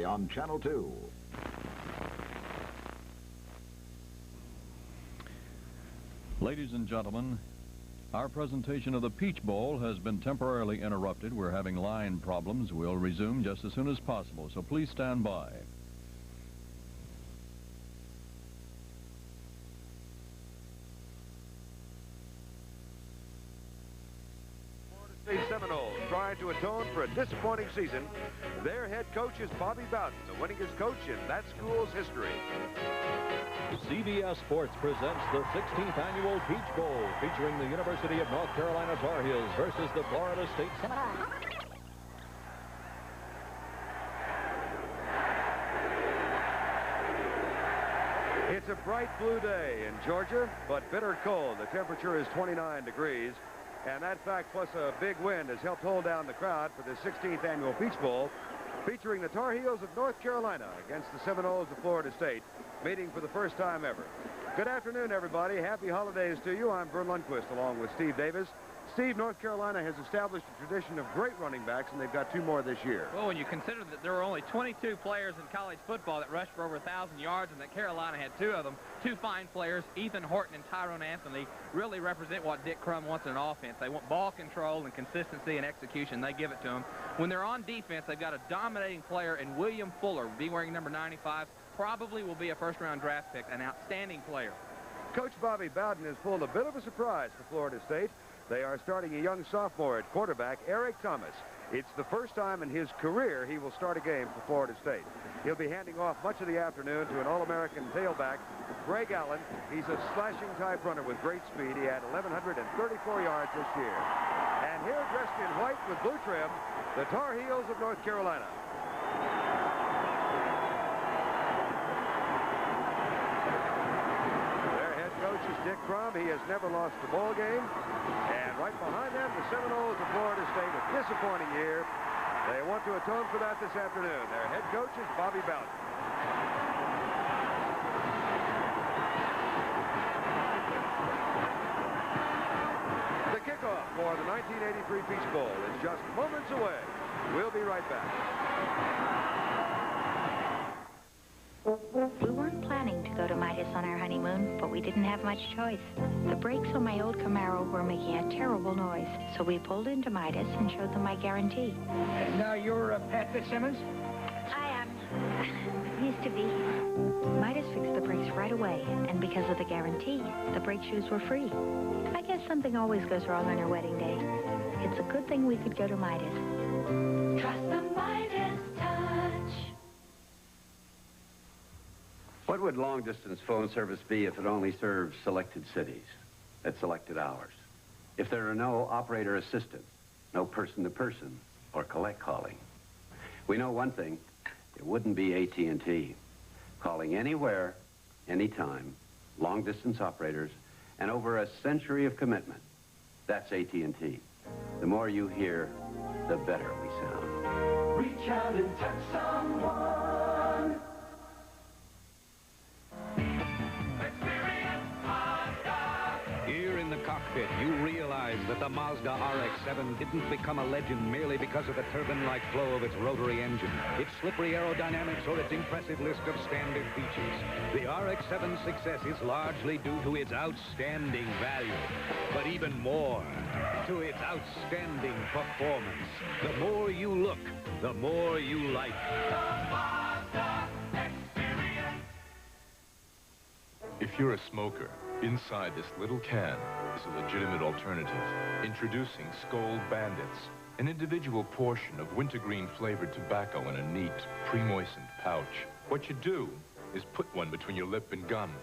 on Channel 2. Ladies and gentlemen, our presentation of the Peach Bowl has been temporarily interrupted. We're having line problems. We'll resume just as soon as possible, so please stand by. Florida State Seminoles trying to atone for a disappointing season. Their head coach is Bobby Bowden, the winningest coach in that school's history. CBS Sports presents the 16th annual Peach Bowl, featuring the University of North Carolina Tar Heels versus the Florida State Seminoles. It's a bright blue day in Georgia, but bitter cold. The temperature is 29 degrees, and that fact plus a big wind has helped hold down the crowd for the 16th annual Peach Bowl, featuring the Tar Heels of North Carolina against the Seminoles of Florida State, meeting for the first time ever. Good afternoon, everybody. Happy holidays to you. I'm Vern Lundquist along with Steve Davis. Steve, North Carolina has established a tradition of great running backs, and they've got 2 more this year. Well, when you consider that there were only 22 players in college football that rushed for over 1,000 yards and that Carolina had 2 of them, 2 fine players, Ethan Horton and Tyrone Anthony, really represent what Dick Crum wants in an offense. They want ball control and consistency and execution. They give it to them. When they're on defense, they've got a dominating player in William Fuller, be wearing number 95, probably will be a first-round draft pick, an outstanding player. Coach Bobby Bowden has pulled a bit of a surprise for Florida State. They are starting a young sophomore at quarterback, Eric Thomas. It's the first time in his career he will start a game for Florida State. He'll be handing off much of the afternoon to an All-American tailback, Greg Allen. He's a slashing type runner with great speed. He had 1,134 yards this year. And here, dressed in white with blue trim, the Tar Heels of North Carolina. Coach is Dick Crum. He has never lost a ball game. And right behind them, the Seminoles of Florida State, a disappointing year. They want to atone for that this afternoon. Their head coach is Bobby Bowden. The kickoff for the 1983 Peach Bowl is just moments away. We'll be right back. We weren't planning to go to Midas on our honeymoon, but we didn't have much choice. The brakes on my old Camaro were making a terrible noise, so we pulled into Midas and showed them my guarantee. And now you're Pat Fitzsimmons? I am. Used to be. Midas fixed the brakes right away, and because of the guarantee, the brake shoes were free. I guess something always goes wrong on your wedding day. It's a good thing we could go to Midas. Trust the Midas touch. What would long-distance phone service be if it only served selected cities at selected hours? If there are no operator assistant, no person-to-person or collect calling? We know one thing, it wouldn't be AT&T. Calling anywhere, anytime, long-distance operators, and over a century of commitment. That's AT&T. The more you hear, the better we sound. Reach out and touch someone. Here in the cockpit, you realize that the Mazda RX-7 didn't become a legend merely because of the turbine-like flow of its rotary engine, its slippery aerodynamics, or its impressive list of standard features. The RX-7's success is largely due to its outstanding value, but even more, to its outstanding performance. The more you look, the more you like. The Mazda Experience. If you're a smoker, inside this little can is a legitimate alternative. Introducing Skoal Bandits, an individual portion of wintergreen flavored tobacco in a neat, pre-moistened pouch. What you do is put one between your lip and gum.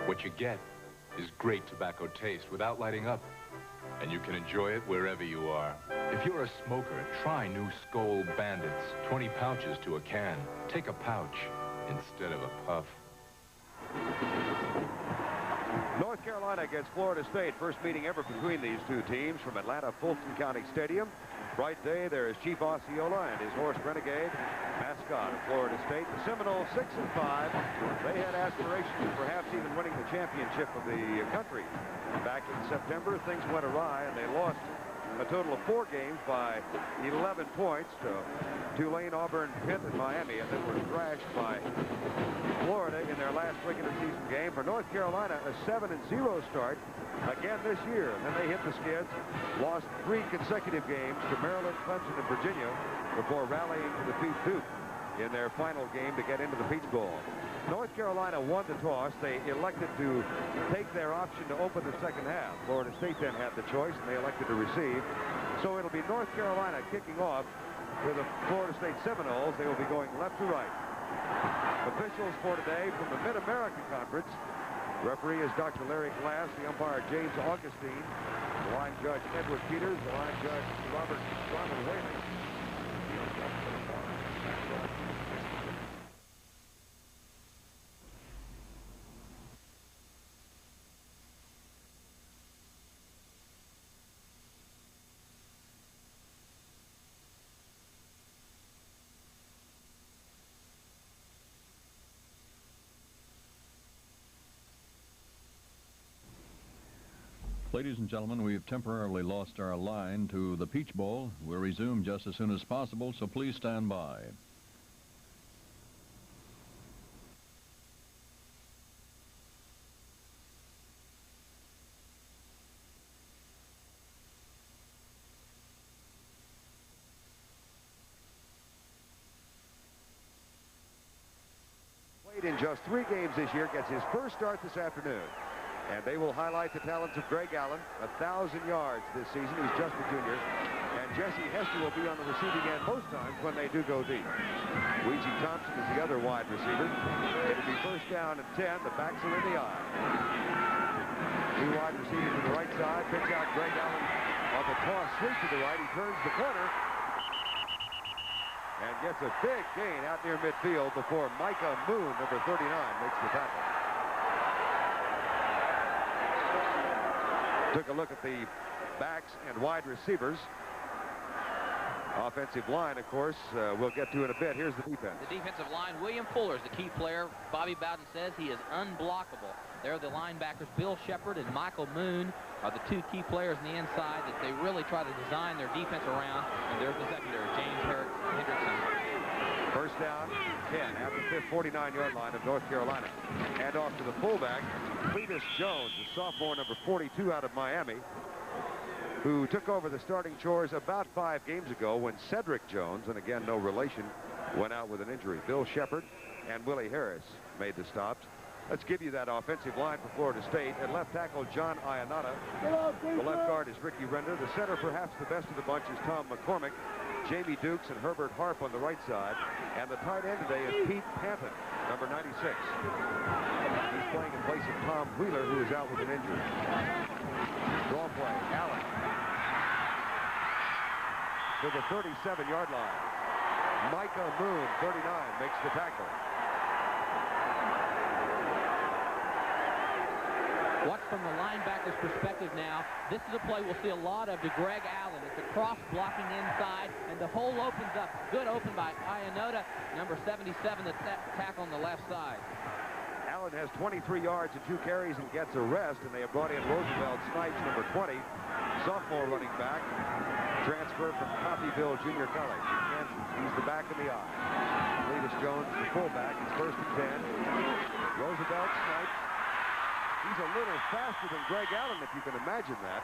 What you get is great tobacco taste without lighting up, and you can enjoy it wherever you are. If you're a smoker, try new Skoal Bandits. 20 pouches to a can. Take a pouch instead of a puff. North Carolina against Florida State. First meeting ever between these 2 teams from Atlanta Fulton County Stadium. Bright day. There is Chief Osceola and his horse Renegade, mascot of Florida State. The Seminoles 6-5. They had aspirations of perhaps even winning the championship of the country. Back in September, things went awry and they lost a total of 4 games by 11 points to Tulane, Auburn, Pitt, and Miami, and then were thrashed by Florida in their last regular season game. For North Carolina, a 7-0 start again this year. And then they hit the skids, lost 3 consecutive games to Maryland, Clemson, and Virginia before rallying to defeat Duke in their final game to get into the Peach Bowl. North Carolina won the toss. They elected to take their option to open the second half. Florida State then had the choice, and they elected to receive. So it'll be North Carolina kicking off with the Florida State Seminoles. They will be going left to right. Officials for today from the Mid-American Conference. Referee is Dr. Larry Glass, the umpire James Augustine, the line judge Edward Peters, the line judge Ronald Whaley. Ladies and gentlemen, we've temporarily lost our line to the Peach Bowl. We'll resume just as soon as possible, so please stand by. Played in just 3 games this year, gets his first start this afternoon. And they will highlight the talents of Greg Allen, 1,000 yards this season. He's just a junior. And Jesse Hester will be on the receiving end most times when they do go deep. Weegie Thompson is the other wide receiver. It'll be first down and 10. The backs are in the eye. 2 wide receivers to the right side. Pitch out Greg Allen on the toss sweep to the right. He turns the corner and gets a big gain out near midfield before Micah Moon, number 39, makes the tackle. Took a look at the backs and wide receivers. Offensive line, of course, we'll get to in a bit. Here's the defense. The defensive line, William Fuller is the key player. Bobby Bowden says he is unblockable. They're the linebackers. Bill Shepard and Michael Moon are the 2 key players on the inside that they really try to design their defense around. And there's the secondary, James Hendrickson. First down, 10 at the 49-yard line of North Carolina. And off to the fullback, Cletus Jones, the sophomore, number 42 out of Miami, who took over the starting chores about 5 games ago when Cedric Jones, and again no relation, went out with an injury. Bill Shepard and Willie Harris made the stops. Let's give you that offensive line for Florida State. At left tackle, John Ionata. The left guard is Ricky Render. The center, perhaps the best of the bunch, is Tom McCormick. Jamie Dukes and Herbert Harp on the right side. And the tight end today is Pete Panton, number 96. He's playing in place of Tom Wheeler, who is out with an injury. Draw play, Allen to the 37-yard line. Micah Moon, 39, makes the tackle. Watch from the linebacker's perspective now. This is a play we'll see a lot of to Greg Allen. It's a cross blocking inside, and the hole opens up. Good open by Ionota, number 77, the tackle on the left side. Allen has 23 yards and 2 carries and gets a rest, and they have brought in Roosevelt Snipes, number 20, sophomore running back, transfer from Coffeyville Junior College in Kansas. He's the back in the eye. Cletus Jones, the fullback. It's first and 10. Roosevelt Snipes. He's a little faster than Greg Allen, if you can imagine that.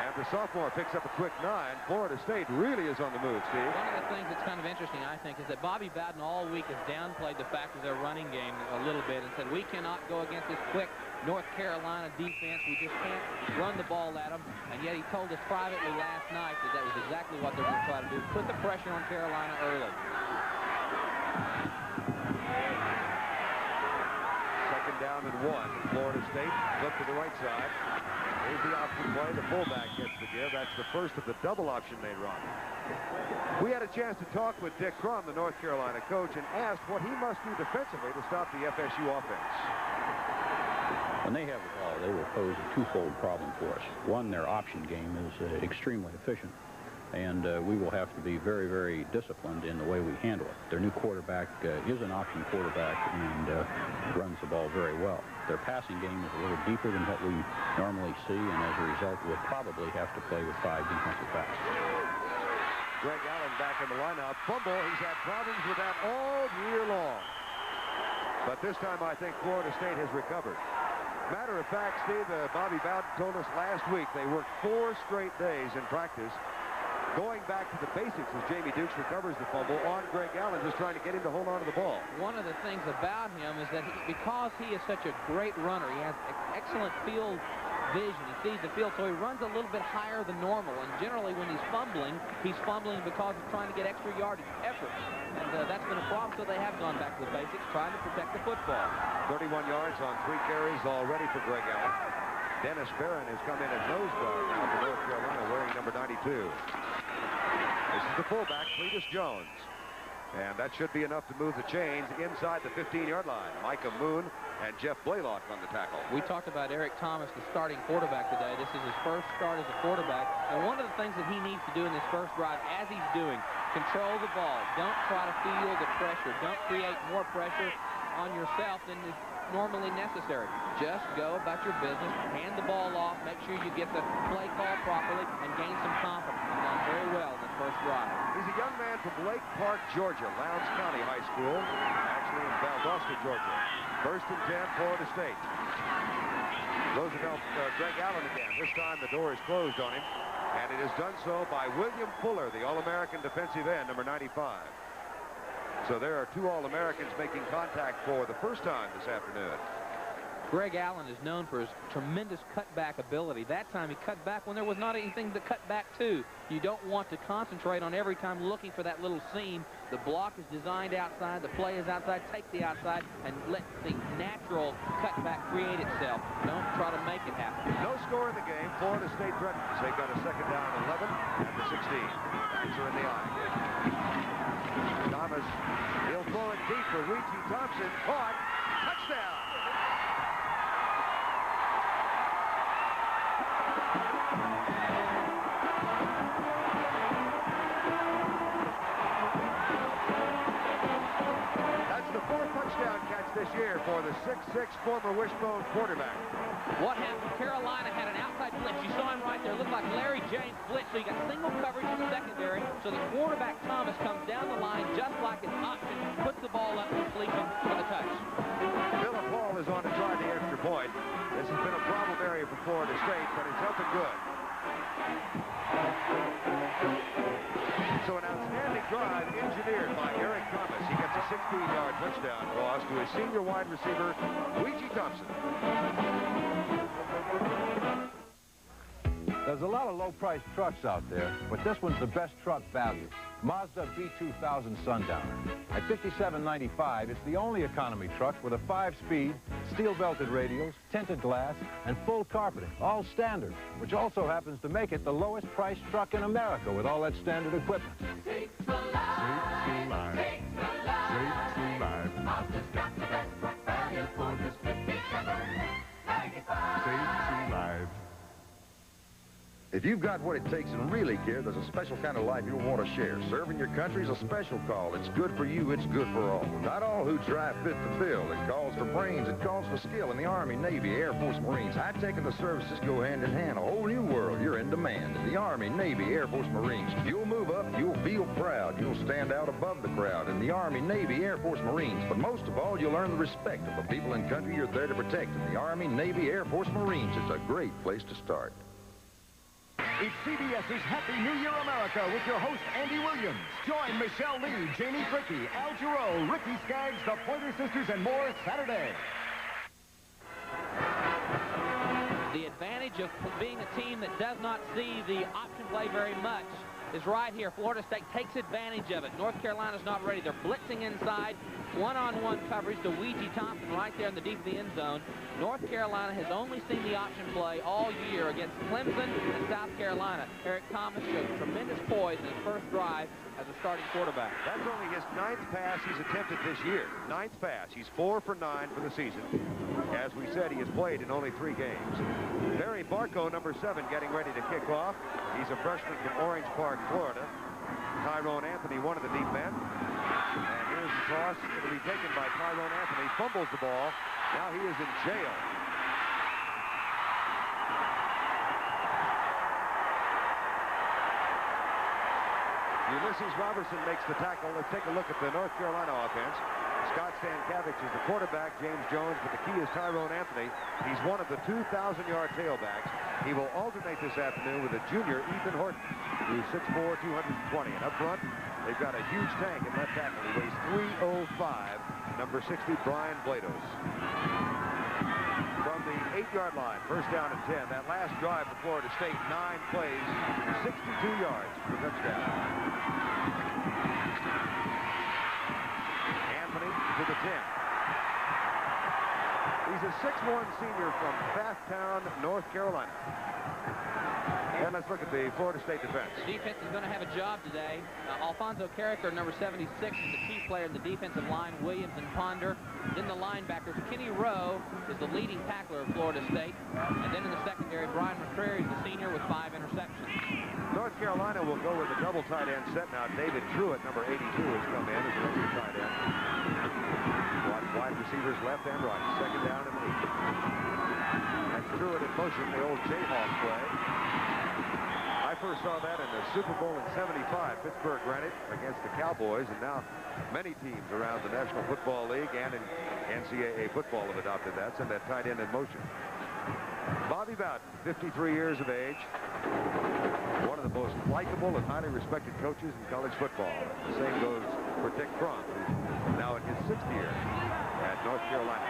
And the sophomore picks up a quick 9. Florida State really is on the move, Steve. One of the things that's kind of interesting, I think, is that Bobby Bowden all week has downplayed the fact of their running game a little bit and said, we cannot go against this quick North Carolina defense. We just can't run the ball at them. And yet he told us privately last night that that was exactly what they're going to try to do. Put the pressure on Carolina early. Second down and 1. Florida State flip to the right side. Here's the option play. The fullback gets the give. That's the first of the double option they run. We had a chance to talk with Dick Crum, the North Carolina coach, and asked what he must do defensively to stop the FSU offense. When they have the ball, they will pose a twofold problem for us. One, their option game is extremely efficient. And we will have to be very, very disciplined in the way we handle it. Their new quarterback is an option quarterback and runs the ball very well. Their passing game is a little deeper than what we normally see, and as a result, we'll probably have to play with 5 defensive backs. Greg Allen back in the lineup. Fumble. He's had problems with that all year long. But this time, I think Florida State has recovered. Matter of fact, Steve, Bobby Bowden told us last week they worked 4 straight days in practice, going back to the basics as Jamie Dukes recovers the fumble on Greg Allen, just trying to get him to hold on to the ball. One of the things about him is that because he is such a great runner, he has excellent field vision. He sees the field, so he runs a little bit higher than normal. And generally, when he's fumbling because of trying to get extra yardage effort. And that's been a problem, so they have gone back to the basics, trying to protect the football. 31 yards on 3 carries already for Greg Allen. Dennis Barron has come in at nose guard now for North Carolina, wearing number 92. This is the fullback, Cletus Jones. And that should be enough to move the chains inside the 15-yard line. Micah Moon and Jeff Blaylock on the tackle. We talked about Eric Thomas, the starting quarterback today. This is his first start as a quarterback. And one of the things that he needs to do in this first drive, as he's doing, control the ball. Don't try to feel the pressure. Don't create more pressure on yourself than is normally necessary. Just go about your business, hand the ball off, make sure you get the play call properly, and gain some confidence. He's done very well in this first drive. He's a young man from Lake Park, Georgia, Lowndes County High School, actually in Valdosta, Georgia. First and 10, Florida State. Roosevelt, Greg Allen again. This time the door is closed on him, and it is done so by William Fuller, the All-American defensive end, number 95. So there are 2 All-Americans making contact for the first time this afternoon. Greg Allen is known for his tremendous cutback ability. That time he cut back when there was not anything to cut back to. You don't want to concentrate on every time looking for that little seam. The block is designed outside, the play is outside. Take the outside and let the natural cutback create itself. Don't try to make it happen. No score in the game. Florida State threatens. They've got a second down 11 at the 16. Backs are in the eye. Thomas, he'll throw it deep for Weegie Thompson. Caught. Touchdown. Touchdown catch this year for the 6'6" former Wishbone quarterback. What happened? Carolina had an outside blitz. You saw him right there. It looked like Larry James blitz. So you got single coverage in the secondary. So the quarterback, Thomas, comes down the line just like an option, puts the ball up, completion for the touch. Philip Hall is on to try the extra point. This has been a problem area for Florida State, but it's up and good. So an outstanding drive engineered by Eric Thomas. He gets a 16-yard touchdown toss to his senior wide receiver, Weegie Thompson. There's a lot of low-priced trucks out there, but this one's the best truck value. Mazda B2000 Sundowner. At $57.95, it's the only economy truck with a 5-speed, steel-belted radials, tinted glass, and full carpeting, all standard, which also happens to make it the lowest-priced truck in America with all that standard equipment. Sakes alive, sakes alive, sakes alive. Mazda's got the best truck value for just $57.95. Sakes alive. If you've got what it takes and really care, there's a special kind of life you'll want to share. Serving your country is a special call. It's good for you, it's good for all. Not all who drive fit the bill. It calls for brains, it calls for skill in the Army, Navy, Air Force, Marines. High-tech and the services go hand in hand. A whole new world, you're in demand. In the Army, Navy, Air Force, Marines. You'll move up, you'll feel proud. You'll stand out above the crowd. In the Army, Navy, Air Force, Marines. But most of all, you'll earn the respect of the people and country you're there to protect. In the Army, Navy, Air Force, Marines. It's a great place to start. It's CBS's Happy New Year America with your host, Andy Williams. Join Michelle Lee, Jamie Brickey, Al Jarreau, Ricky Skaggs, the Pointer Sisters, and more Saturday. The advantage of being a team that does not see the option play very much is right here. Florida State takes advantage of it. North Carolina's not ready. They're blitzing inside. One-on-one coverage to Weegie Thompson right there in the deep of the end zone. North Carolina has only seen the option play all year against Clemson and South Carolina. Eric Thomas showed tremendous poise in his first drive as a starting quarterback. That's only his 9th pass he's attempted this year. 9th pass. He's 4 for 9 for the season. As we said, he has played in only 3 games. Barry Barco, number 7, getting ready to kick off. He's a freshman from Orange Park, Florida. Tyrone Anthony, one of the deep men. And here's the toss. It'll be taken by Tyrone Anthony. Fumbles the ball. Now he is in jail. Ulysses Robertson makes the tackle. Let's take a look at the North Carolina offense. Scott Stankiewicz is the quarterback, James Jones, but the key is Tyrone Anthony. He's one of the 2,000-yard tailbacks. He will alternate this afternoon with a junior, Ethan Horton, who's 6'4", 220. And up front, they've got a huge tank in left tackle. He weighs 305, number 60, Brian Blados. From the 8-yard line, first down and 10. That last drive for Florida State, 9 plays, 62 yards for the touchdown. Anthony to the 10. He's a 6'1" senior from Bathtown, North Carolina. And let's look at the Florida State defense. The defense is going to have a job today. Alfonso Carricker, number 76, is the chief player in the defensive line. Williams and Ponder. Then the linebackers. Kenny Rowe is the leading tackler of Florida State. And then in the secondary, Brian McCreary is the senior with 5 interceptions. North Carolina will go with a double tight end set now. David Truitt, number 82, has come in as an extra tight end. Wide receivers left and right. Second down and 8. That's Truitt in motion, the old Jayhawk play. I first saw that in the Super Bowl in '75. Pittsburgh ran it against the Cowboys, and now many teams around the National Football League and in NCAA football have adopted that. Send that tight end in motion. Bobby Bowden, 53 years of age. One of the most likable and highly respected coaches in college football. The same goes for Dick Crum, who's now in his 6th year at North Carolina.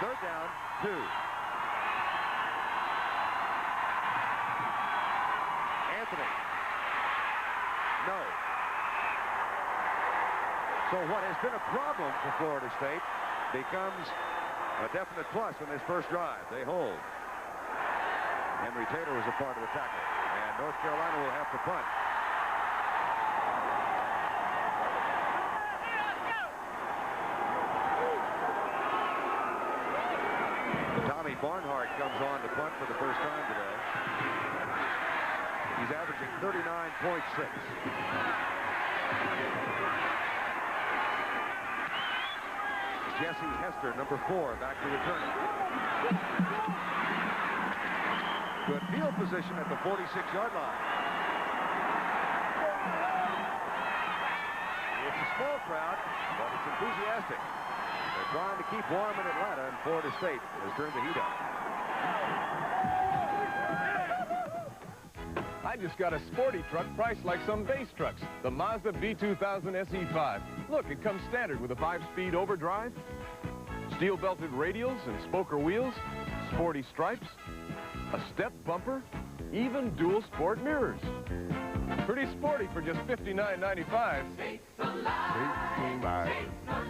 Third down, 2. Anthony. No. So what has been a problem for Florida State becomes a definite plus in this first drive. They hold. Henry Taylor was a part of the tackle. And North Carolina will have to punt. Tommy Barnhart comes on to punt for the first time today. He's averaging 39.6. Jesse Hester, number 4, back to return it. Good field position at the 46-yard line. It's a small crowd, but it's enthusiastic. They're trying to keep warm in Atlanta, and Florida State has turned the heat up. I just got a sporty truck priced like some base trucks. The Mazda B2000 SE5. Look, it comes standard with a 5-speed overdrive, steel-belted radials and spoker wheels, sporty stripes, a step bumper, even dual sport mirrors. Pretty sporty for just $59.95. States alive. States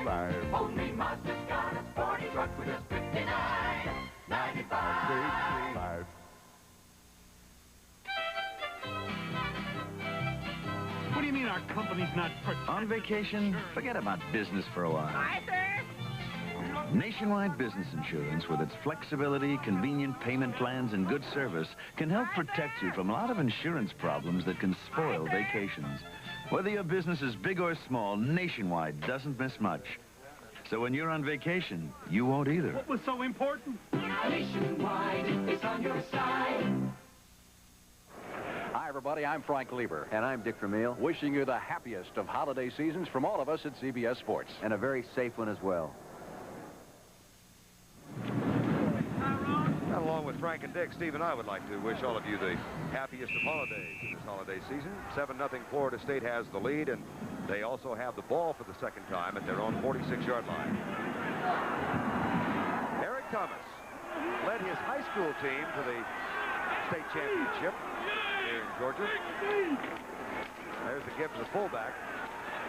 alive. Only Mazda's got a sporty truck with just $59.95. States alive. What do you mean our company's not on vacation? Forget about business for a while. Hi, sir. Nationwide Business Insurance, with its flexibility, convenient payment plans, and good service, can help protect you from a lot of insurance problems that can spoil vacations. Whether your business is big or small, Nationwide doesn't miss much. So when you're on vacation, you won't either. What was so important? Nationwide is on your side. Hi, everybody. I'm Frank Lieber. And I'm Dick Vermeil. Wishing you the happiest of holiday seasons from all of us at CBS Sports. And a very safe one as well. And along with Frank and Dick, Steve and I would like to wish all of you the happiest of holidays in this holiday season. 7-0 Florida State has the lead, and they also have the ball for the second time at their own 46-yard line. Eric Thomas led his high school team to the state championship here in Georgia. There's the give to the fullback,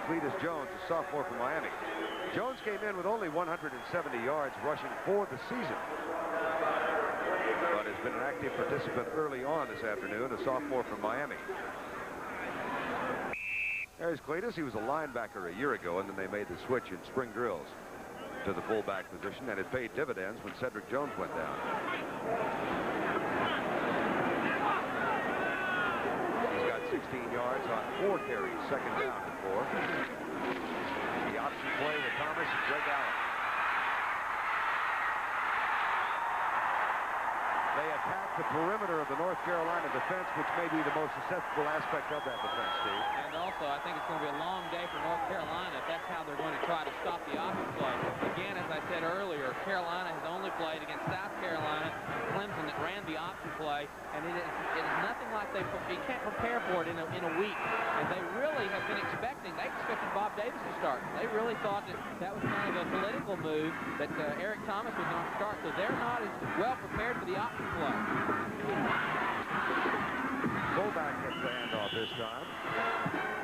Cletus Jones, a sophomore from Miami. Jones came in with only 170 yards rushing for the season. but has been an active participant early on this afternoon, a sophomore from Miami. There's Cletus. He was a linebacker a year ago, and then they made the switch in spring drills to the fullback position, and it paid dividends when Cedric Jones went down. He's got 16 yards on 4 carries, second down and 4. The option play with Thomas and Greg Allen. They attack the perimeter of the North Carolina defense, which may be the most susceptible aspect of that defense, Steve. And also, I think it's going to be a long day for North Carolina if that's how they're going to try to stop the option play. Again, as I said earlier, Carolina has only played against South Carolina, Clemson that ran the option play, and it is nothing like you can't prepare for it in a week. And they really have been expected Bob Davis to start. They really thought that was kind of a political move that Eric Thomas was going to start, so they're not as well prepared for the option play. Fullback gets the handoff this time.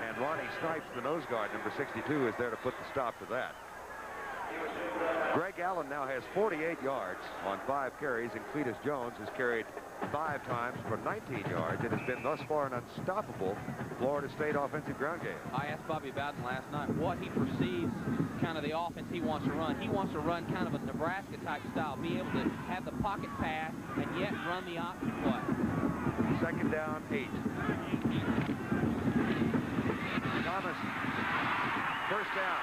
And Ronnie Snipes, the nose guard, number 62, is there to put the stop to that. Greg Allen now has 48 yards on 5 carries, and Cletus Jones has carried 5 times for 19 yards. It has been thus far an unstoppable Florida State offensive ground game. I asked Bobby Bowden last night what he perceives kind of the offense he wants to run. He wants to run kind of a Nebraska-type style, be able to have the pocket pass and yet run the option play. Second down, 8. Thomas, first down.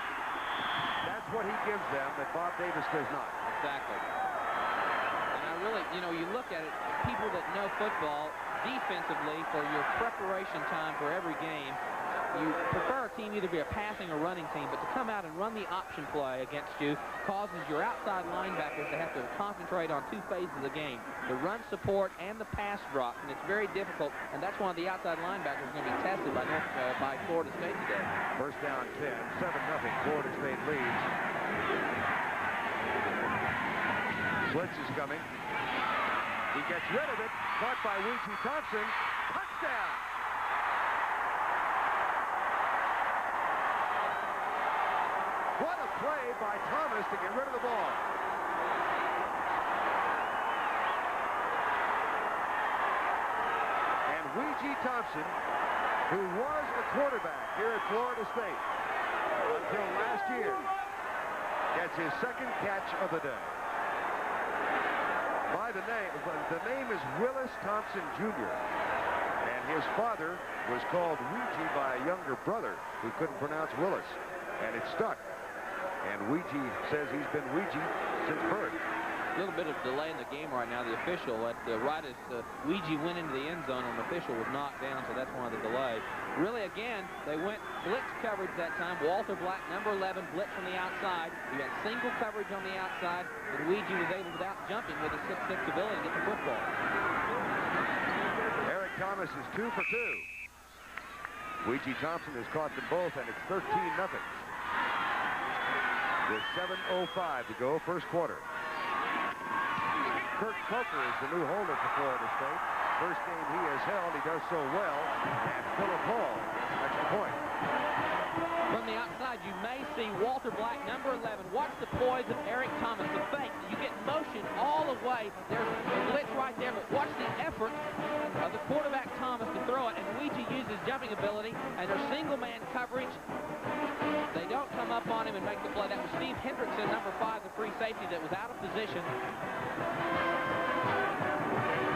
That's what he gives them that Bob Davis does not. Exactly. And I really, you look at it, people that know football, defensively, for your preparation time for every game, you prefer a team either be a passing or running team, but to come out and run the option play against you causes your outside linebackers to have to concentrate on 2 phases of the game, the run support and the pass drop, and it's very difficult, and that's why the outside linebackers are going to be tested by Florida State today. First down 10, 7-0, Florida State leads. Blitz is coming. He gets rid of it, caught by Weegie Thompson, touchdown! What a play by Thomas to get rid of the ball. And Weegie Thompson, who was a quarterback here at Florida State until last year, gets his second catch of the day. By the name is Willis Thompson Jr. And his father was called Weegie by a younger brother who couldn't pronounce Willis. And it stuck. And Weegie says he's been Weegie since birth. A little bit of delay in the game right now. The official, right as Weegie went into the end zone, an official was knocked down, so that's one of the delay. Really, again, they went blitz coverage that time. Walter Black, number 11, blitz from the outside. You got single coverage on the outside, and Weegie was able, without jumping, with his 6'6" ability, to get the football. Eric Thomas is 2 for 2. Weegie Thompson has caught them both, and it's 13-0. With 7:05 to go, first quarter. Kurt Coker is the new holder for Florida State. First game he has held, he does so well, and Philip Hall gets an extra point. From the outside, you may see Walter Black, number 11. Watch the poise of Eric Thomas, the fake. You get motion all the way. There's a blitz right there, but watch the effort of the quarterback Thomas to throw it, and Weegie uses jumping ability, and their single-man coverage. They don't come up on him and make the play. That was Steve Hendrickson, number 5, the free safety that was out of position.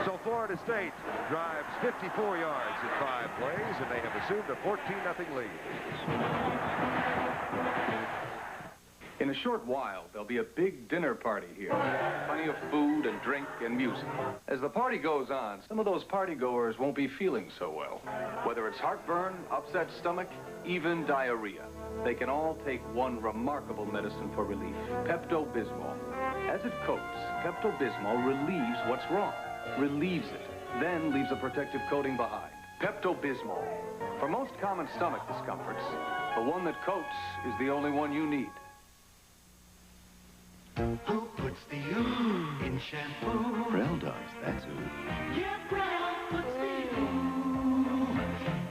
So Florida State drives 54 yards in 5 plays, and they have assumed a 14-0 lead. In a short while, there'll be a big dinner party here. Plenty of food and drink and music. As the party goes on, some of those partygoers won't be feeling so well. Whether it's heartburn, upset stomach, even diarrhea, they can all take one remarkable medicine for relief, Pepto-Bismol. As it coats, Pepto-Bismol relieves what's wrong, relieves it, then leaves a protective coating behind. Pepto-Bismol. For most common stomach discomforts, the one that coats is the only one you need. Who puts the ooh in shampoo? Prell does, that's who. Yeah, Prell puts the ooh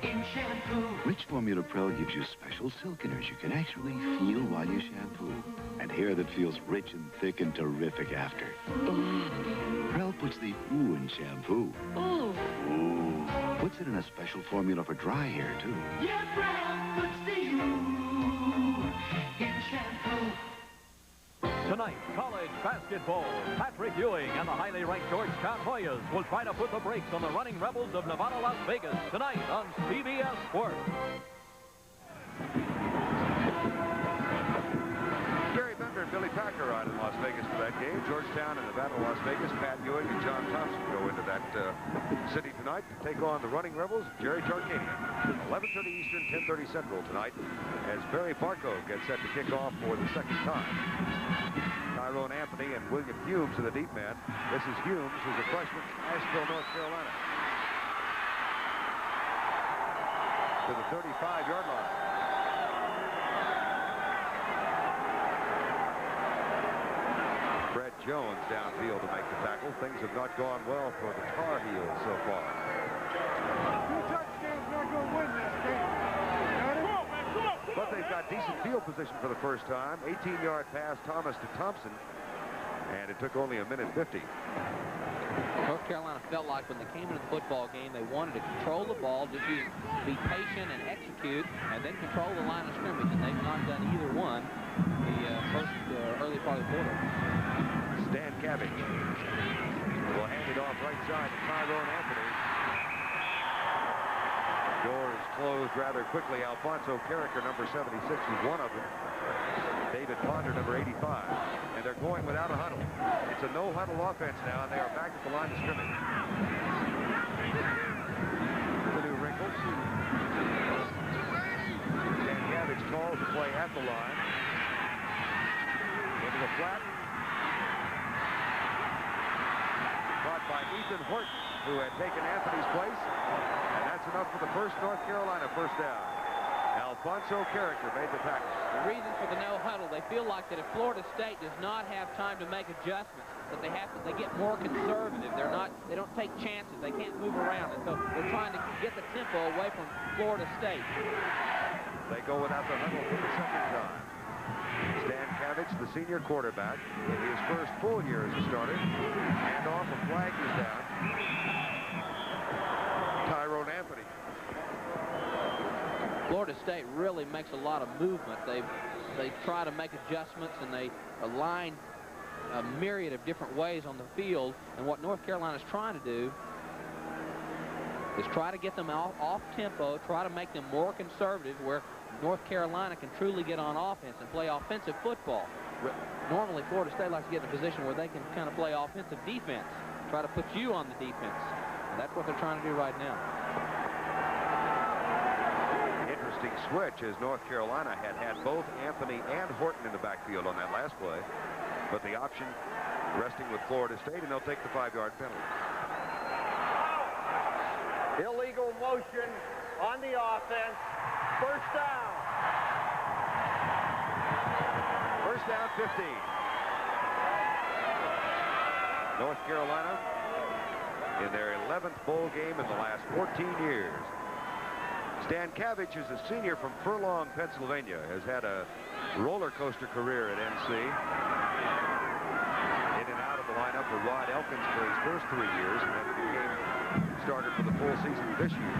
in shampoo. Rich Formula Prel gives you special silkeners you can actually feel while you shampoo. And hair that feels rich and thick and terrific after. Prel puts the ooh in shampoo. Ooh. Puts it in a special formula for dry hair, too. Yeah, Prel puts the ooh in shampoo. Tonight, college basketball. Patrick Ewing and the highly ranked Georgetown Hoyas will try to put the brakes on the running Rebels of Nevada, Las Vegas tonight on CBS Sports. Gary Bender and Billy Packer out in Las Vegas for that game. Georgetown and Nevada, Las Vegas. Pat Ewing and John Thompson go into that city tonight to take on the running Rebels, Jerry Tarkanian. 11:30 Eastern, 10:30 Central tonight as Barry Barco gets set to kick off for the second time. Tyrone Anthony and William Humes are the deep men. This is Humes, who's a freshman from Asheville, North Carolina. To the 35-yard line. Fred Jones downfield to make the tackle. Things have not gone well for the Tar Heels so far. 2 touchdowns, not going to win this game. But they've got decent field position for the first time. 18-yard pass, Thomas to Thompson. And it took only a minute 50. North Carolina felt like when they came into the football game, they wanted to control the ball, just be patient and execute, and then control the line of scrimmage. And they've not done either one the early part of the quarter. Stan Cabbage will hand it off right side to Tyrone Anthony. Doors closed rather quickly. Alfonso Carricker, number 76, is one of them. David Ponder, number 85. And they're going without a huddle. It's a no-huddle offense now, and they are back at the line of scrimmage. The new wrinkles. Stan Cabbage calls the play at the line. Into the flat. Caught by Ethan Horton, who had taken Anthony's place. And that's enough for the first North Carolina first down. Alfonso Carricker made the tackle. The reason for the no huddle, they feel like that if Florida State does not have time to make adjustments, that they get more conservative. They don't take chances. They can't move around. And so they're trying to get the tempo away from Florida State. They go without the huddle for the second time. Stan Cabbage, the senior quarterback, in his first full year as a starter. And off, a flag is down. Tyrone Anthony. Florida State really makes a lot of movement. They try to make adjustments, and they align a myriad of different ways on the field. And what North Carolina is trying to do is try to get them off tempo, try to make them more conservative, where North Carolina can truly get on offense and play offensive football. Normally, Florida State likes to get in a position where they can kind of play offensive defense, try to put you on the defense. And that's what they're trying to do right now. Interesting switch, as North Carolina had both Anthony and Horton in the backfield on that last play. But the option resting with Florida State, and they'll take the 5-yard penalty. Illegal motion on the offense. First down. First down, 15. North Carolina in their 11th bowl game in the last 14 years. Stan Cabbage is a senior from Furlong, Pennsylvania, has had a roller coaster career at NC. In and out of the lineup for Rod Elkins for his first 3 years, and then became starter for the full season this year.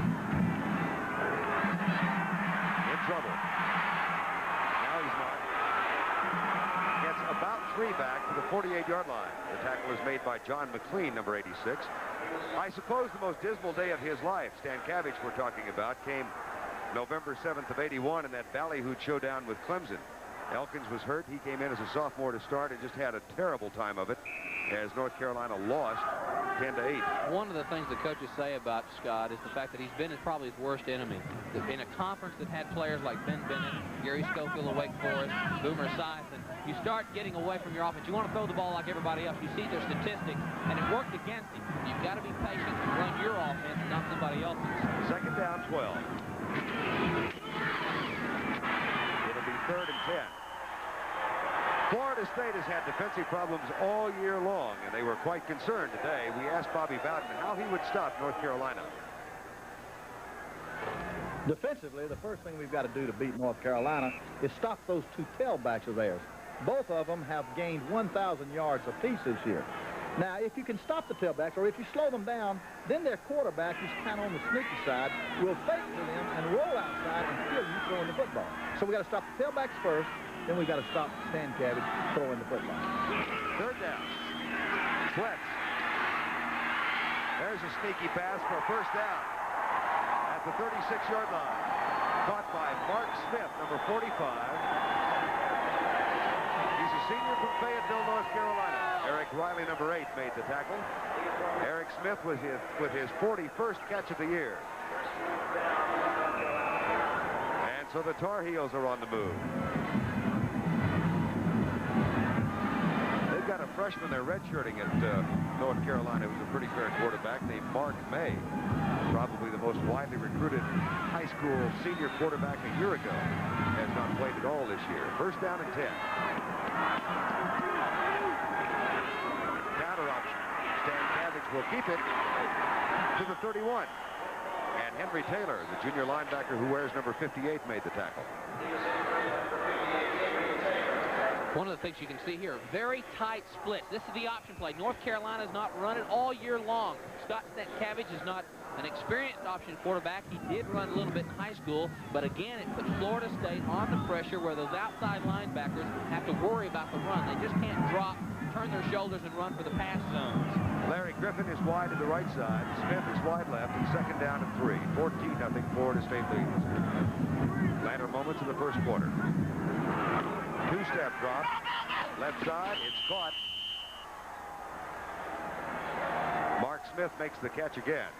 In trouble. Now he's not. Gets about 3 back to the 48-yard line. The tackle is made by John McLean, number 86. I suppose the most dismal day of his life, Stan Cabbage we're talking about, came November 7th of 81 in that ballyhoo showdown with Clemson. Elkins was hurt. He came in as a sophomore to start and just had a terrible time of it as North Carolina lost 10-8. One of the things the coaches say about Scott is the fact that he's been probably his worst enemy. In a conference that had players like Ben Bennett, Gary Schofield of Wake Forest, Boomer Esiason, you start getting away from your offense. You want to throw the ball like everybody else. You see their statistics, and it worked against him. You've got to be patient and run your offense and not somebody else's. Second down, 12. It'll be 3rd and 10. Florida State has had defensive problems all year long, and they were quite concerned today. We asked Bobby Bowden how he would stop North Carolina. Defensively, the first thing we've got to do to beat North Carolina is stop those two tailbacks of theirs. Both of them have gained 1,000 yards apiece this year. Now, if you can stop the tailbacks, or if you slow them down, then their quarterback, who's kind of on the sneaky side, will fake to them and roll outside and kill you throwing the football. So we got to stop the tailbacks first, then we got to stop Stankevich throwing the football. Third down. Sweats. There's a sneaky pass for a first down at the 36-yard line. Caught by Mark Smith, number 45. He's a senior from Fayetteville, North Carolina. Eric Riley, number 8, made the tackle. Eric Smith with his 41st catch of the year. And so the Tar Heels are on the move. They've got a freshman they're redshirting at North Carolina who's a pretty fair quarterback named Mark May. Probably the most widely recruited high school senior quarterback a year ago. Has not played at all this year. First down and 10. Counter option. Stankevich will keep it to the 31. And Henry Taylor, the junior linebacker who wears number 58, made the tackle. One of the things you can see here, very tight splits. This is the option play. North Carolina's not run it all year long. Scott Stankevich is not an experienced option quarterback. He did run a little bit in high school, but again, it puts Florida State on the pressure where those outside linebackers have to worry about the run. They just can't drop, turn their shoulders, and run for the pass zones. Larry Griffin is wide to the right side. Smith is wide left, and second down and 3. 14-0 Florida State leads. Latter moments in the first quarter. Two-step drop. Left side, it's caught. Mark Smith makes the catch again.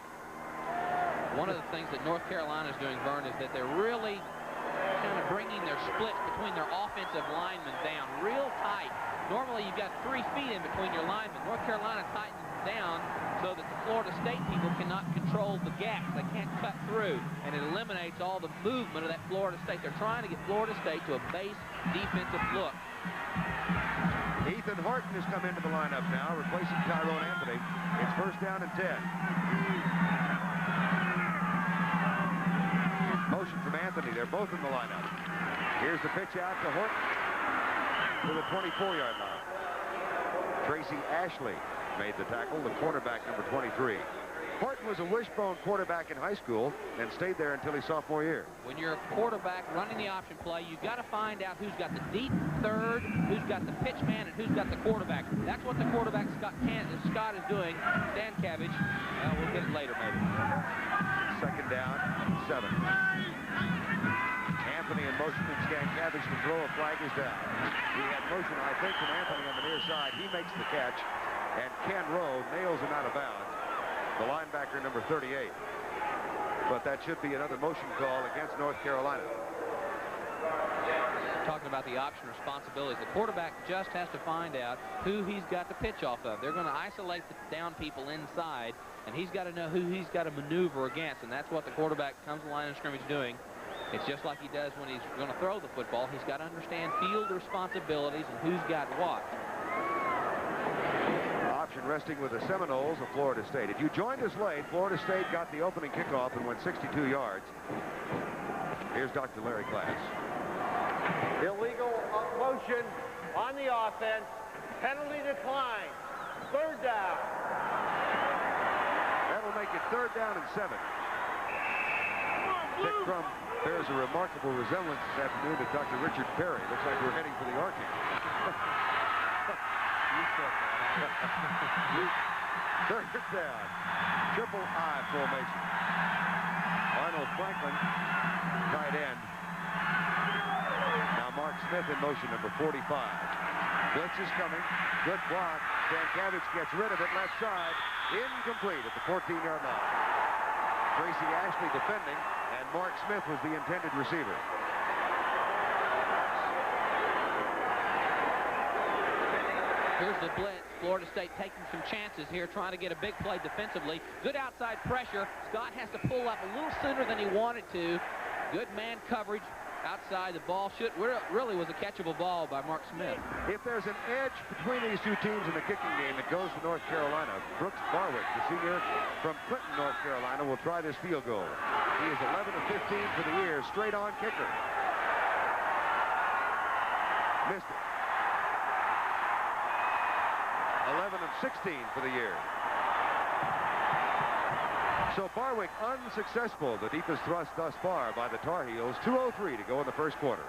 One of the things that North Carolina is doing, Vern, is that they're really kind of bringing their splits between their offensive linemen down real tight. Normally, you've got 3 feet in between your linemen. North Carolina tightens down so that the Florida State people cannot control the gaps. They can't cut through, and it eliminates all the movement of that Florida State. They're trying to get Florida State to a base defensive look. Ethan Horton has come into the lineup now, replacing Tyrone Anthony. It's first down and 10. Motion from Anthony. They're both in the lineup. Here's the pitch out to Horton to the 24-yard line. Tracy Ashley made the tackle, the cornerback, number 23. Horton was a wishbone quarterback in high school and stayed there until his sophomore year. When you're a quarterback running the option play, you've got to find out who's got the deep third, who's got the pitch man, and who's got the quarterback. That's what the quarterback Scott is doing. Stankevich, we'll get it later maybe. Second down, 7. Anthony in motion, and Stankevich to throw. A flag is down. He had motion, I think, from Anthony on the near side. He makes the catch, and Ken Rowe nails him out of bounds. The linebacker, number 38. But that should be another motion call against North Carolina. Talking about the option responsibilities, the quarterback just has to find out who he's got to pitch off of. They're going to isolate the down people inside, and he's got to know who he's got to maneuver against, and that's what the quarterback comes to the line of scrimmage doing. It's just like he does when he's going to throw the football. He's got to understand field responsibilities and who's got what. Option resting with the Seminoles of Florida State. If you joined us late, Florida State got the opening kickoff and went 62 yards. Here's Dr. Larry Class. Illegal motion on the offense. Penalty decline. Third down. That'll make it third down and 7. Dick Crum bears a remarkable resemblance this afternoon to Dr. Richard Perry. Looks like we're heading for the Arctic. Third down. Triple I formation. Arnold Franklin, tight end. Now Mark Smith in motion, number 45. Blitz is coming. Good block. Stankevich gets rid of it. Left side. Incomplete at the 14-yard line. Tracy Ashley defending, and Mark Smith was the intended receiver. Here's the blitz. Florida State taking some chances here, trying to get a big play defensively. Good outside pressure. Scott has to pull up a little sooner than he wanted to. Good man coverage. outside the ball. Really was a catchable ball by Mark Smith. If there's an edge between these two teams in the kicking game, it goes to North Carolina. Brooks Barwick, the senior from Clinton, North Carolina, will try this field goal. He is 11 of 15 for the year, straight on kicker. Missed it. 11 of 16 for the year. So Barwick unsuccessful, the deepest thrust thus far by the Tar Heels. 2:03 to go in the first quarter.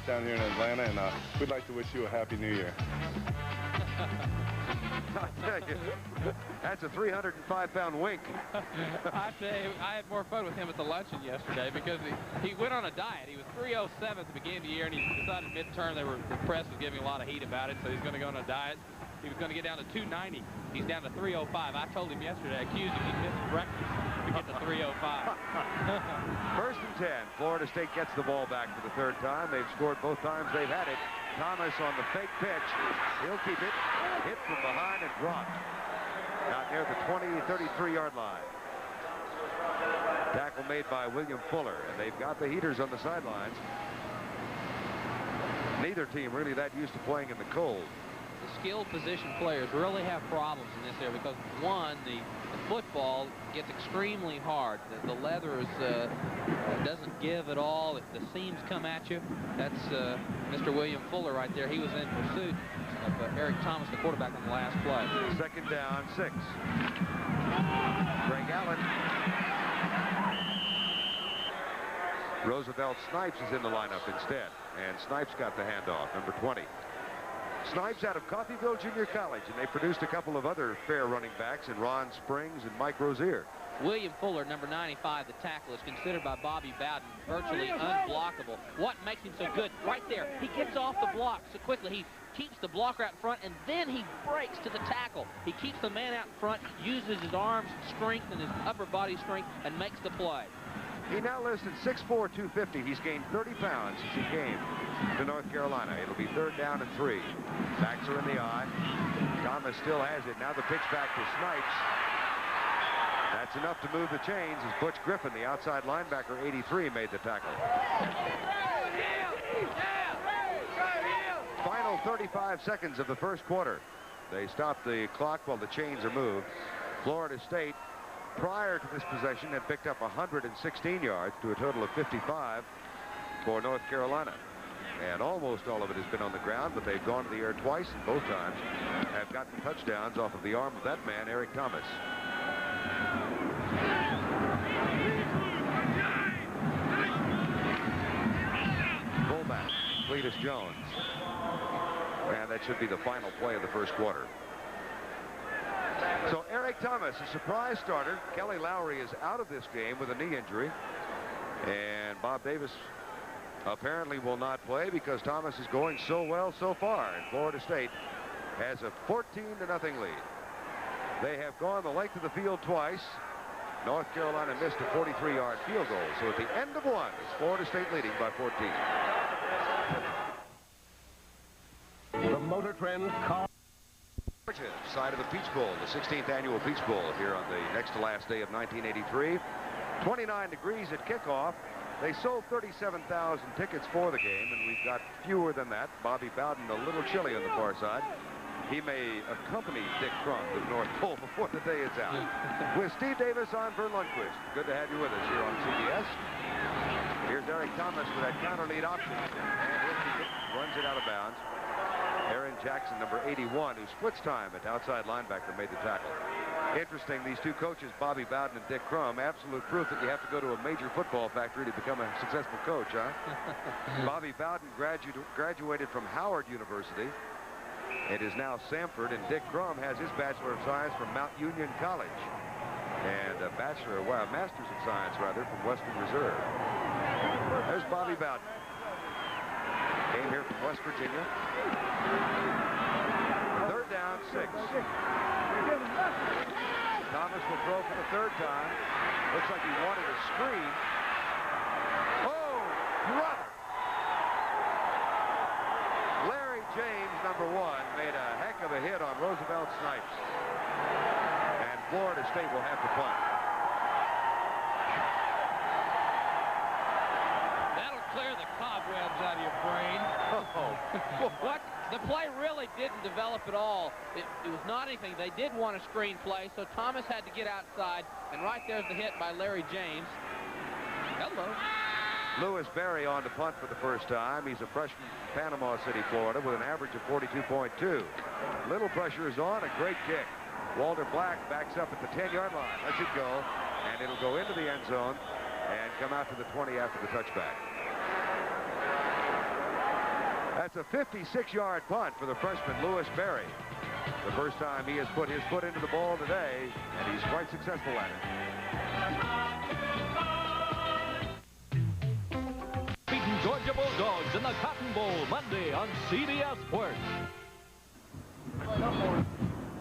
Down here in Atlanta, and we'd like to wish you a Happy New Year. I tell you, that's a 305-pound wink. I tell you, I had more fun with him at the luncheon yesterday because he went on a diet. He was 307 at the beginning of the year, and he decided midterm the press was giving a lot of heat about it, so he's going to go on a diet. He was going to get down to 290. He's down to 305. I told him yesterday, I accused him he missed breakfast to get to 305. First and 10. Florida State gets the ball back for the third time. They've scored both times they've had it. Thomas on the fake pitch. He'll keep it. Hit from behind and dropped. Out near the 33-yard line. Tackle made by William Fuller, and they've got the heaters on the sidelines. Neither team really that used to playing in the cold. The skilled position players really have problems in this area because, one, the football gets extremely hard. The leather is, doesn't give at all. The seams come at you. That's Mr. William Fuller right there. He was in pursuit of Eric Thomas, the quarterback, on the last play. Second down, 6. Greg Allen. Roosevelt Snipes is in the lineup instead, and Snipes got the handoff, number 20. Snipes out of Coffeyville Junior College, and they produced a couple of other fair running backs in Ron Springs and Mike Rozier. William Fuller, number 95, the tackle, is considered by Bobby Bowden virtually unblockable. What makes him so good? Right there, he gets off the block so quickly. He keeps the blocker out in front, and then he breaks to the tackle. He keeps the man out in front, uses his arms strength and his upper body strength, and makes the play. He now lists at 6'4", 250. He's gained 30 pounds since he came to North Carolina. It'll be third down and 3. Backs are in the eye. Thomas still has it. Now the pitch back to Snipes. That's enough to move the chains as Butch Griffin, the outside linebacker, 83, made the tackle. Final 35 seconds of the first quarter. They stopped the clock while the chains are moved. Florida State, prior to this possession, had picked up 116 yards to a total of 55 for North Carolina. And almost all of it has been on the ground, but they've gone to the air twice, and both times have gotten touchdowns off of the arm of that man, Eric Thomas. Fullback, Cletus Jones. And that should be the final play of the first quarter. So Eric Thomas, a surprise starter. Kelly Lowry is out of this game with a knee injury. And Bob Davis apparently will not play because Thomas is going so well so far. And Florida State has a 14-0 lead. They have gone the length of the field twice. North Carolina missed a 43-yard field goal. So at the end of one, it's Florida State leading by 14. The Motor Trend car. Georgia side of the Peach Bowl, the 16th annual Peach Bowl here on the next to last day of 1983. 29 degrees at kickoff. They sold 37,000 tickets for the game, and we've got fewer than that. Bobby Bowden a little chilly on the far side. He may accompany Dick Crum to the North Pole before the day is out. With Steve Davis, I'm Vern Lundquist. Good to have you with us here on CBS. Here's Eric Thomas with that counter lead option, and he'll keep it, runs it out of bounds. Aaron Jackson, number 81, who splits time at outside linebacker, made the tackle. Interesting, these two coaches, Bobby Bowden and Dick Crum, absolute proof that you have to go to a major football factory to become a successful coach, huh? Bobby Bowden graduated from Howard University. It is now Samford, and Dick Crum has his Bachelor of Science from Mount Union College. And a Master's of Science, rather, from Western Reserve. There's Bobby Bowden. Came here from West Virginia. Third down, 6. Thomas will throw for the third time. Looks like he wanted a screen. Oh, brother! Larry James, number 1, made a heck of a hit on Roosevelt Snipes. And Florida State will have to punt. That'll clear the cobwebs out of your brain. What? The play really didn't develop at all. It was not anything. They did want a screen play, so Thomas had to get outside, and right there's the hit by Larry James. Hello. Lewis Berry on to punt for the first time. He's a freshman from Panama City, Florida, with an average of 42.2. Little pressure is on. A great kick. Walter Black backs up at the 10-yard line. Lets it go, and it'll go into the end zone and come out to the 20 after the touchback. That's a 56-yard punt for the freshman Lewis Berry. The first time he has put his foot into the ball today, and he's quite successful at it. Beating Georgia Bulldogs in the Cotton Bowl Monday on CBS Sports.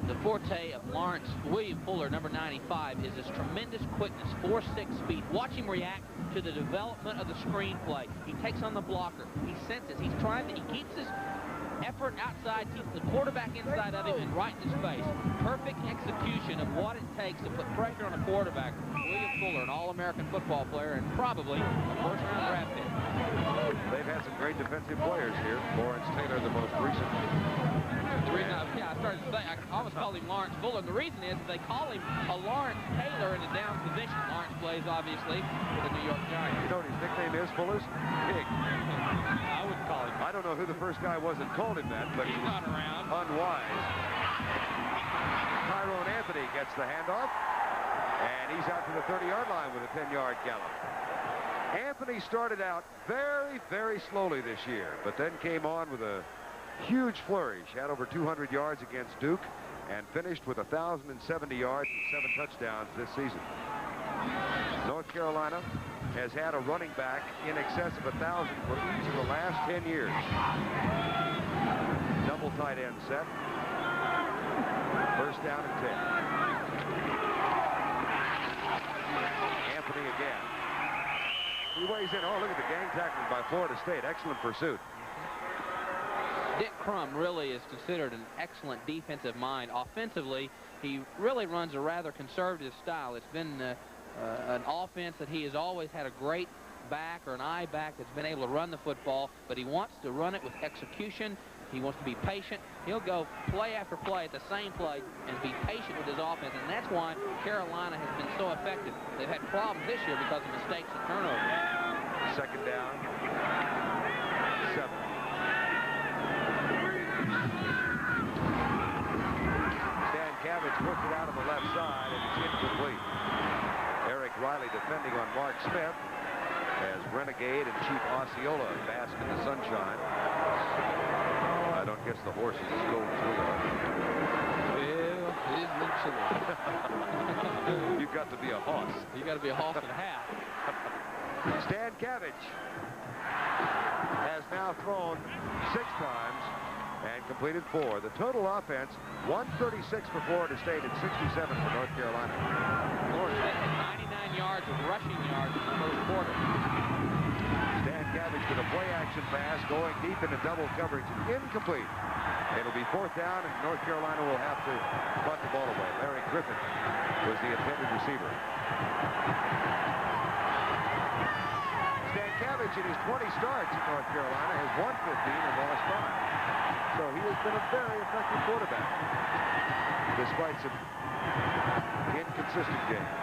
The forte of Lawrence William Fuller, number 95, is his tremendous quickness, 4.6 speed. Watch him react to the development of the screenplay. He takes on the blocker. He senses. He keeps his effort outside, keeps the quarterback inside of him and right in his face. Perfect execution of what it takes to put pressure on a quarterback. William Fuller, an All-American football player and probably a first-round draft pick. They've had some great defensive players here. Lawrence Taylor, the most recent. The reason I started to say, I almost called him Lawrence Fuller. The reason is they call him a Lawrence Taylor in a down position. Lawrence plays, obviously, for the New York Giants. You know what his nickname is, Fuller's? Pig. I would call him. I don't know who the first guy was that told him that, but he's not around. Unwise. Tyrone Anthony gets the handoff, and he's out to the 30-yard line with a 10-yard gallop. Anthony started out very, very slowly this year, but then came on with a huge flourish. Had over 200 yards against Duke and finished with 1,070 yards and 7 touchdowns this season. North Carolina has had a running back in excess of 1,000 for each of the last 10 years. Double tight end set. First down and 10. Anthony again. He weighs in. Oh, look at the gang tackling by Florida State. Excellent pursuit. Dick Crum really is considered an excellent defensive mind. Offensively, he really runs a rather conservative style. It's been an offense that he has always had a great back or an eye back that's been able to run the football, but he wants to run it with execution. He wants to be patient. He'll go play after play at the same play and be patient with his offense, and that's why Carolina has been so effective. They've had problems this year because of mistakes and turnovers. Second down. 7. Stan Cabbage puts it out on the left side, and it's incomplete. Eric Riley defending on Mark Smith as Renegade and Chief Osceola bask in the sunshine. I don't guess the horse is as cold as we are. Well, it is a little chilly. You've got to be a hoss. You got to be a hoss and a half. Stan Cabbage has now thrown 6 times and completed 4. The total offense, 136 for Florida State and 67 for North Carolina. Florida State had 99 yards of rushing yards in the first quarter. Stan Cabbage with a play-action pass going deep into double coverage. Incomplete. It'll be 4th down, and North Carolina will have to punt the ball away. Larry Griffin was the intended receiver. Stan Cabbage in his 20 starts at North Carolina has won 15 and lost 5. So he has been a very effective quarterback, despite some inconsistent games.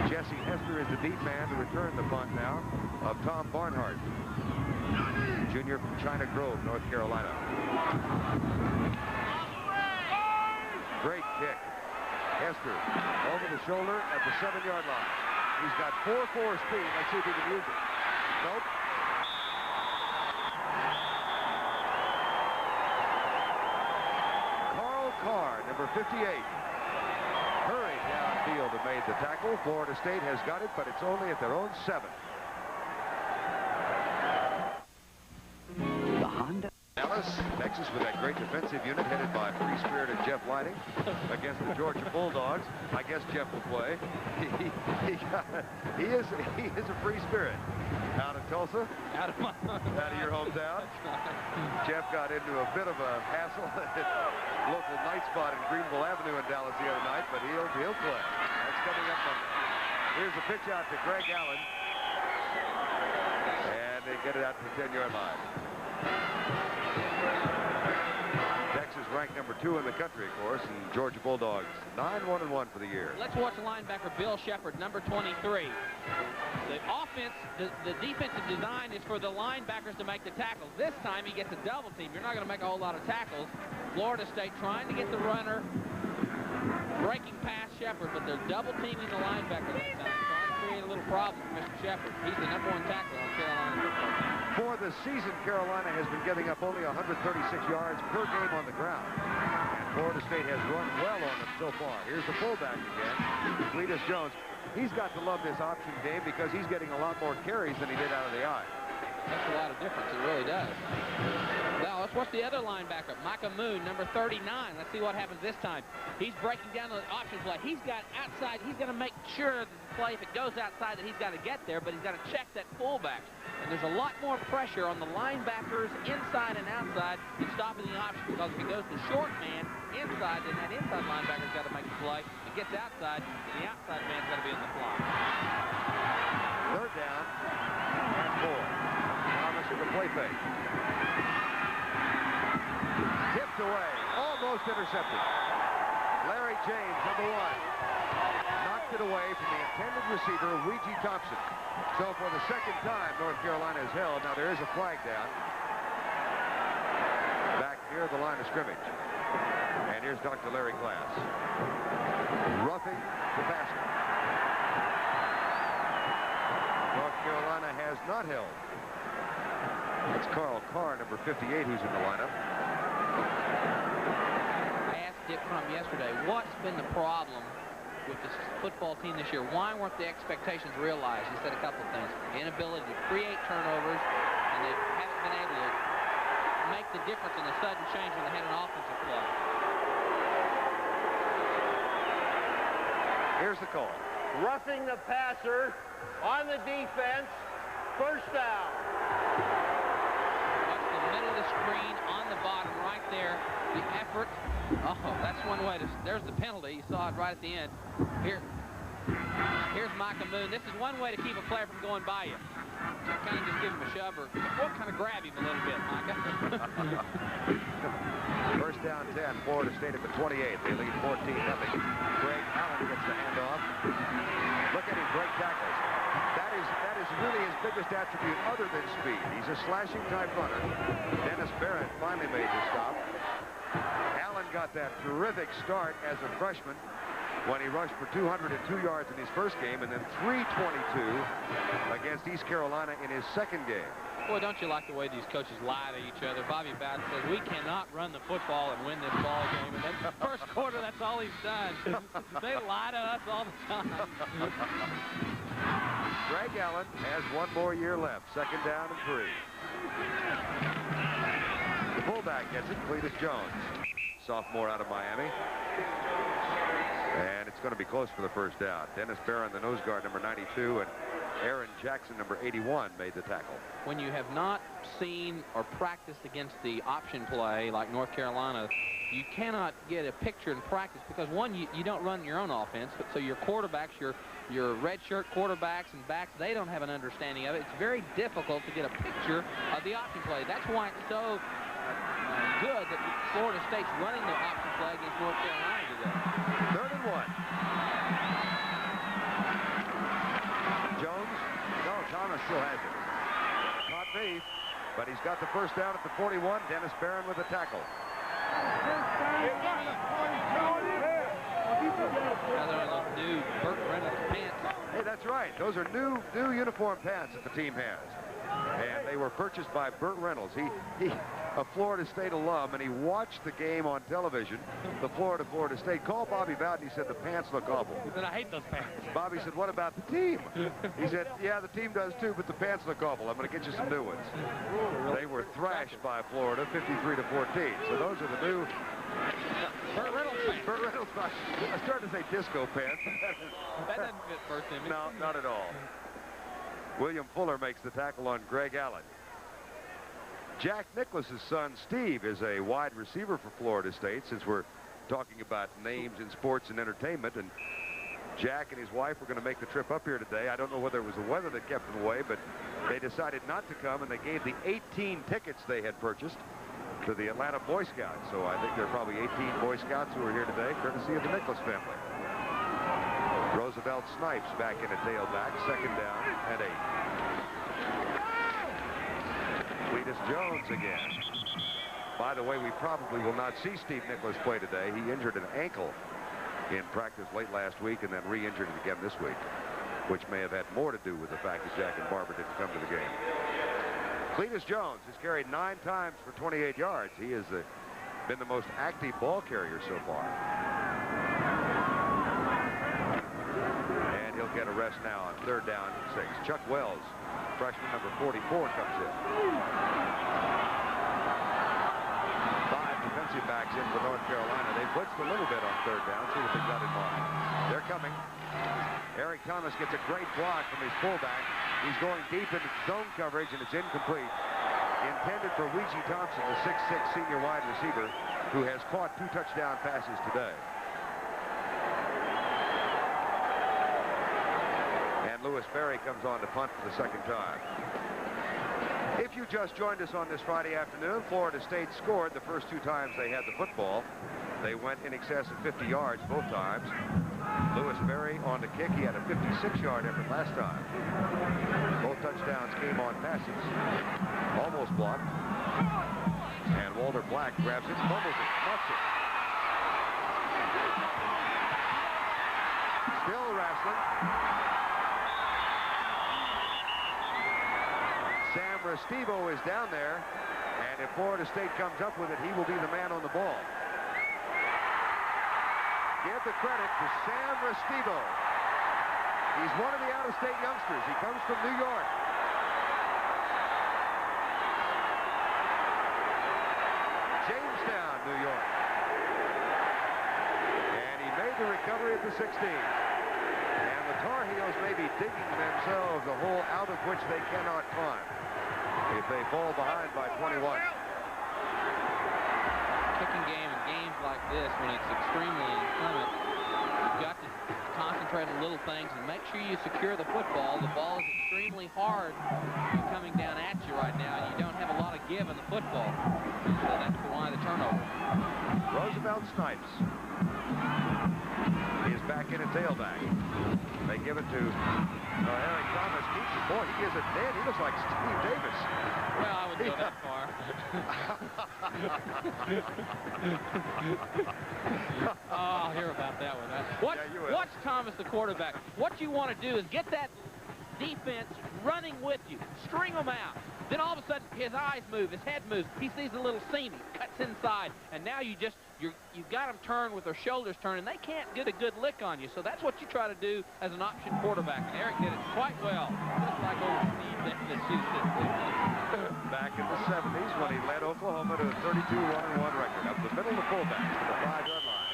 Jesse Hester is the deep man to return the punt now of Tom Barnhart, junior from China Grove, North Carolina. Great kick. Hester over the shoulder at the 7-yard line. He's got 4.4 speed. Let's see if he can use it. Nope. Carl Carr, number 58. Hurried downfield and made the tackle. Florida State has got it, but it's only at their own 7. The Honda. Dallas, Texas, with that great defensive unit headed by free-spirited Jeff Lighting against the Georgia Bulldogs. I guess Jeff will play. He is a free spirit. Out of Tulsa, out of your hometown. Jeff got into a bit of a hassle at local night spot in Greenville Avenue in Dallas the other night, but he'll the pitch out to Greg Allen. And they get it out to the 10-yard line. Texas ranked number 2 in the country, of course, and Georgia Bulldogs 9-1-1 for the year. Let's watch linebacker Bill Shepard, number 23. The offense, the defensive design is for the linebackers to make the tackles. This time he gets a double team. You're not going to make a whole lot of tackles. Florida State trying to get the runner, breaking past Shepard, but they're double teaming the linebacker that time, trying to create a little problem for Mr. Shepard. He's the number 1 tackler on Carolina football team. For the season, Carolina has been giving up only 136 yards per game on the ground. And Florida State has run well on them so far. Here's the fullback again, Cletus Jones. He's got to love this option game because he's getting a lot more carries than he did out of the eye. Makes a lot of difference. It really does. Now, let's watch the other linebacker, Micah Moon, number 39. Let's see what happens this time. He's breaking down the option play. He's got outside. He's going to make sure that the play, if it goes outside, that he's got to get there, but he's got to check that fullback. And there's a lot more pressure on the linebackers inside and outside than stopping the option, because if he goes to short man inside, then that inside linebacker's got to make the play. It gets outside, and the outside man's got to be on the fly. 3rd down and 4. Thomas with the play fake. Tipped away, almost intercepted. Larry James, number 1. Knocked it away from the intended receiver, Ouija Thompson. So for the second time, North Carolina is held. Now there is a flag down back near the line of scrimmage. And here's Dr. Larry Glass. Roughing the passer. North Carolina has not held. It's Carl Carr, number 58, who's in the lineup. I asked Dick Crum yesterday, what's been the problem with this football team this year? Why weren't the expectations realized? He said a couple of things. Inability to create turnovers, and they haven't been able to make the difference in the sudden change when they had an offensive play. Here's the call. Roughing the passer on the defense. 1st down. Watch the middle of the screen on the bottom right there. The effort. Oh, that's one way to... There's the penalty. You saw it right at the end. Here's Micah Moon. This is one way to keep a player from going by you. Kind of just give him a shove or kind of grab him a little bit, Micah. 1st down 10. Florida State at the 28. They lead 14-0. Greg Allen gets the handoff. Look at him break tackles. That is really his biggest attribute other than speed. He's a slashing type runner. Dennis Barrett finally made the stop. Allen got that terrific start as a freshman when he rushed for 202 yards in his first game, and then 322 against East Carolina in his second game. Boy, don't you like the way these coaches lie to each other? Bobby Bowden says, we cannot run the football and win this ball game. And then first quarter, that's all he's done. They lie to us all the time. Greg Allen has 1 more year left. 2nd down and 3. The fullback gets it, Cletus Jones, sophomore out of Miami. And it's going to be close for the 1st down. Dennis Barron, the nose guard, number 92, and Aaron Jackson, number 81, made the tackle. When you have not seen or practiced against the option play like North Carolina, you cannot get a picture in practice because, one, you don't run your own offense, but so your quarterbacks, your redshirt quarterbacks and backs, they don't have an understanding of it. It's very difficult to get a picture of the option play. That's why it's so good that Florida State's running the option play against North Carolina today. 3rd and 1. Jones? No, Thomas still has it. Not me, but he's got the 1st down at the 41. Dennis Barron with a tackle. New Burt Reynolds pants. Hey, that's right. Those are new uniform pants that the team has. And they were purchased by Burt Reynolds. He a Florida State alum, and he watched the game on television, the Florida State. Called Bobby Bowden. He said, the pants look awful. He said, I hate those pants. Bobby said, what about the team? He said, yeah, the team does too, but the pants look awful. I'm going to get you some new ones. They were thrashed by Florida, 53-14. So those are the new... Burt Reynolds pants. Burt Reynolds pants. I started to say disco pants. That doesn't fit first image. No, not at all. William Fuller makes the tackle on Greg Allen. Jack Nicklaus's son, Steve, is a wide receiver for Florida State, since we're talking about names in sports and entertainment. And Jack and his wife were going to make the trip up here today. I don't know whether it was the weather that kept them away, but they decided not to come, and they gave the 18 tickets they had purchased to the Atlanta Boy Scouts. So I think there are probably 18 Boy Scouts who are here today, courtesy of the Nicholas family. Roosevelt Snipes back in a tailback, 2nd down and 8. Cletus Jones again. By the way, we probably will not see Steve Nicholas play today. He injured an ankle in practice late last week and then re-injured it again this week, which may have had more to do with the fact that Jack and Barber didn't come to the game. Cletus Jones has carried 9 times for 28 yards. He has been the most active ball carrier so far. And he'll get a rest now on 3rd down and 6. Chuck Wells, freshman number 44, comes in. 5 defensive backs in for North Carolina. They blitzed a little bit on 3rd down. See what they've got in mind. They're coming. Eric Thomas gets a great block from his fullback. He's going deep into zone coverage, and it's incomplete. Intended for Weegie Thompson, the 6'6" senior wide receiver, who has caught 2 touchdown passes today. And Lewis Berry comes on to punt for the 2nd time. If you just joined us on this Friday afternoon, Florida State scored the first 2 times they had the football. They went in excess of 50 yards both times. Lewis Berry on the kick. He had a 56-yard effort last time. Both touchdowns came on passes. Almost blocked. And Walter Black grabs it, fumbles it, muffs it. Still wrestling. Sam Restivo is down there, and if Florida State comes up with it, he will be the man on the ball. Give the credit to Sam Restivo. He's one of the out-of-state youngsters. He comes from New York. Jamestown, New York. And he made the recovery at the 16. And the Tar Heels may be digging themselves a hole out of which they cannot climb if they fall behind by 21. Kicking game and games like this, when it's extremely inclement, you've got to concentrate on little things and make sure you secure the football. The ball is extremely hard coming down at you right now, and you don't have a lot of give in the football. So that's why the turnover. Roosevelt Snipes is back in a tailback. They give it to Eric Thomas. Boy, he is a dead. He looks like Steve Davis. Well, I wouldn't go that far. Oh, I'll hear about that one. Watch Thomas, the quarterback. What you want to do is get that defense running with you. String them out. Then all of a sudden, his eyes move, his head moves. He sees a little seam, he cuts inside, and now you've got them turned with their shoulders turned, and they can't get a good lick on you. So that's what you try to do as an option quarterback. And Eric did it quite well, just like old Steve Davis used to. Back in the 70s when he led Oklahoma to a 32-1-1 record. Up the middle of the fullbacks to the 5-yard line.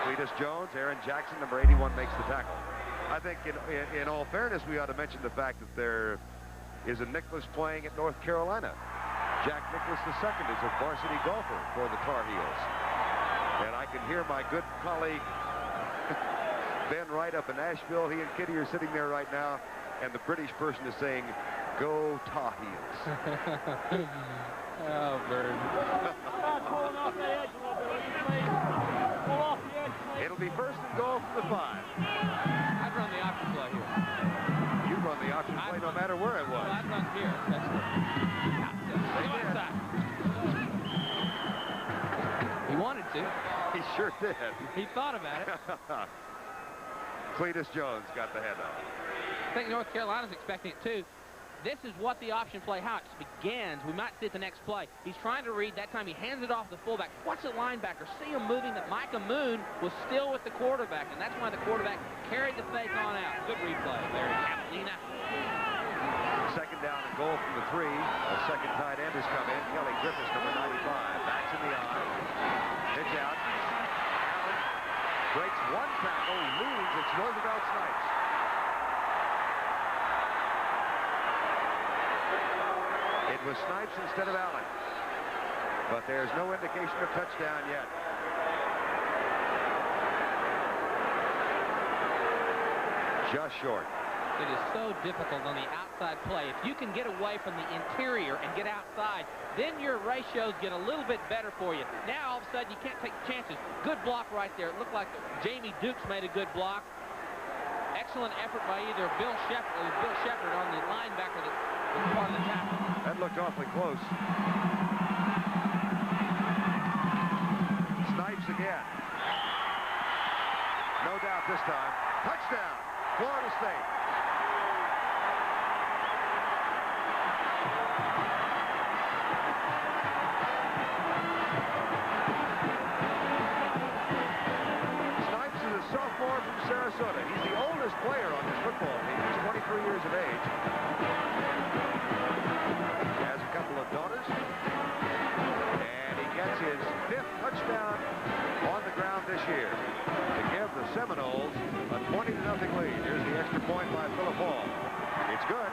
Cletus Jones, Aaron Jackson, number 81, makes the tackle. I think in all fairness, we ought to mention the fact that there is a Nicholas playing at North Carolina. Jack Nicholas II is a varsity golfer for the Tar Heels. And I can hear my good colleague Ben Wright up in Nashville. He and Kitty are sitting there right now, and the British person is saying, "Go Tar Heels." Oh, Bird. It'll be 1st and goal from the 5. I'd run the option play here. You'd run the option play no matter where it was. Well, I'd run here. He wanted to. He sure did. He thought about it. Cletus Jones got the handoff. I think North Carolina's expecting it too. This is what the option play, how it begins. We might see it the next play. He's trying to read. That time he hands it off the fullback. Watch the linebacker. See him moving. That Micah Moon was still with the quarterback, and that's why the quarterback carried the fake on out. Good replay. Larry Catalina. 2nd down and goal from the 3. A second tight end has come in. Kelly Griffiths, number 95. Backs in the eye. Pitch out. Allen breaks 1 tackle. Loses. It's Roosevelt Snipes. It was Snipes instead of Allen. But there's no indication of touchdown yet. just short. It is so difficult on the outside play. If you can get away from the interior and get outside, then your ratios get a little bit better for you. Now, all of a sudden, you can't take chances. Good block right there. It looked like Jamie Dukes made a good block. Excellent effort by either Bill Shepard on the linebacker that was part of the tackle. That looked awfully close. Snipes again. No doubt this time. Touchdown, Florida State. Sophomore from Sarasota. He's the oldest player on this football team. He's 23 years of age. He has a couple of daughters. And he gets his 5th touchdown on the ground this year to give the Seminoles a 20-0 lead. Here's the extra point by Phillip Hall. It's good.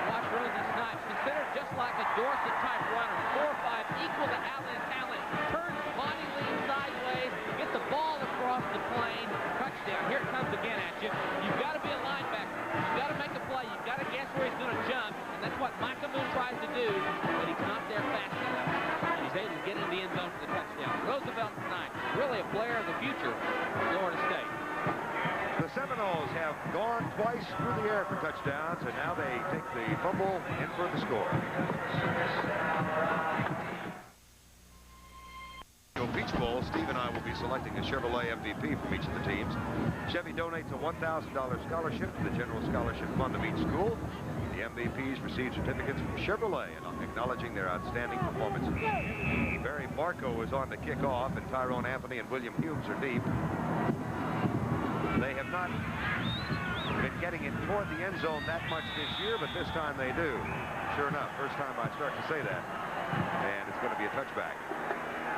Watch Rosie Snipes, considered just like a Dorset-type runner. 4'5", equal to Allen talent. Turns body lean sideways, get the ball across the plane. Touchdown. Here it comes again at you. You've got to be a linebacker. You've got to make a play. You've got to guess where he's going to jump. And that's what Micah Moon tries to do, but he's not there fast enough. And he's able to get into the end zone for the touchdown. Roosevelt tonight, really a player of the future for Florida State. The Seminoles have gone twice through the air for touchdowns, and now they take the fumble in for the score. Peach Bowl, Steve and I will be selecting a Chevrolet MVP from each of the teams. Chevy donates a $1,000 scholarship to the General Scholarship Fund of each school. The MVPs receive certificates from Chevrolet and acknowledging their outstanding performances. Barry Barco is on to kick off, and Tyrone Anthony and William Humes are deep. They have not been getting it toward the end zone that much this year, but this time they do. Sure enough, first time I start to say that. And it's going to be a touchback.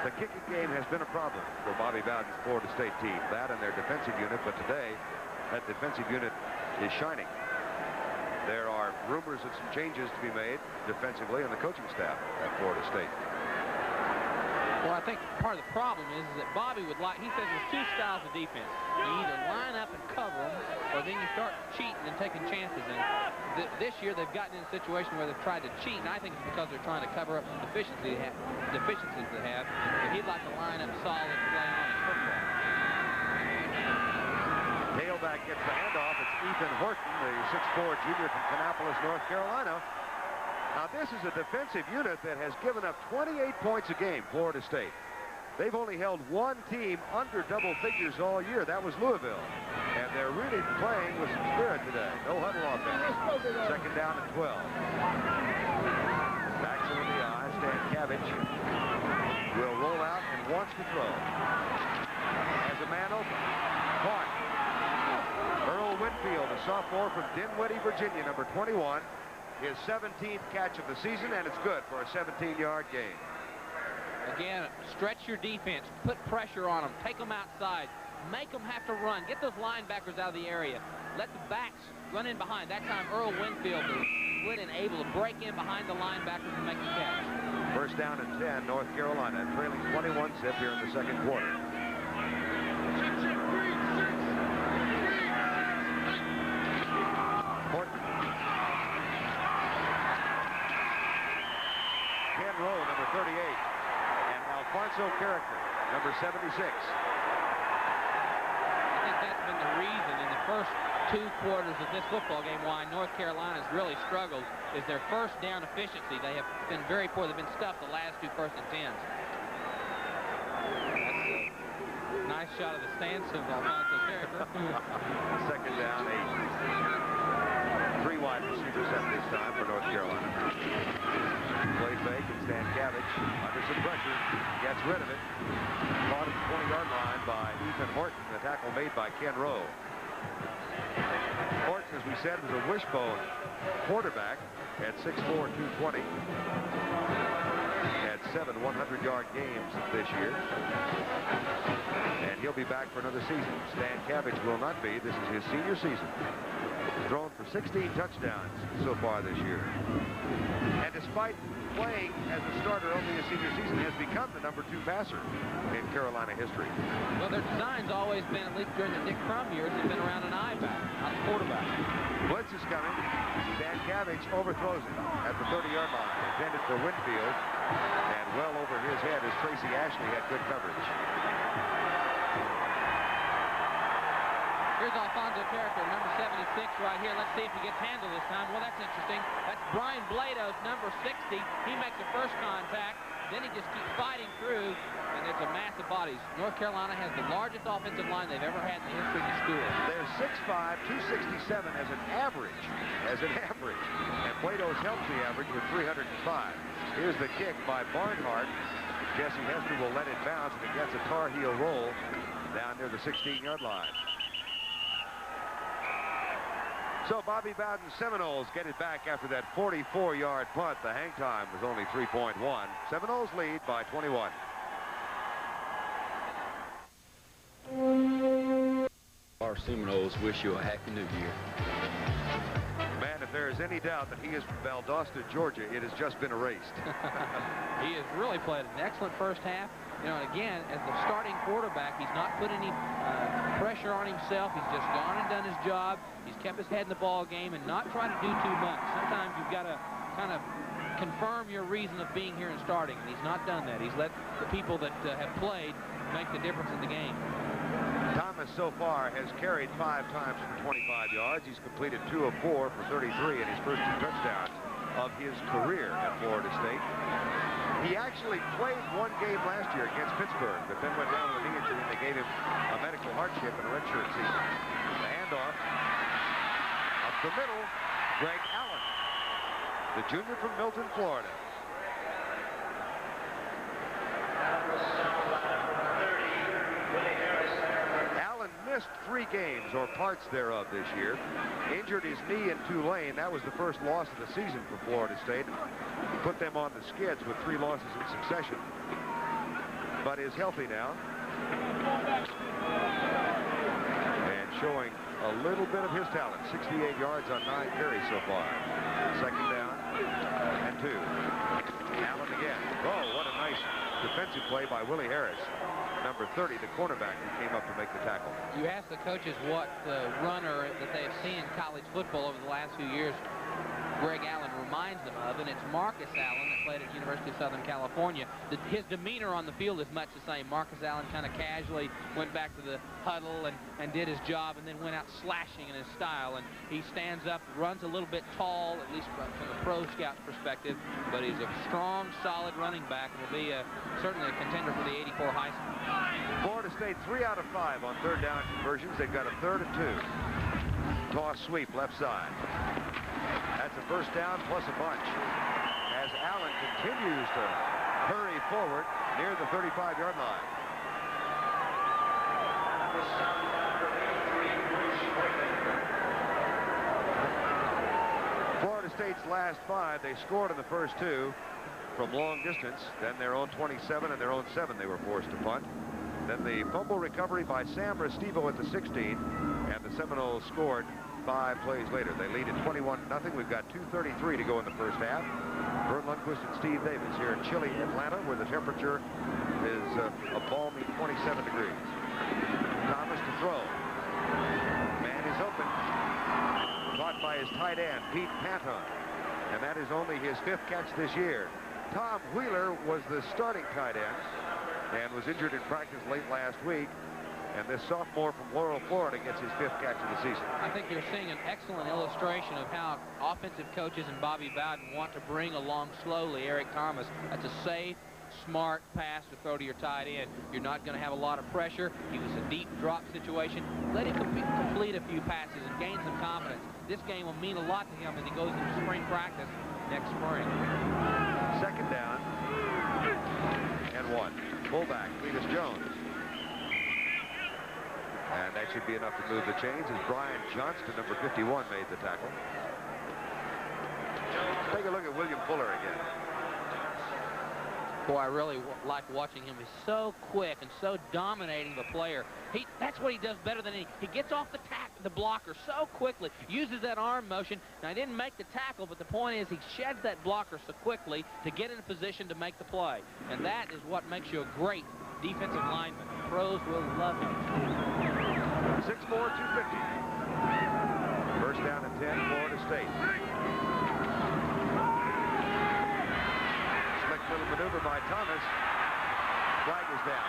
The kicking game has been a problem for Bobby Bowden's Florida State team. That and their defensive unit, but today, that defensive unit is shining. There are rumors of some changes to be made defensively on the coaching staff at Florida State. Well, I think part of the problem is that Bobby would like, he says there's 2 styles of defense. You either line up and cover them, or then you start cheating and taking chances. And this year they've gotten in a situation where they've tried to cheat, and I think it's because they're trying to cover up the deficiencies they have. But he'd like to line up solid and play on his football. Tailback gets the handoff. It's Ethan Horton, the 6'4" junior from Kannapolis, North Carolina. Now, this is a defensive unit that has given up 28 points a game, Florida State. They've only held one team under double figures all year. That was Louisville. And they're really playing with some spirit today. No huddle offense. Second down and 12. Backs it in the eye. Stankiewicz will roll out and wants to throw. Has a man open. Caught. Earl Winfield, a sophomore from Dinwiddie, Virginia, number 21. His 17th catch of the season, and it's good for a 17-yard gain. Again, stretch your defense. Put pressure on them. Take them outside. Make them have to run. Get those linebackers out of the area. Let the backs run in behind. That time, Earl Winfield was split and able to break in behind the linebackers and make the catch. First down and 10, North Carolina, trailing 21-zip here in the second quarter. Horton. Ken Rowe, number 38. And Alfonso Character, number 76. I think that's been the reason in the first 2 quarters of this football game why North Carolina's really struggled is their first down efficiency. They have been very poor. They've been stuffed the last 2 first and 10s. That's a nice shot of the stance of Alfonso Character. Second down, 8. 3 wide receiver set this time for North Carolina. Play fake, and Stankiewicz under some pressure gets rid of it. Caught at the 20-yard line by Ethan Horton. The tackle made by Ken Rowe. Horton, as we said, was a wishbone quarterback at 6'4", 220. Had 7 100-yard games this year. And he'll be back for another season. Stankiewicz will not be. This is his senior season. thrown for 16 touchdowns so far this year. And despite playing as a starter only his senior season, has become the #2 passer in Carolina history. Well, their design's always been, at least during the Dick Crum years, they've been around an I-back, not a quarterback. Blitz is coming. Dan Cabbage overthrows it at the 30-yard line. Intended for Winfield. And well over his head as Tracy Ashley had good coverage. Here's Alfonso Carricker, number 76 right here. Let's see if he gets handled this time. Well, that's interesting. That's Brian Blados, number 60. He makes the first contact. Then he just keeps fighting through, and it's a mass of bodies. North Carolina has the largest offensive line they've ever had in the history of the school. They're 6'5", 267 as an average. And Blados helps the average with 305. Here's the kick by Barnhart. Jesse Hester will let it bounce, and it gets a Tar Heel roll down near the 16-yard line. So Bobby Bowden's Seminoles get it back after that 44-yard punt. The hang time was only 3.1. Seminoles lead by 21. Our Seminoles wish you a happy new year. Man, if there is any doubt that he is from Valdosta, Georgia, it has just been erased. He has really played an excellent first half. You know, and again, as the starting quarterback, he's not put any pressure on himself. He's just gone and done his job. He's kept his head in the ball game and not tried to do too much. Sometimes you've got to kind of confirm your reason of being here and starting, and he's not done that. He's let the people that have played make the difference in the game. Thomas so far has carried 5 times for 25 yards. He's completed 2 of 4 for 33 in his first 2 touchdowns of his career at Florida State. He actually played 1 game last year against Pittsburgh, but then went down with a knee injury, and they gave him a medical hardship and a redshirt season. The handoff up the middle, Greg Allen, the junior from Milton, Florida. Allen missed 3 games or parts thereof this year. Injured his knee in Tulane. That was the first loss of the season for Florida State. Put them on the skids with 3 losses in succession. But is healthy now. And showing a little bit of his talent. 68 yards on 9 carries so far. Second down and 2. Allen again. Oh, what a nice defensive play by Willie Harris. Number 30, the cornerback who came up to make the tackle. You ask the coaches what runner that they have seen in college football over the last few years Greg Allen reminds them of, and it's Marcus Allen that played at University of Southern California. His demeanor on the field is much the same. Marcus Allen kind of casually went back to the huddle and did his job, and then went out slashing in his style. And he stands up, runs a little bit tall, at least from the pro scout's perspective, but he's a strong, solid running back and will be certainly a contender for the '84 Heisman. Florida State 3 out of 5 on third down conversions. They've got a 3rd and 2. Toss sweep left side. That's a first down plus a bunch as Allen continues to hurry forward near the 35-yard line. Florida State's last 5, they scored in the first 2 from long distance. Then their own 27 and their own 7 they were forced to punt. Then the fumble recovery by Sam Restivo at the 16, and the Seminoles scored 5 plays later. They lead at 21-0. We've got 2:33 to go in the first half. Vern Lundquist and Steve Davis here in chilly Atlanta, where the temperature is a balmy 27 degrees. Thomas to throw. Man is open. Caught by his tight end, Pete Panton. And that is only his 5th catch this year. Tom Wheeler was the starting tight end and was injured in practice late last week. And this sophomore from Laurel, Florida gets his 5th catch of the season. I think you're seeing an excellent illustration of how offensive coaches and Bobby Bowden want to bring along slowly Eric Thomas. That's a safe, smart pass to throw to your tight end. You're not going to have a lot of pressure. He was a deep drop situation. Let him complete a few passes and gain some confidence. This game will mean a lot to him as he goes into spring practice next spring. Second down and 1. Fullback, Cletus Jones. And that should be enough to move the chains as Brian Johnston, number 51, made the tackle. Take a look at William Fuller again. Boy, I really like watching him. He's so quick and so dominating the player. That's what he does better than any. He gets off the tackle. the blocker so quickly, uses that arm motion. Now, he didn't make the tackle, but the point is he sheds that blocker so quickly to get in a position to make the play. And that is what makes you a great defensive lineman. Pros will love him. 6'4", 250. First down and 10, Florida State. Slick little maneuver by Thomas. Flag is down.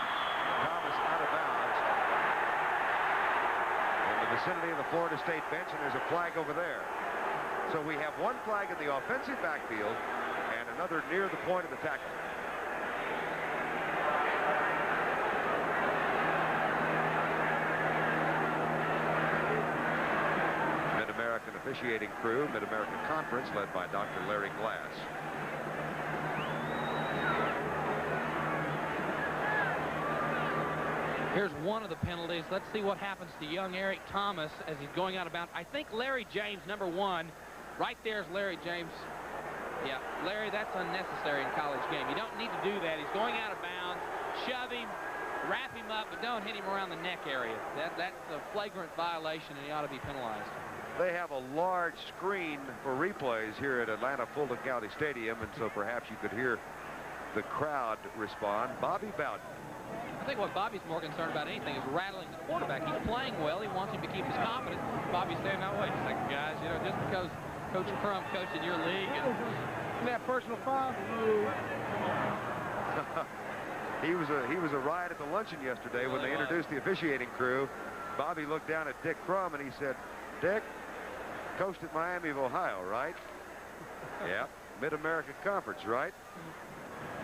Thomas out of bounds. In the vicinity of the Florida State bench, and there's a flag over there. So we have one flag in the offensive backfield and another near the point of the tackle. Mid-American officiating crew, Mid-American Conference, led by Dr. Larry Glass. Here's one of the penalties. Let's see what happens to young Eric Thomas as he's going out of bounds. I think Larry James, number 1, right there's Larry James. Yeah, Larry, that's unnecessary in a college game. You don't need to do that. He's going out of bounds. Shove him, wrap him up, but don't hit him around the neck area. That's a flagrant violation, and he ought to be penalized. They have a large screen for replays here at Atlanta Fulton County Stadium, and so perhaps you could hear the crowd respond. Bobby Bowden. I think what Bobby's more concerned about anything is rattling the quarterback. He's playing well. He wants him to keep his confidence. Bobby's saying, now wait a second, guys. You know, just because Coach Crum coached in your league. And that personal foul? He was a riot at the luncheon yesterday when they introduced the officiating crew. Bobby looked down at Dick Crum and he said, Dick, coached at Miami of Ohio, right? Yeah. Mid-American Conference, right?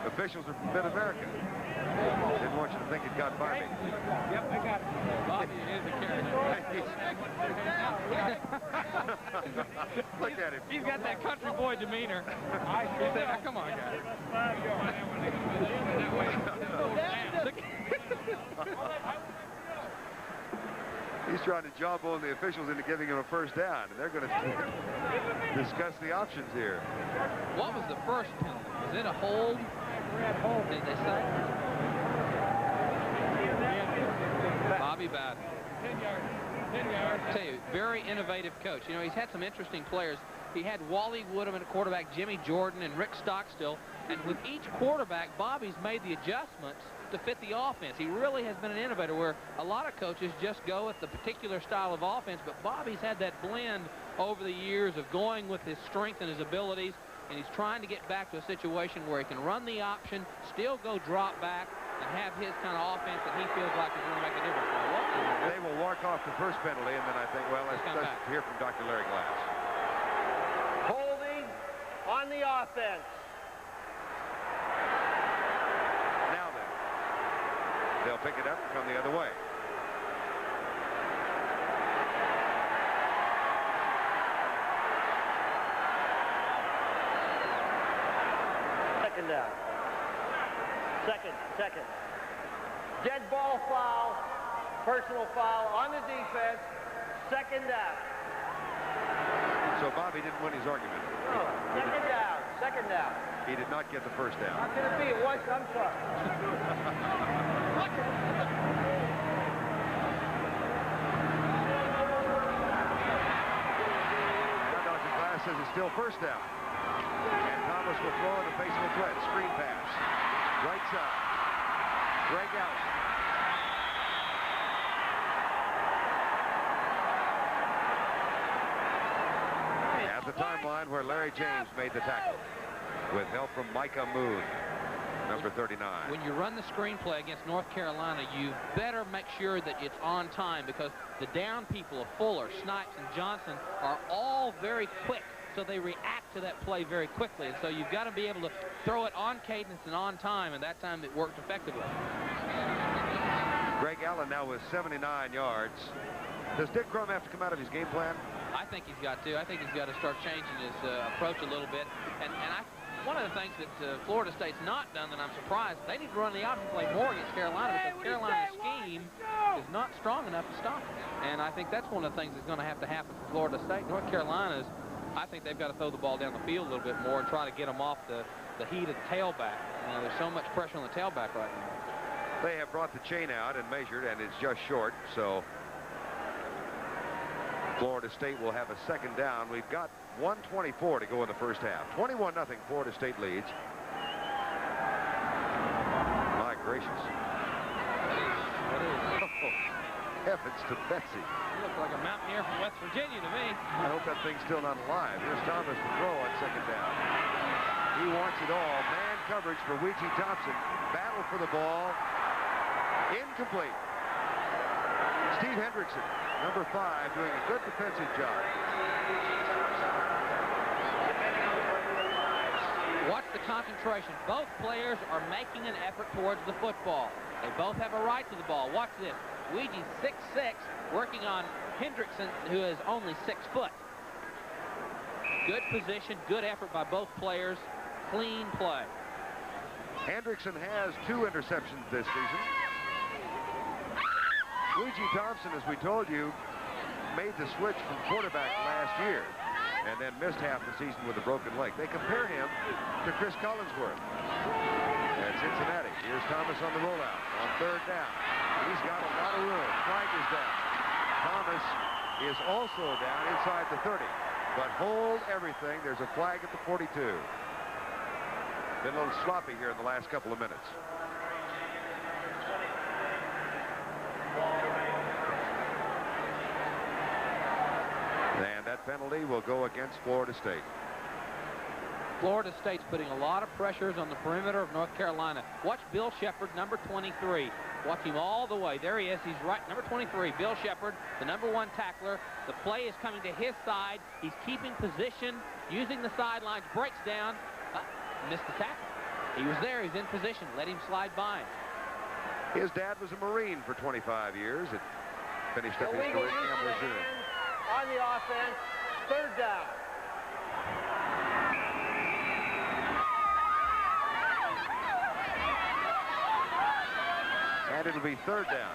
Officials are from Mid-America. Didn't want you to think it got by me. Yep, I got it. Bobby is a character. Look at him. He's got that country boy demeanor. He said, now, come on, guys. He's trying to jawbone the officials into giving him a first down, and they're going to discuss the options here. What was the first penalty? Was it a hold? Did they say? Bobby Bowden. 10 yards. 10 yards. I tell you, very innovative coach. You know, he's had some interesting players. He had Wally Woodham at quarterback, Jimmy Jordan, and Rick Stockstill. And with each quarterback, Bobby's made the adjustments to fit the offense. He really has been an innovator where a lot of coaches just go with the particular style of offense, but Bobby's had that blend over the years of going with his strength and his abilities, and he's trying to get back to a situation where he can run the option, still go drop back, and have his kind of offense that he feels like is going to make a difference. They will walk off the first penalty, and then I think, well, let's hear from Dr. Larry Glass. Holding on the offense. Now then, they'll pick it up and come the other way. Second down. Second. Dead ball foul. Personal foul on the defense. Second down. So Bobby didn't win his argument. No, second down. He did not get the first down. How can it be? What? I'm sorry. Now Dr. Glass says it's still first down. And Thomas will throw in the face of a threat. Screen pass. Right side. Greg Allen. At the timeline where Larry James made the tackle with help from Micah Moon, number 39. When you run the screenplay against North Carolina, you better make sure that it's on time because the down people of Fuller, Snipes, and Johnson are all very quick. So they react to that play very quickly. And so you've got to be able to throw it on cadence and on time, and that time it worked effectively. Greg Allen now with 79 yards. Does Dick Crum have to come out of his game plan? I think he's got to. I think he's got to start changing his approach a little bit. And one of the things that Florida State's not done that I'm surprised, they need to run the option play more against Carolina because Carolina's scheme is not strong enough to stop it. And I think that's one of the things that's going to happen for Florida State. North Carolina's, I think they've got to throw the ball down the field a little bit more and try to get them off the heat of the tailback. You know, there's so much pressure on the tailback right now. They have brought the chain out and measured, and it's just short, so Florida State will have a second down. We've got 1:24 to go in the first half. 21-0 Florida State leads. My gracious. What is? Oh, heavens to Betsy. You look like a mountaineer from West Virginia to me. I hope that thing's still not alive. Here's Thomas to throw on second down. He wants it all. Man coverage for Ouija Thompson. Battle for the ball. Incomplete. Steve Hendrickson, number 5, doing a good defensive job. Watch the concentration. Both players are making an effort towards the football. They both have a right to the ball. Watch this. Ouija's 6'6", working on Hendrickson, who is only 6 foot. Good position, good effort by both players. Clean play. Hendrickson has 2 interceptions this season. Ouija Thompson, as we told you, made the switch from quarterback last year and then missed half the season with a broken leg. They compare him to Chris Collinsworth at Cincinnati. Here's Thomas on the rollout on third down. He's got a lot of room. Flag is down. Thomas is also down inside the 30. But hold everything. There's a flag at the 42. Been a little sloppy here in the last couple of minutes. And that penalty will go against Florida State. Florida State's putting a lot of pressures on the perimeter of North Carolina. Watch Bill Shepard, number 23. Watch him all the way. There he is. He's right. Number 23, Bill Shepard, the number 1 tackler. The play is coming to his side. He's keeping position, using the sidelines, breaks down. Missed the tackle. He was there. He's in position. Let him slide by him. His dad was a Marine for 25 years. It finished up his Illegal career use at of the Campbell Zoom. hands on the offense. Third down. And it'll be third down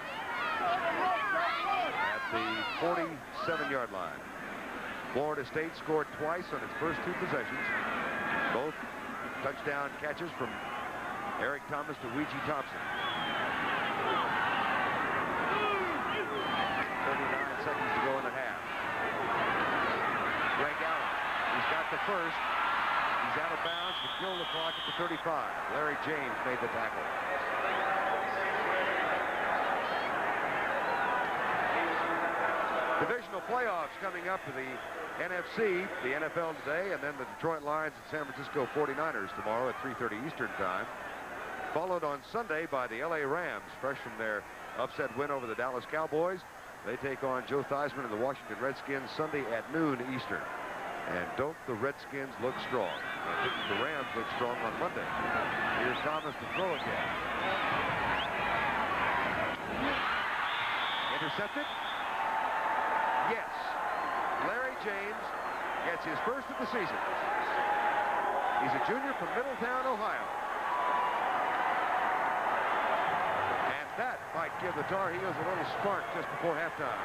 at the 47-yard line. Florida State scored twice on its first 2 possessions. Both touchdown catches from Eric Thomas to Ouija Thompson. 39 seconds to go in the half. Greg Allen, he's got the first. He's out of bounds to kill the clock at the 35. Larry James made the tackle. Divisional playoffs coming up to the NFC, the NFL today, and then the Detroit Lions and San Francisco 49ers tomorrow at 3:30 Eastern Time. Followed on Sunday by the LA Rams, fresh from their upset win over the Dallas Cowboys. They take on Joe Theismann and the Washington Redskins Sunday at noon Eastern. And don't the Redskins look strong? I think the Rams look strong on Monday. Here's Thomas to throw again. Intercepted? Yes. Larry James gets his first of the season. He's a junior from Middletown, Ohio. And that might give the Tar Heels a little spark just before halftime.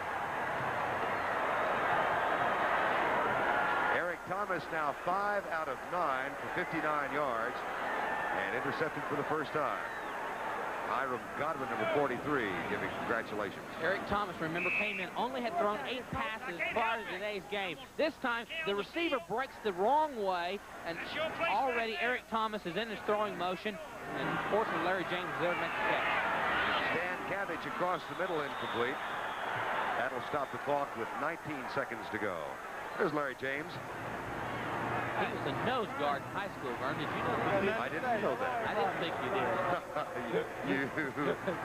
Eric Thomas now 5 out of 9 for 59 yards and intercepted for the first time. Hiram Godwin, number 43, giving congratulations. Eric Thomas, remember, came in, only had thrown 8 passes prior to today's game. This time, the receiver breaks the wrong way, and already Eric Thomas is in his throwing motion, and fortunately Larry James is there to make the catch. Stan Cabbage across the middle, incomplete. That'll stop the clock with 19 seconds to go. There's Larry James. He was a nose guard in high school, Vern. Did you know that? I didn't know that. I didn't think you did. you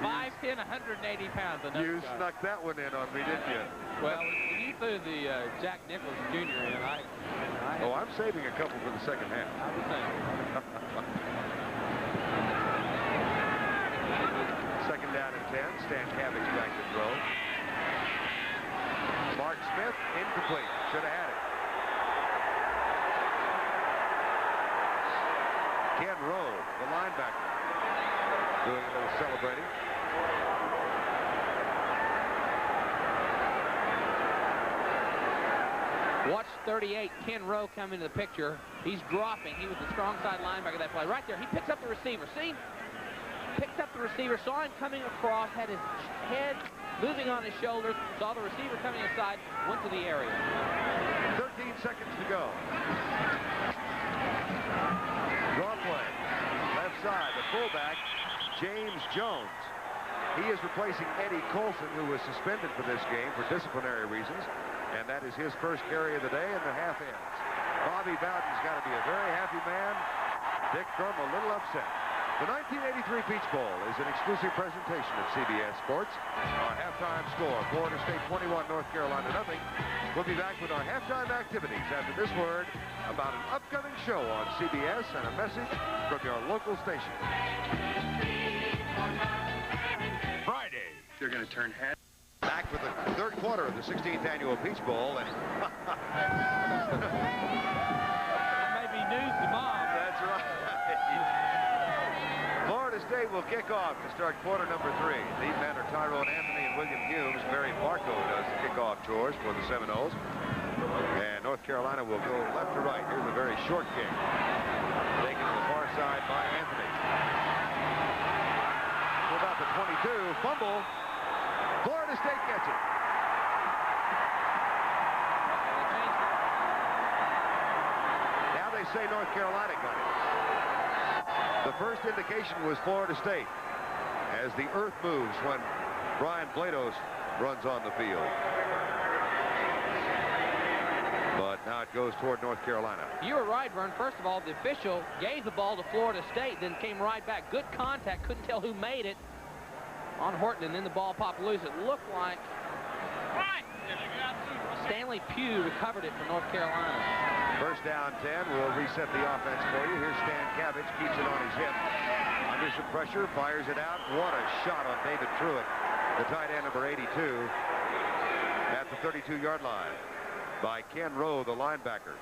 5'10", 180 pounds. You snuck that one in on me, didn't you? Well, when you threw the Jack Nicklaus Jr. in, Oh, I'm saving a couple for the second half. I was saying. Second down and 10. Stan Cabbage back to throw. Mark Smith, incomplete. Should have had it. Ken Rowe, the linebacker, doing a little celebrating. Watch 38, Ken Rowe, come into the picture. He's dropping. He was the strong side linebacker that play. Right there, he picks up the receiver. See? Picked up the receiver, saw him coming across, had his head moving on his shoulders, saw the receiver coming inside, went to the area. 13 seconds to go. Draw play. Left side, the fullback, James Jones. He is replacing Eddie Colson, who was suspended for this game for disciplinary reasons, and that is his first carry of the day, and the half ends. Bobby Bowden's got to be a very happy man. Dick Crum a little upset. The 1983 Peach Bowl is an exclusive presentation of CBS Sports. Our halftime score, Florida State 21, North Carolina nothing. We'll be back with our halftime activities after this word about an upcoming show on CBS and a message from your local station. Friday. They're going to turn head. Back for the third quarter of the 16th annual Peach Bowl. And That may be news to Mom. That's right. Florida State will kick off to start quarter number 3. These men are Tyrone Anthony and William Humes. Barry Barco does the kickoff chores for the Seminoles. And North Carolina will go left to right. Here's a very short kick. Taken to the far side by Anthony. To about the 22. Fumble. Florida State gets it. Now they say North Carolina got it. The first indication was Florida State as the earth moves when Brian Blados runs on the field. But now it goes toward North Carolina. You were right, Vern. First of all, the official gave the ball to Florida State, then came right back. Good contact. Couldn't tell who made it on Horton, and then the ball popped loose. It looked like Stanley Pugh recovered it for North Carolina. First down 10. We'll reset the offense for you. Here's Stan Cabbage. Keeps it on his hip. Under some pressure. Fires it out. What a shot on David Truitt, the tight end number 82, at the 32-yard line by Ken Rowe, the linebacker.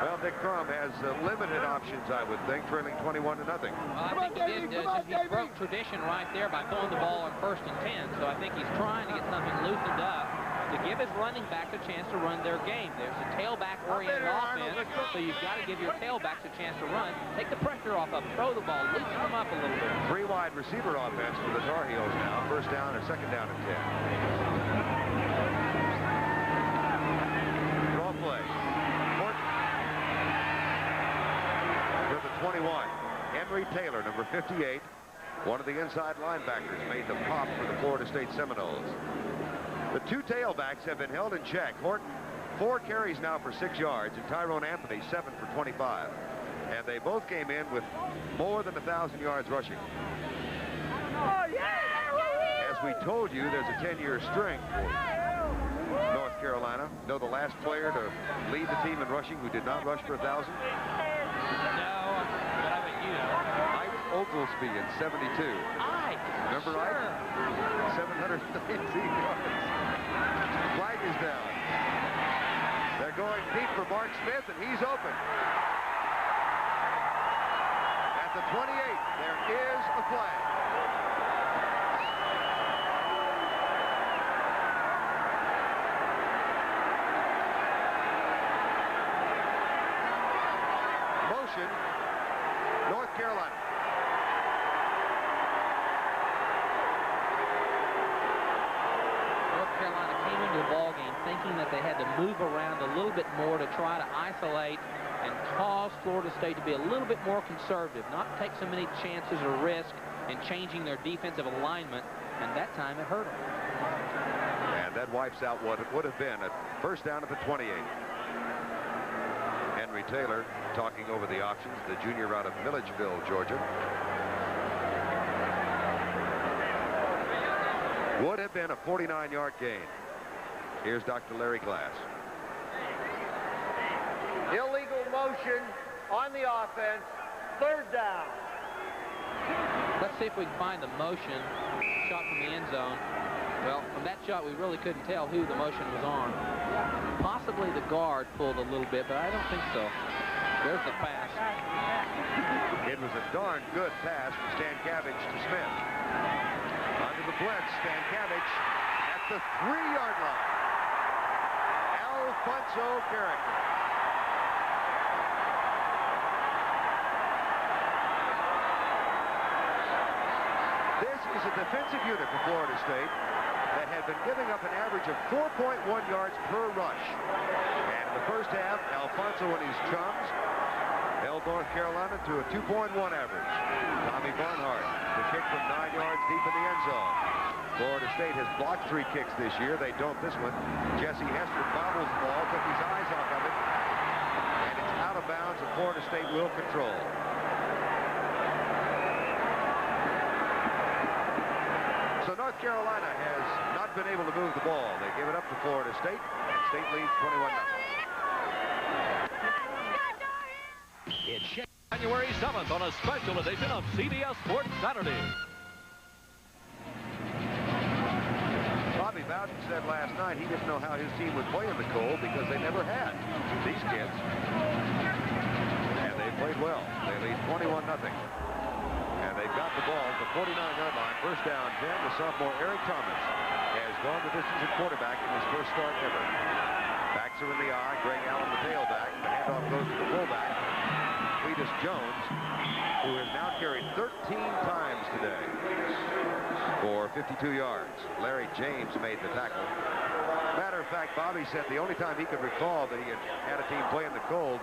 Well, Dick Crum has limited options, I would think, trailing 21-0. Well, I think he broke tradition right there by throwing the ball on 1st and 10. So I think he's trying to get something loosened up to give his running backs a chance to run their game. There's a tailback-oriented offense, so you've got to give your tailbacks a chance to run. Take the pressure off of them, throw the ball, loosen them up a little bit. 3 wide receiver offense for the Tar Heels now. First down or second down and 10. Draw play. Horton to the 21. Henry Taylor, number 58, one of the inside linebackers, made the pop for the Florida State Seminoles. The 2 tailbacks have been held in check. Horton, 4 carries now for 6 yards, and Tyrone Anthony, 7 for 25. And they both came in with more than 1,000 yards rushing. As we told you, there's a 10-year string for North Carolina. Know the last player to lead the team in rushing who did not rush for 1,000? No, but I bet you know. Ike Oglesby in 72. Ike. Remember sure. Ike? 719 yards. Flag is down. They're going deep for Mark Smith, and he's open. At the 28, there is a flag. Motion, North Carolina. Carolina came into the ball game thinking that they had to move around a little bit more to try to isolate and cause Florida State to be a little bit more conservative, not take so many chances or risk in changing their defensive alignment, and that time it hurt them. And that wipes out what it would have been a first down at the 28. Henry Taylor talking over the options, the junior out of Milledgeville, Georgia. Would have been a 49-yard gain. Here's Dr. Larry Glass. Illegal motion on the offense. Third down. Let's see if we can find the motion shot from the end zone. Well, from that shot, we really couldn't tell who the motion was on. Possibly the guard pulled a little bit, but I don't think so. There's the pass. It was a darn good pass from Stan Cabbage to Smith. Under the blitz, Stan Cabbage at the 3-yard line. Alfonso Carricker. This is a defensive unit for Florida State that had been giving up an average of 4.1 yards per rush. And in the first half, Alfonso and his chums held North Carolina to a 2.1 average. Tommy Barnhart, the kick from 9 yards deep in the end zone. Florida State has blocked 3 kicks this year. They don't this one. Jesse Hester bobbles the ball, took his eyes off of it, and it's out of bounds, and Florida State will control. So North Carolina has not been able to move the ball. They give it up to Florida State, and State leads 21-0. It's January 7th on a special edition of CBS Sports Saturday. Bobby Bowden said last night he didn't know how his team would play in the cold because they never had these kids. And they played well. They lead 21-0. And they've got the ball at the 49-yard line. First down 10. The sophomore Eric Thomas has gone the distance at quarterback in his first start ever. Backs are in the eye. Greg Allen, the tailback. The handoff goes to the fullback, Cletus Jones, who has now carried 13 times today for 52 yards. Larry James made the tackle. Matter of fact, Bobby said the only time he could recall that he had a team play in the cold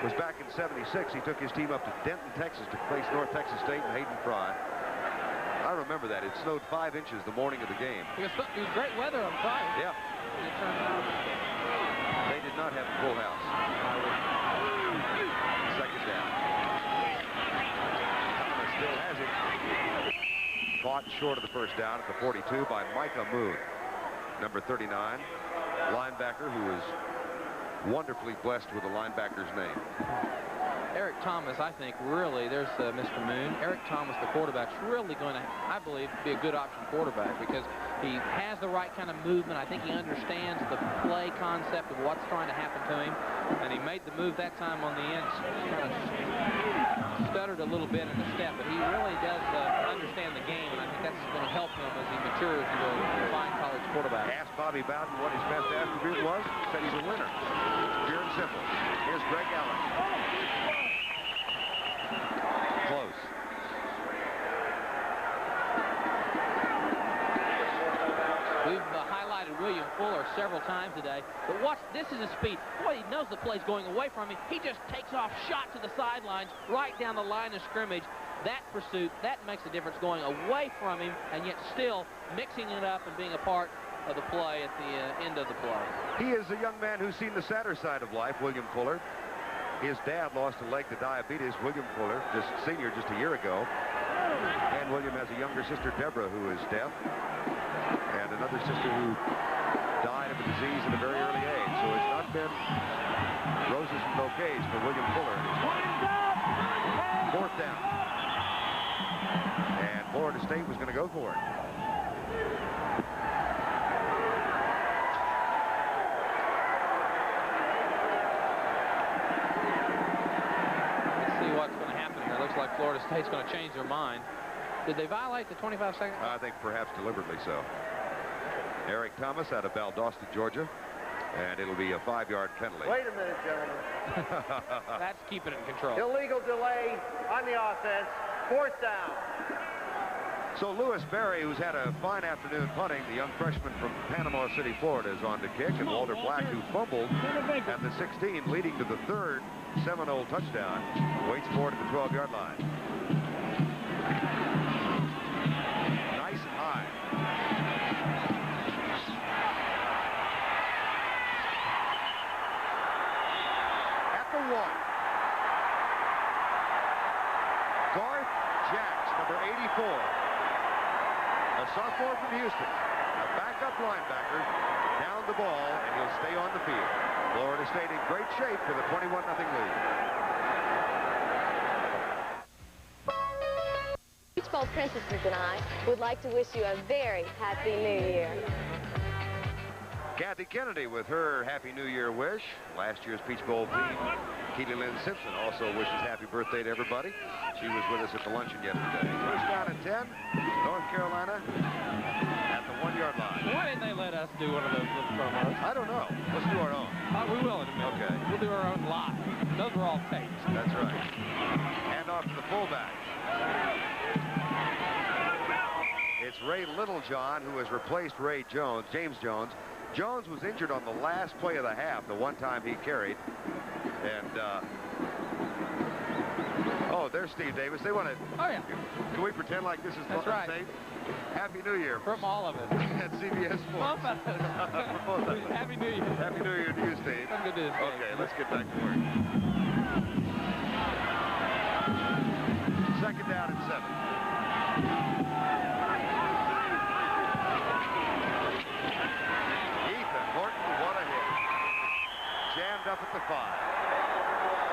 was back in '76. He took his team up to Denton, Texas to face North Texas State and Hayden Fry. I remember that. It snowed 5 inches the morning of the game. It was great weather on Friday. Yeah. They did not have a full house. Second down. Thomas still has it. Fought short of the first down at the 42 by Micah Moon, number 39, linebacker who is wonderfully blessed with a linebacker's name. Eric Thomas, I think, really, there's Mr. Moon. Eric Thomas, the quarterback's really going to, I believe, be a good option quarterback because he has the right kind of movement. I think he understands the play concept of what's trying to happen to him. And he made the move that time on the end. Kind of stuttered a little bit in the step, but he really does understand the game, and I think that's going to help him as he matures into a fine college quarterback. Asked Bobby Bowden what his best attribute was. Said he's a winner. Pure and simple. Here's Greg Allen. Close. We've highlighted William Fuller several times today, but watch, this is his speed. Boy, he knows the play's going away from him. He just takes off, shot to the sidelines, right down the line of scrimmage. That pursuit, that makes a difference, going away from him and yet still mixing it up and being a part of the play at the end of the play. He is a young man who's seen the sadder side of life, William Fuller. His dad lost a leg to diabetes, William Fuller, just senior just a year ago. And William has a younger sister, Deborah, who is deaf, and another sister who died of a disease at a very early age. So it's not been roses and bouquets for William Fuller. Fourth down. And Florida State was going to go for it. Like Florida State's going to change their mind. Did they violate the 25 seconds? I think perhaps deliberately so. Eric Thomas out of Valdosta, Georgia, and it'll be a 5-yard penalty. Wait a minute, gentlemen. That's keeping it in control. Illegal delay on the offense. Fourth down. So Lewis Berry, who's had a fine afternoon punting, the young freshman from Panama City, Florida, is on to kick, and Walter Black, who fumbled at the 16, leading to the third Seminole touchdown, waits for it at the 12-yard line. Nice and high. At the 1. Garth Jacks, number 84. A sophomore from Houston, a backup linebacker, down the ball, and he'll stay on the field. Florida State in great shape with a 21-0 lead. Peach Bowl Princesses and I would like to wish you a very Happy New Year. Kathy Kennedy with her Happy New Year wish. Last year's Peach Bowl team, Keely Lynn Simpson, also wishes happy birthday to everybody. She was with us at the luncheon yesterday. First down and 10, North Carolina at the 1-yard line. Why didn't they let us do one of those little promos? I don't know. Let's do our own. We will in a minute. Okay. We'll do our own live. Those are all taped. That's right. Hand off to the fullback. Ray Littlejohn, who has replaced James Jones. Jones was injured on the last play of the half, the one time he carried. And, oh, there's Steve Davis. They want to... Oh, yeah. Can we pretend like this is That's right. safe? Happy New Year. From all of us. At CBS Sports. Happy New Year. Happy New Year to you, Steve. Have a good day. Okay, let's get back to work. Second down and 7. Ethan Horton, what a hit. Jammed up at the 5.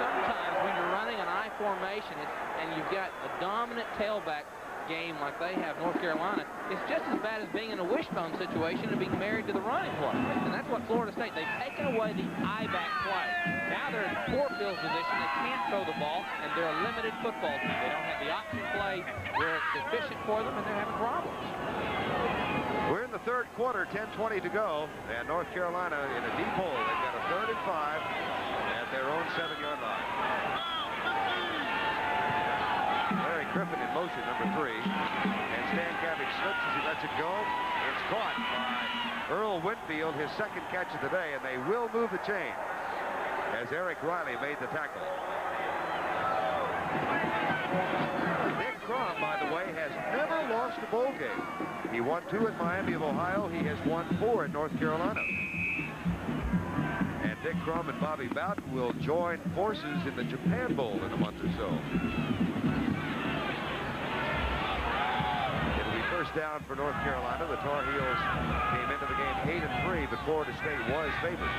Sometimes when you're running an I formation and you've got a dominant tailback game like they have North Carolina, it's just as bad as being in a wishbone situation and being married to the running play. And that's what Florida State, they've taken away the I-back play. Now they're in poor field position, they can't throw the ball, and they're a limited football team. They don't have the option play where it's efficient for them, and they're having problems. We're in the third quarter, 10:20 to go, and North Carolina in a deep hole. They've got a 3rd and 5 at their own 7-yard line. Larry Griffin in motion, number 3. And Stan Cabbage slips as he lets it go. It's caught by Earl Whitfield, his second catch of the day, and they will move the chains as Eric Riley made the tackle. Dick Crum, by the way, has never lost a bowl game. He won 2 at Miami of Ohio. He has won 4 at North Carolina. And Dick Crum and Bobby Bowden will join forces in the Japan Bowl in a month or so. It'll be first down for North Carolina. The Tar Heels came into the game 8-3, but Florida State was favored.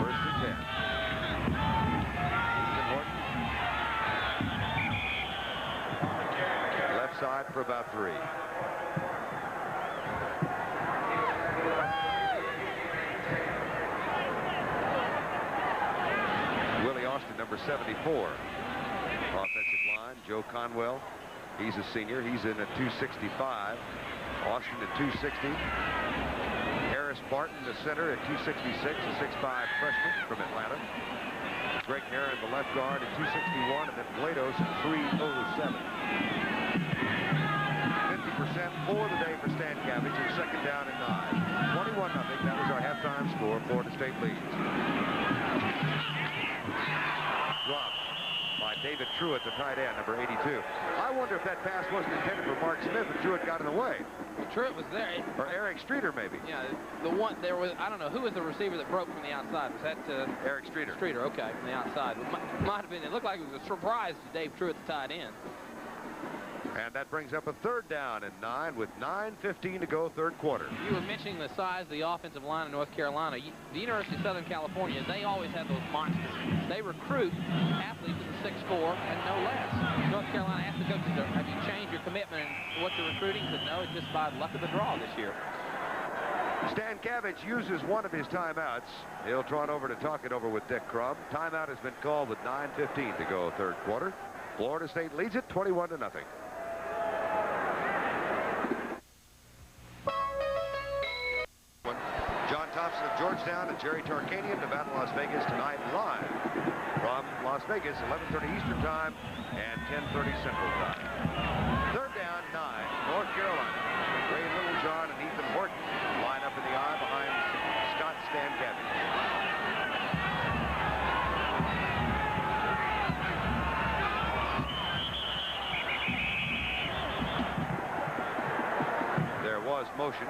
First and 10. Ethan Horton. Left side for about 3. Willie Austin, number 74. Offensive line, Joe Conwell. He's a senior. He's in at 265. Austin at 260. Harris Barton, the center, at 266, a 6'5 freshman from Atlanta. Greg Heron, the left guard, at 261, and then Glados at 307. 50% for the day for Stan Cabbage, and second down and 9. 21-0. That was our halftime score. Florida State leads. Dropped by David Truitt, the tight end, number 82. I wonder if that pass wasn't intended for Mark Smith and Truitt got in the way. Well, Truitt was there. Or Eric Streeter, maybe. Yeah, the one there was, I don't know, who was the receiver that broke from the outside? Was that Eric Streeter? Streeter, okay, from the outside. It might have been, it looked like it was a surprise to Dave Truitt, the tight end. And that brings up a third down and 9 with 9:15 to go, third quarter. You were mentioning the size of the offensive line in North Carolina. The University of Southern California, they always have those monsters. They recruit athletes at the 6'4" and no less. North Carolina asked the coaches, have you changed your commitment and what you're recruiting? He said, no, it's just by luck of the draw this year. Stan Cabbage uses one of his timeouts. He'll trot over to talk it over with Dick Crum. Timeout has been called with 9:15 to go, third quarter. Florida State leads it 21-0. John Thompson of Georgetown and Jerry Tarkanian to battle Las Vegas tonight live from Las Vegas, 11:30 Eastern Time and 10:30 Central Time. Third down, 9, North Carolina. Ray Littlejohn and Ethan Horton line up in the eye behind Scott Stan Cabbage. There was motion.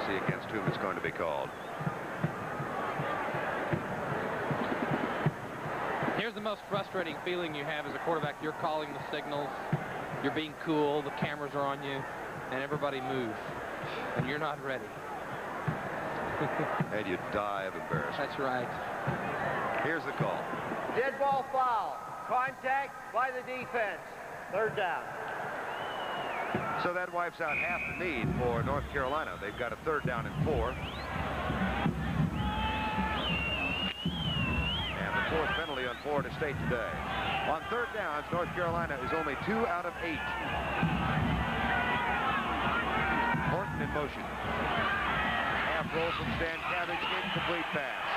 Against whom it's going to be called. Here's the most frustrating feeling you have as a quarterback. You're calling the signals, you're being cool, the cameras are on you, and everybody moves, and you're not ready. And you die of embarrassment. That's right. Here's the call. Dead ball foul. Contact by the defense. Third down. So that wipes out half the need for North Carolina. They've got a third down and 4. And the fourth penalty on Florida State today. On third downs, North Carolina is only 2 out of 8. Horton in motion. Half roll from Stan Cabbage, incomplete pass.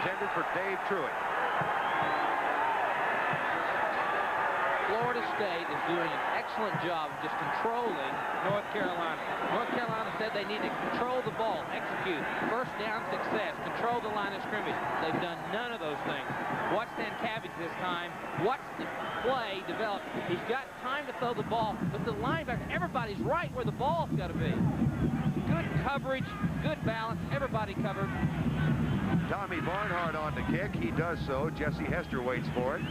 Intended for Dave Truitt. Florida State is doing an excellent job of just controlling North Carolina. North Carolina said they need to control the ball, execute, first down success, control the line of scrimmage. They've done none of those things. Watch Stankavich this time. Watch the play develop. He's got time to throw the ball, but the linebacker, everybody's right where the ball's got to be. Good coverage, good balance, everybody covered. Tommy Barnhart on the kick. He does so. Jesse Hester waits for it.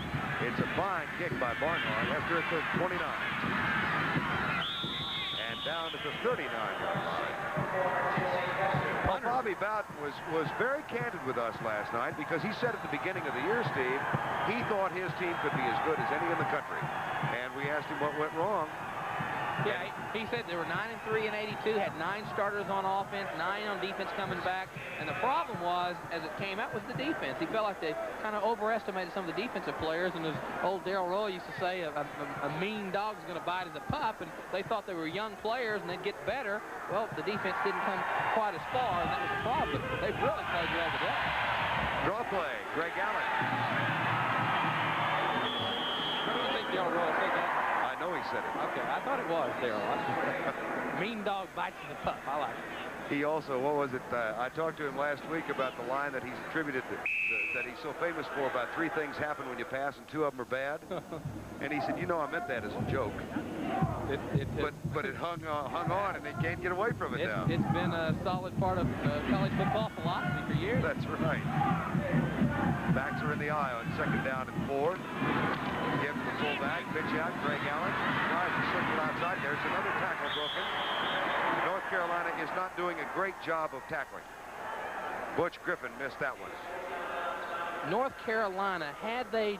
It's a fine kick by Barnhart. Hester at the 29. And down to the 39-yard line. Well, Bobby Bowden was very candid with us last night because he said at the beginning of the year, Steve, he thought his team could be as good as any in the country. And we asked him what went wrong. Yeah, he said they were 9-3 in 82, had 9 starters on offense, 9 on defense coming back. And the problem was, as it came out, was the defense. He felt like they kind of overestimated some of the defensive players. And as old Darrell Roy used to say, a mean dog's going to bite as a pup. And they thought they were young players and they'd get better. Well, the defense didn't come quite as far, and that was the problem. They really played well today. Draw play, Greg Allen. I don't think Darrell Roy said that. I know he said it. Okay, I thought it was Darrell. Mean dog bites the pup. I like it. He also, what was it? I talked to him last week about the line that he's attributed that he's so famous for about 3 things happen when you pass and 2 of them are bad. And he said, you know, I meant that as a joke. But it hung on, and they can't get away from it now. It's been a solid part of college football philosophy for years. That's right. Backs are in the eye on 2nd down and 4. Give to the fullback, pitch out, Greg Allen. Tries to circle outside. There's another tackle broken. North Carolina is not doing a great job of tackling. Butch Griffin missed that one. North Carolina, had they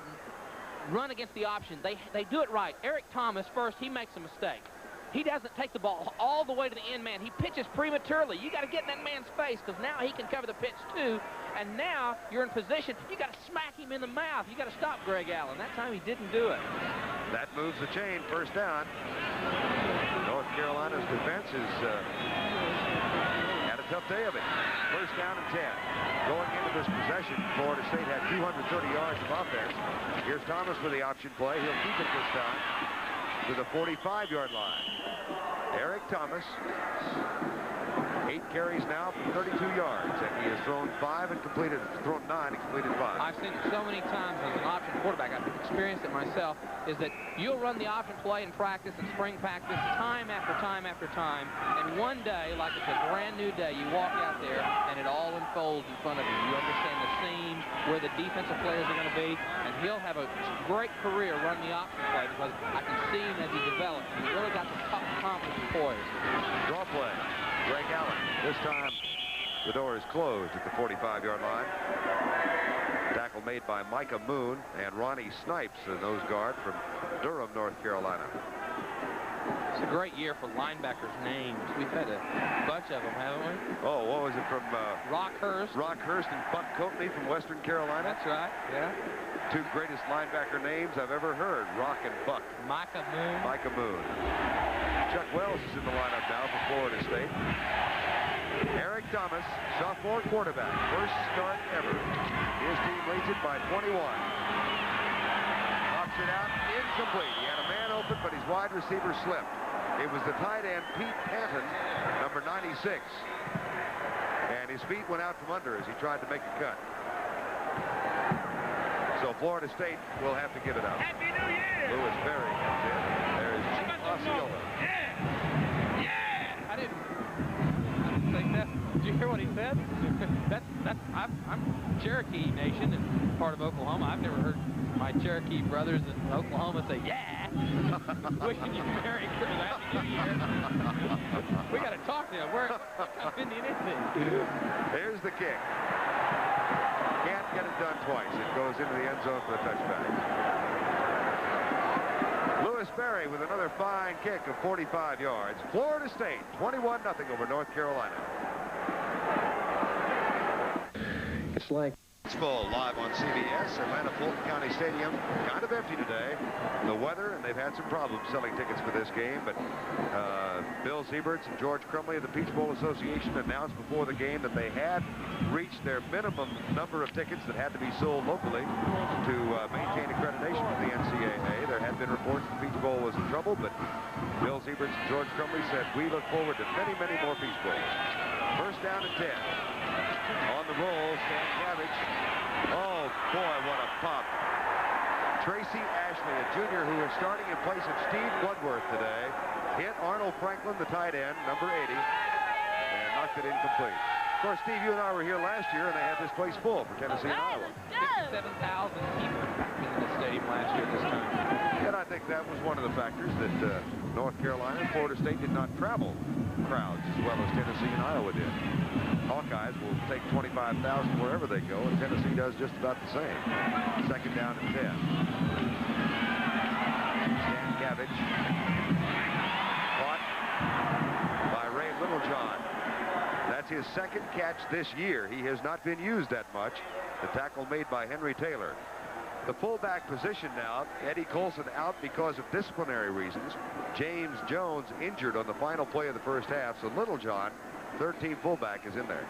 run against the option, they do it right. Eric Thomas, first, he makes a mistake. He doesn't take the ball all the way to the end man. He pitches prematurely. You got to get in that man's face because now he can cover the pitch too. And now you're in position. You got to smack him in the mouth. You got to stop Greg Allen. That time he didn't do it. That moves the chain. First down. North Carolina's defense has had a tough day of it. First down and 10. Going into this possession, Florida State had 230 yards of offense. Here's Thomas with the option play. He'll keep it this time to the 45-yard line. Eric Thomas, 8 carries now for 32 yards, and he has thrown 9 and completed 5. I've seen it so many times as an option quarterback. I've experienced it myself, is that you'll run the option play in practice and spring practice time after time after time, and one day, like it's a brand new day, you walk out there and it all unfolds in front of you. You understand the seam, where the defensive players are going to be, and he'll have a great career running the option play because I can see him as he develops. He's really got the confidence and poise. Draw play. Greg Allen. This time, the door is closed at the 45-yard line. Tackle made by Micah Moon and Ronnie Snipes, the nose guard from Durham, North Carolina. It's a great year for linebackers' names. We've had a bunch of them, haven't we? Oh, what was it from? Rockhurst. Rockhurst and Buck Coatney from Western Carolina. That's right, yeah. 2 greatest linebacker names I've ever heard, Rock and Buck. Micah Moon. Micah Moon. Chuck Wells is in the lineup now for Florida State. Eric Thomas, sophomore quarterback, first start ever. His team leads it by 21. Pops it out, incomplete. He had a man open, but his wide receiver slipped. It was the tight end, Pete Panton, number 96. And his feet went out from under as he tried to make a cut. So Florida State will have to give it up. Happy New Year! Louis Berry comes in. There is Chief Osceola. I didn't think that. Did you hear what he said? I'm Cherokee Nation and part of Oklahoma. I've never heard my Cherokee brothers in Oklahoma say, yeah. Wishing you Merry Christmas, Happy New Year. We got to talk to him. What kind of Indian is he? Here's the kick. Can't get it done twice. It goes into the end zone for the touchback. Louis Berry with another fine kick of 45 yards. Florida State, 21-0 over North Carolina. It's like It's full live on CBS. Atlanta Fulton County Stadium kind of empty today. The weather, and they've had some problems selling tickets for this game, but Bill Zieberts and George Crumley of the Peach Bowl Association announced before the game that they had reached their minimum number of tickets that had to be sold locally to maintain accreditation from the NCAA. There had been reports the Peach Bowl was in trouble, but Bill Zieberts and George Crumley said, we look forward to many, many more Peach Bowls. First down and 10. On the roll, Stan Cabbage. Oh, boy, what a pop. Tracy Ashley, a junior who is starting in place of Steve Bloodworth today, hit Arnold Franklin, the tight end, number 80, and knocked it incomplete. Of course, Steve, you and I were here last year, and they had this place full for Tennessee and Iowa. 57,000 people in the stadium last year at this time. And I think that was one of the factors that North Carolina and Florida State did not travel crowds as well as Tennessee and Iowa did. Hawkeyes will take 25,000 wherever they go, and Tennessee does just about the same. Second down and 10. Stan Cabbage. Caught by Ray Littlejohn. That's his second catch this year. He has not been used that much. The tackle made by Henry Taylor. The fullback position now, Eddie Colson out because of disciplinary reasons. James Jones injured on the final play of the first half, so Littlejohn, third-team fullback, is in there.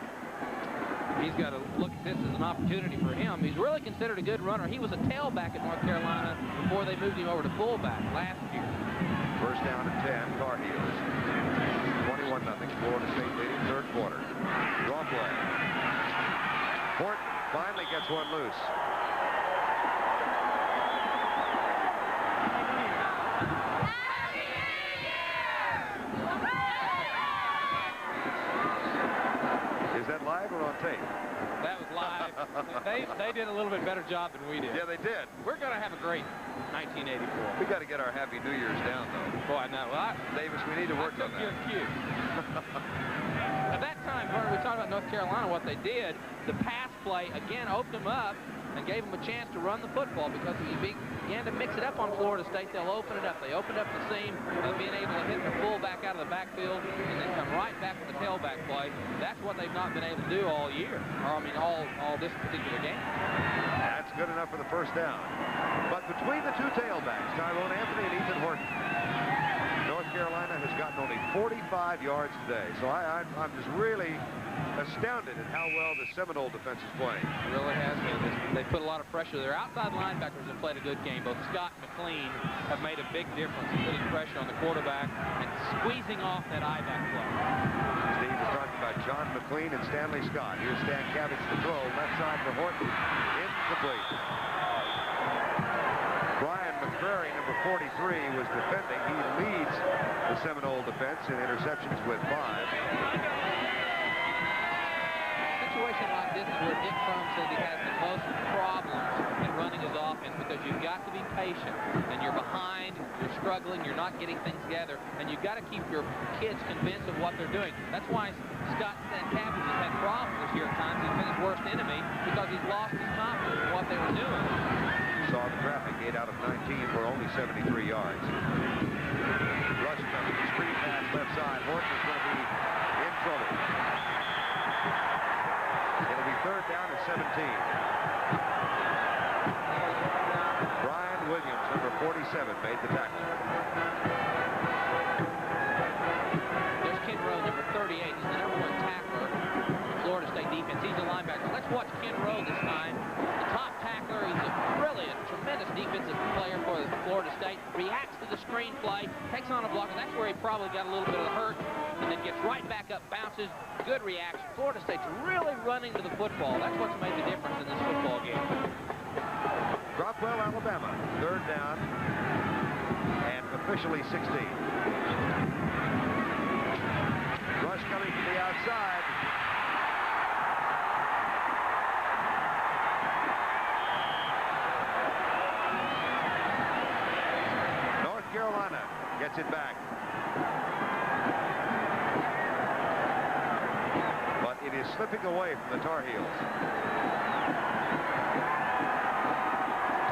He's got to look at this as an opportunity for him. He's really considered a good runner. He was a tailback at North Carolina before they moved him over to fullback last year. First down and 10, Tar Heels. 21-0, Florida State leading, third quarter. Draw play. Horton finally gets one loose. Is that live or on tape? That was live. they did a little bit better job than we did. Yeah, they did. We're going to have a great 1984. We got to get our Happy New Year's down, though. Boy, I know. Well, Davis, we need to work on that. Your cue. At that time, we talked about North Carolina, what they did. The pass play, again, opened them up and gave them a chance to run the football because if you began to mix it up on Florida State, they'll open it up. They opened up the seam and being able to hit the fullback out of the backfield and then come right back with the tailback play. That's what they've not been able to do all year, or I mean all this particular game. That's good enough for the first down. But between the two tailbacks, Tyrone Anthony and Ethan Horton, North Carolina has gotten only 45 yards today. So I'm just really astounded at how well the Seminole defense is playing. It really has been. They put a lot of pressure. Their outside linebackers have played a good game. Both Scott and McLean have made a big difference in putting pressure on the quarterback and squeezing off that I-back play. Steve is talking about John McLean and Stanley Scott. Here's Stan Cabbage to throw. Left side for Horton. Incomplete. Brian McCrary, number 43, was defending. He leads the Seminole defense in interceptions with 5. Situation like this is where Dick Crum says he has the most problems in running his offense because you've got to be patient and you're behind, you're struggling, you're not getting things together, and you've got to keep your kids convinced of what they're doing. That's why Scott Stankavich has had problems this year at times. He's been his worst enemy because he's lost his confidence in what they were doing. Saw the traffic, 8 out of 19 for only 73 yards. Rush coming, screen pass left side. Horton is going to be in trouble. It'll be third down at 17. Brian Williams, number 47, made the tackle. There's Ken Rowe, number 38. He's the number 1 tackler in Florida State defense. He's a linebacker. Let's watch Ken Rowe this time. The top tackler. He's really a tremendous defensive player for Florida State. Reacts to the screen play, takes on a block, and that's where he probably got a little bit of the hurt, and then gets right back up, bounces. Good reaction. Florida State's really running to the football. That's what's made the difference in this football game. Rockwell, Alabama. Third down and officially 16. Rush coming from the outside. North Carolina gets it back. But it is slipping away from the Tar Heels.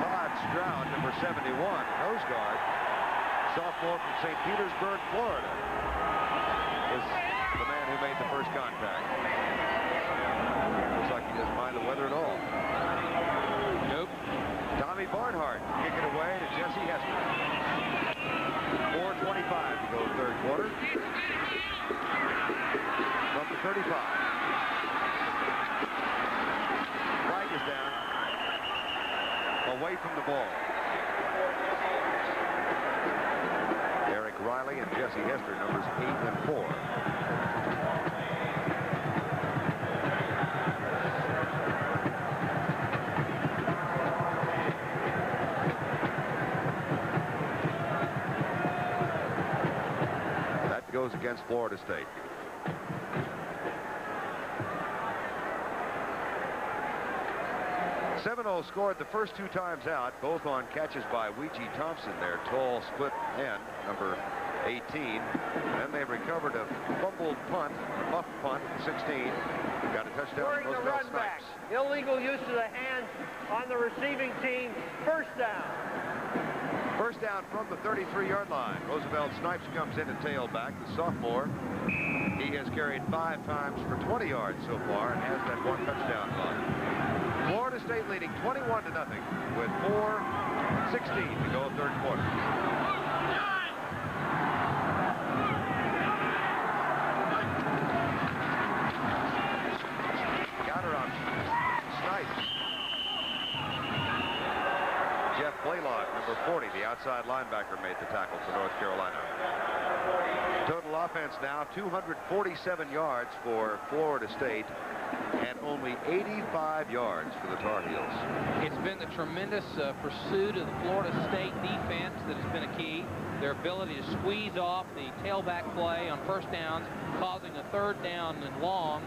Todd Stroud, number 71, nose guard, sophomore from St. Petersburg, Florida, is the man who made the first contact. Looks like he doesn't mind the weather at all. Jesse Hester. 4:25 to go third quarter. From the 35. Flag is down. Away from the ball. Eric Riley and Jesse Hester, numbers 8 and 4. That goes against Florida State. Seminole scored the first 2 times out, both on catches by Weegee Thompson, their tall split end, number 18. Then they recovered a fumbled punt, a muff punt, 16. Got a touchdown. Scoring the run back. Illegal use of the hands on the receiving team. First down. First down from the 33-yard line. Roosevelt Snipes comes in at tailback, the sophomore. He has carried 5 times for 20 yards so far and has that 1 touchdown run. Florida State leading 21 to nothing with 4:16 to go third quarter. Counter option. Snipes. Jeff Blaylock, number 40, the outside linebacker, made the tackle for North Carolina. Total offense now 247 yards for Florida State and only 85 yards for the Tar Heels. It's been the tremendous pursuit of the Florida State defense that has been a key. Their ability to squeeze off the tailback play on first downs, causing a third down and long,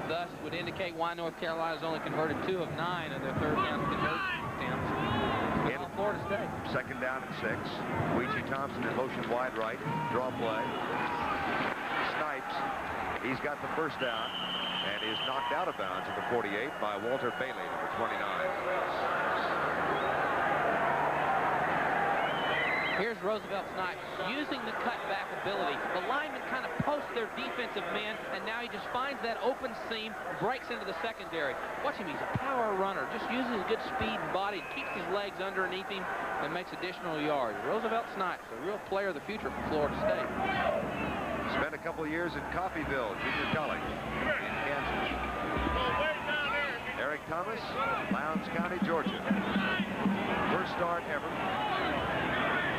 thus would indicate why North Carolina has only converted 2 of 9 of their third down conversion attempts. Florida State. Second down and 6. Weegee Thompson in motion wide right. Draw play. Snipes. He's got the first down and is knocked out of bounds at the 48 by Walter Bailey, number 29. Here's Roosevelt Snipes using the cutback ability. The linemen kind of post their defensive men, and now he just finds that open seam, breaks into the secondary. Watch him, he's a power runner. Just uses his good speed and body, keeps his legs underneath him, and makes additional yards. Roosevelt Snipes, a real player of the future for Florida State. Spent a couple years at Coffeyville Junior College in Kansas. Eric Thomas, Lowndes County, Georgia. First start ever.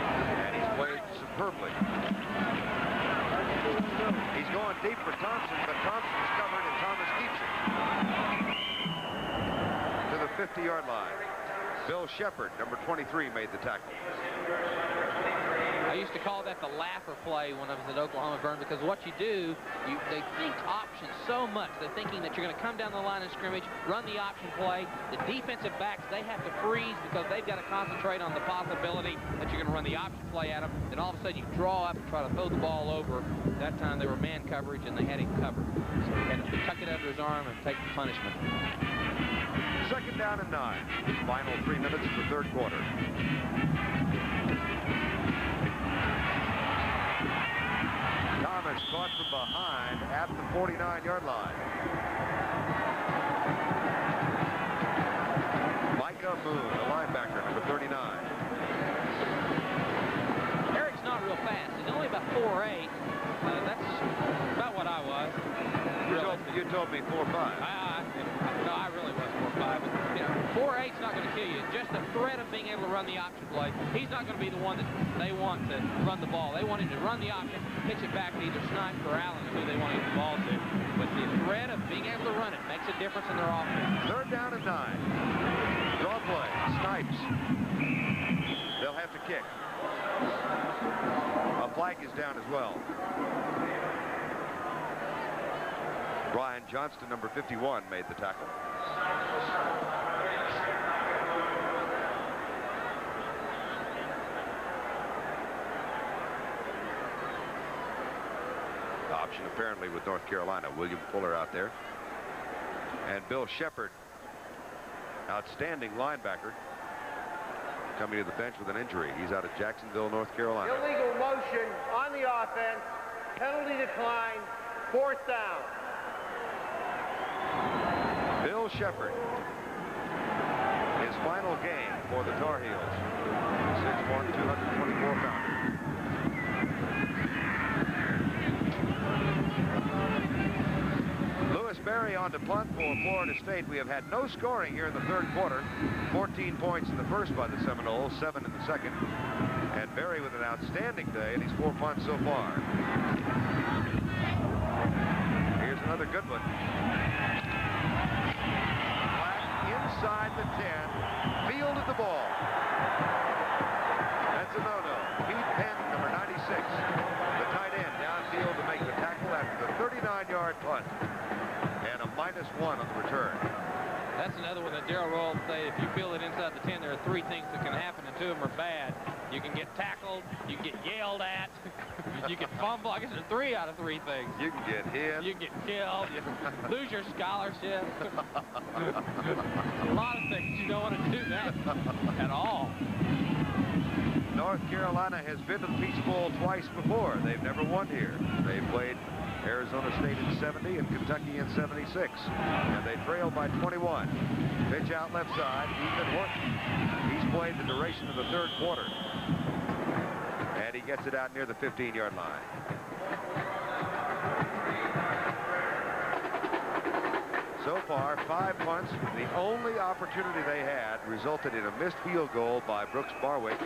And he's played superbly. He's going deep for Thompson, but Thompson is covered and Thomas keeps it. To the 50-yard line. Bill Shepard, number 23, made the tackle. I used to call that the laugher play when I was at Oklahoma Vern, because what you do, they think options so much. They're thinking that you're going to come down the line of scrimmage, run the option play. The defensive backs, they have to freeze because they've got to concentrate on the possibility that you're going to run the option play at them. Then all of a sudden you draw up and try to throw the ball over. That time they were man coverage and they had him covered. So he had to tuck it under his arm and take the punishment. Second down and 9. Final 3 minutes of the third quarter. Thomas caught from behind at the 49-yard line. Micah Moon, the linebacker, number 39. Eric's not real fast. He's only about 4'8". That's about what I was. You told me 4'5". No, I really was 4'5". But, you know, 4'8's not going to kill you. Just the threat of being able to run the option play. He's not going to be the one that they want to run the ball. They want him to run the option, pitch it back to either Snipes or Allen, who they want to get the ball to. But the threat of being able to run it makes a difference in their offense. Third down and 9. Draw play. Snipes. They'll have to kick. A flag is down as well. Brian Johnston, number 51, made the tackle. Option apparently with North Carolina. William Fuller out there. And Bill Shepard, outstanding linebacker, coming to the bench with an injury. He's out of Jacksonville, North Carolina. Illegal motion on the offense. Penalty decline. Fourth down. Bill Shepard, his his final game for the Tar Heels. 6'1", 224-pounder. Lewis Berry on to punt for Florida State. We have had no scoring here in the third quarter. 14 points in the first by the Seminoles, 7 in the second. And Berry with an outstanding day, and he's 4 punts so far. Here's another good one. Black inside the 10, fielded the ball. That's a no-no. Pete Penn, number 96, the tight end, downfield to make the tackle after the 39-yard punt. And a -1 on the return. That's another one that Darrell Roll say, if you feel it inside the 10, there are 3 things that can happen, and 2 of them are bad. You can get tackled, you can get yelled at, you can fumble. I guess there's 3 out of 3 things. You can get hit. You can get killed. You lose your scholarship. A lot of things. You don't want to do that at all. North Carolina has been to the Peach Bowl twice before. They've never won here. They played Arizona State in 70 and Kentucky in 76. And they trailed by 21. Pitch out left side. Ethan Horton. He's played the duration of the third quarter. And he gets it out near the 15-yard line. So far, 5 punts. The only opportunity they had resulted in a missed field goal by Brooks Barwick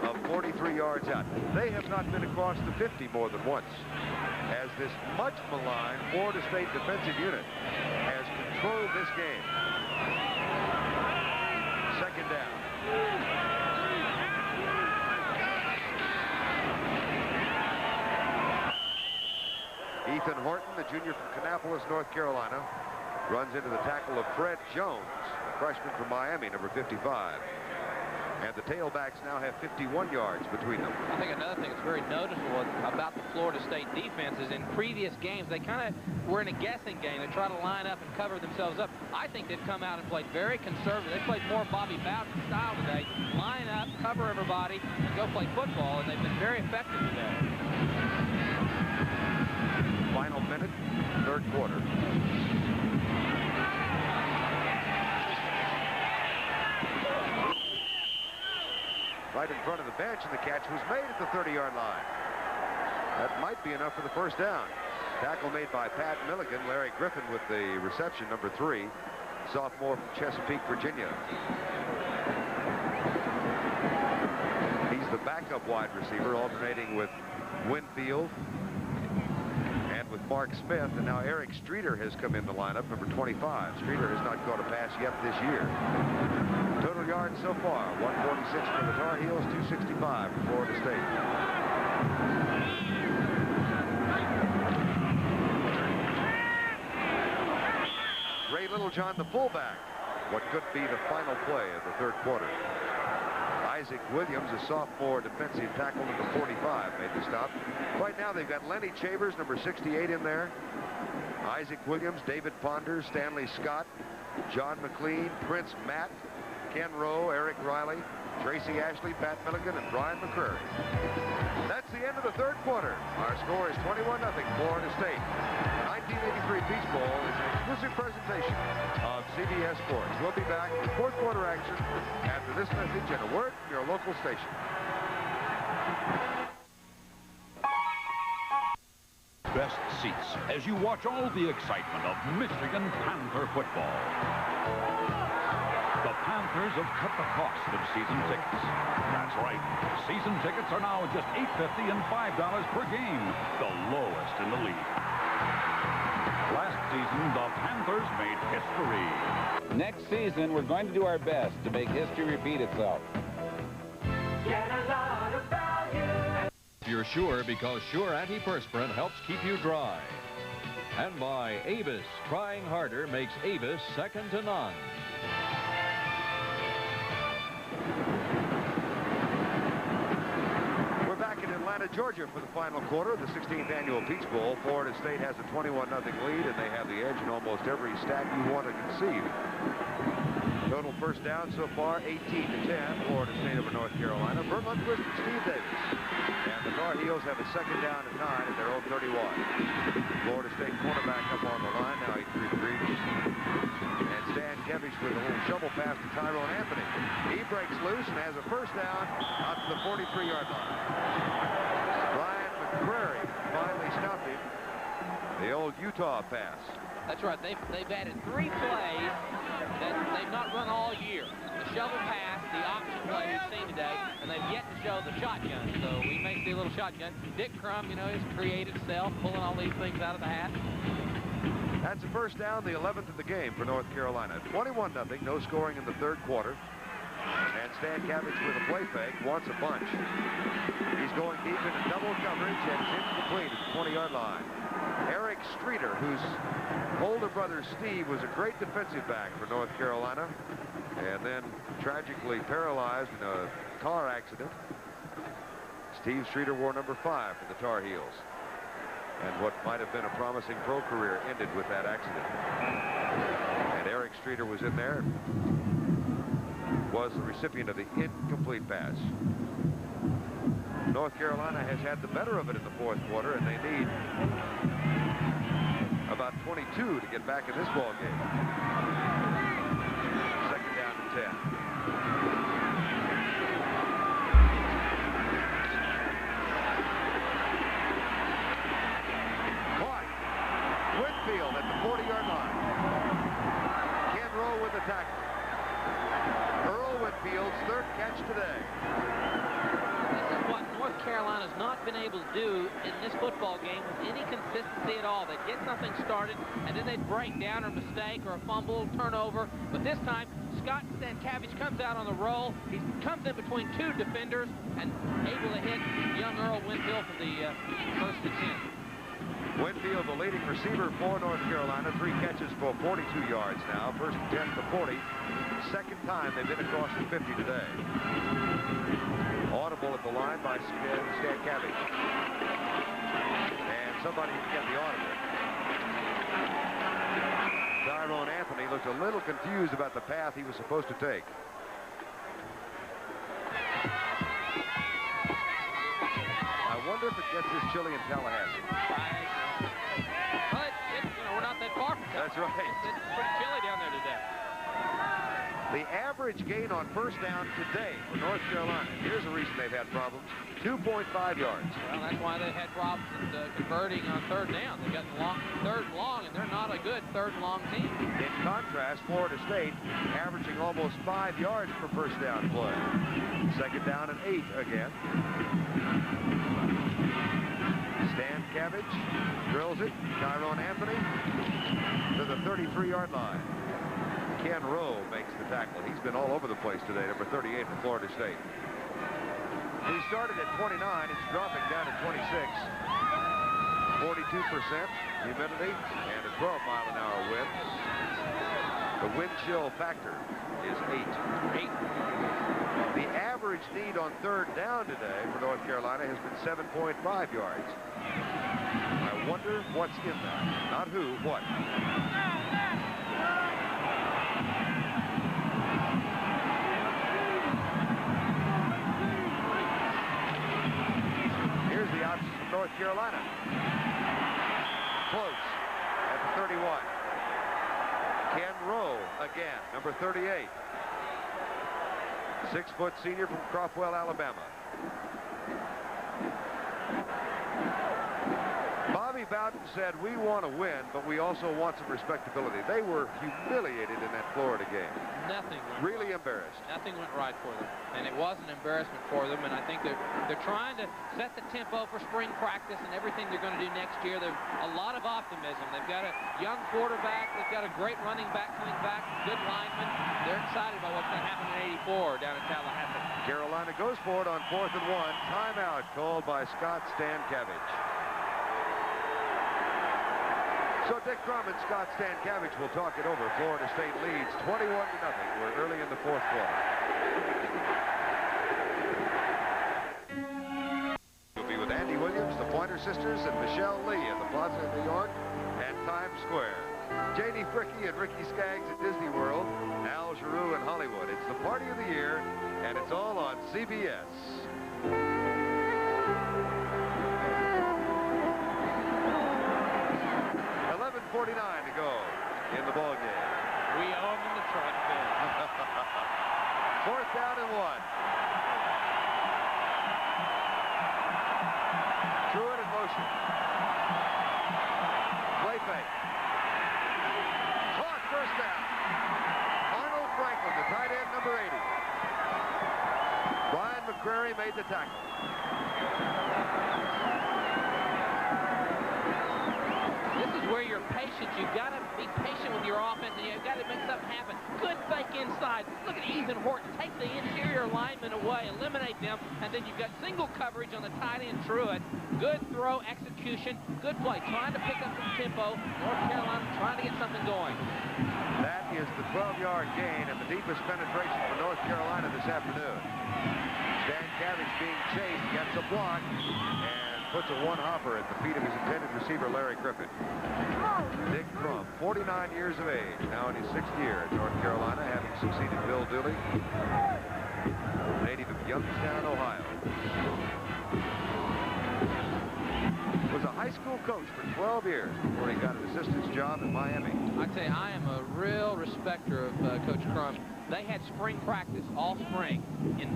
of 43 yards out. They have not been across the 50 more than once, as this much maligned Florida State defensive unit has controlled this game. Second down. Ethan Horton, the junior from Kannapolis, North Carolina, runs into the tackle of Fred Jones, a freshman from Miami, number 55. And the tailbacks now have 51 yards between them. I think another thing that's very noticeable about the Florida State defense is in previous games, they kind of were in a guessing game. They try to line up and cover themselves up. I think they've come out and played very conservative. They played more Bobby Bowden style today. Line up, cover everybody, and go play football, and they've been very effective today. Final minute, third quarter. Right in front of the bench, and the catch was made at the 30-yard line. That might be enough for the first down. Tackle made by Pat Milligan. Larry Griffin with the reception, number 3, sophomore from Chesapeake, Virginia. He's the backup wide receiver, alternating with Winfield and with Mark Smith, and now Eric Streeter has come in the lineup, number 25. Streeter has not caught a pass yet this year. Total yards so far, 146 for the Tar Heels, 265 for Florida State. Ray Littlejohn, the fullback. What could be the final play of the third quarter. Isaac Williams, a sophomore defensive tackle, number 45, made the stop. Right now they've got Lenny Chavers, number 68, in there. Isaac Williams, David Ponders, Stanley Scott, John McLean, Prince Matt, Ken Rowe, Eric Riley, Tracy Ashley, Pat Milligan, and Brian McCurry. That's the end of the third quarter. Our score is 21-0 Florida State. The 1983 Peach Bowl is an exclusive presentation of CBS Sports. We'll be back with fourth quarter action after this message and a word from your local station. Best seats as you watch all the excitement of Michigan Panther football. The Panthers have cut the cost of season tickets. That's right. Season tickets are now just $8.50 and $5 per game, the lowest in the league. Last season, the Panthers made history. Next season, we're going to do our best to make history repeat itself. Get a lot of value. You're sure because Sure Antiperspirant helps keep you dry. And by Avis, trying harder makes Avis second to none. We're back in Atlanta, Georgia for the final quarter of the 16th annual Peach Bowl. Florida State has a 21-0 lead, and they have the edge in almost every stat you want to conceive. Total first down so far, 18-10, Florida State over North Carolina. Bert Lundquist and Steve Davis. And the Tar Heels have a second down and 9 at their own 31. Florida State cornerback up on the line. Now he reaches. And Stan Kevich with a little shovel pass to Tyrone Anthony. He breaks loose and has a first down out to the 43-yard line. Brian McCrary finally stopped him. The old Utah pass. That's right. They've added 3 plays that they've not run all year. The shovel pass, the option play we've seen today, and they've yet to show the shotgun. So we may see a little shotgun. Dick Crum, you know, his creative self, pulling all these things out of the hat. That's a first down, the 11th of the game for North Carolina. 21-0, no scoring in the third quarter. And Stan Cabbage with a play fake wants a bunch. He's going deep into double coverage and it's incomplete at the 20-yard line. Eric Streeter, whose older brother Steve was a great defensive back for North Carolina and then tragically paralyzed in a car accident. Steve Streeter wore number 5 for the Tar Heels. And what might have been a promising pro career ended with that accident. And Eric Streeter was in there, was the recipient of the incomplete pass. North Carolina has had the better of it in the fourth quarter, and they need about 22 to get back in this ball game. Second down and 10. Winfield at the 40-yard line. Ken Rowe with the tackle. Earl Winfield's third catch today. This is what North Carolina's not been able to do in this football game with any consistency at all. They'd get something started, and then they'd break down or mistake or a fumble, turnover. But this time, Scott Stankavich comes out on the roll. He comes in between 2 defenders and able to hit young Earl Winfield for the first and 10. Winfield, the leading receiver for North Carolina, 3 catches for 42 yards now. First and 10 to 40. Second time they've been across the 50 today. Audible at the line by Stankavich. And somebody can get the audible. Tyrone Anthony looked a little confused about the path he was supposed to take. I wonder if it gets this chilly in Tallahassee. Well, we're not that far from That's right. It's pretty chilly down there today. The average gain on first down today for North Carolina, here's a reason they've had problems, 2.5 yards. Well, that's why they've had problems converting on third down. They've got third and long, and they're not a good third and long team. In contrast, Florida State averaging almost 5 yards per first down play. Second down and 8 again. Stankavich drills it. Tyrone Anthony to the 33-yard line. Ken Rowe makes the tackle. He's been all over the place today, number 38 for Florida State. He started at 29. It's dropping down to 26. 42% humidity and a 12-mile-an-hour wind. The wind chill factor is 8. The average need on third down today for North Carolina has been 7.5 yards. I wonder what's in that. Not who, what. Here's the option from North Carolina. Close at the 31. Ken Rowe again, number 38. 6-foot senior from Crawford, Alabama. Bobby Bowden said, we want to win, but we also want some respectability. They were humiliated in that Florida game. Nothing went really right. Embarrassed. Nothing went right for them, and it was an embarrassment for them. And I think they're trying to set the tempo for spring practice and everything they're going to do next year. There's a lot of optimism. They've got a young quarterback. They've got a great running back coming back. Good lineman. They're excited about what's going to happen in '84 down in Tallahassee. Carolina goes for it on 4th and 1. Timeout called by Scott Stankavich. So Dick Crum and Scott Stankavich will talk it over. Florida State leads 21-0. We're early in the fourth quarter. We'll be with Andy Williams, the Pointer Sisters, and Michelle Lee at the Plaza in New York and Times Square. Janie Fricke and Ricky Skaggs at Disney World, Al Giroux in Hollywood. It's the party of the year, and it's all on CBS. 11:49 to go in the ball game. We own them the truck bed. Fourth down and 1. Truitt in motion. Play fake. Caught, first down. Arnold Franklin, the tight end, number 80. Brian McCrary made the tackle. This is where you're patient. You've got to be patient with your offense, and you've got to make something happen. Good fake inside. Look at Ethan Horton. Take the interior lineman away, eliminate them, and then you've got single coverage on the tight end Truitt. Good throw, execution, good play. Trying to pick up some tempo. North Carolina trying to get something going. That is the 12-yard gain and the deepest penetration for North Carolina this afternoon. Stankavich being chased, gets a block, and puts a one-hopper at the feet of his intended receiver, Larry Griffin. Dick Crum, 49 years of age, now in his 6th year at North Carolina, having succeeded Bill Dooley, native of Youngstown, Ohio. Was a high school coach for 12 years before he got an assistant's job in Miami. I tell you, I am a real respecter of Coach Crum. They had spring practice all spring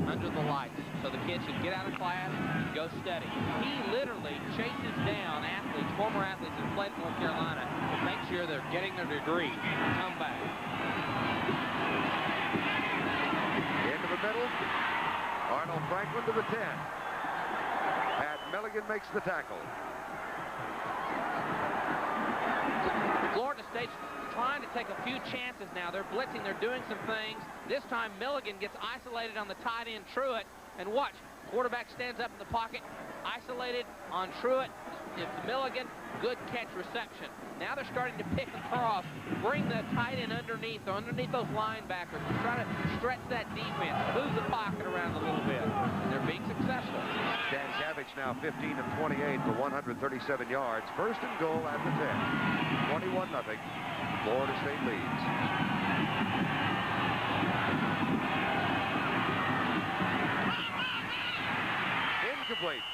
under the lights, so the kids should get out of class and go study. He literally chases down athletes, former athletes that played at North Carolina, to make sure they're getting their degree and come back. Into the middle, Arnold Franklin to the 10. Pat Milligan makes the tackle. Florida State's trying to take a few chances now. They're blitzing. They're doing some things. This time, Milligan gets isolated on the tight end, Truitt. And watch, quarterback stands up in the pocket, isolated on Truitt. It's Milligan. Good catch reception. Now they're starting to pick across, bring the tight end underneath those linebackers, and try to stretch that defense, move the pocket around a little bit. And they're being successful. Stankavich now 15 of 28 for 137 yards. First and goal at the 10. 21-0. Florida State leads. Incomplete.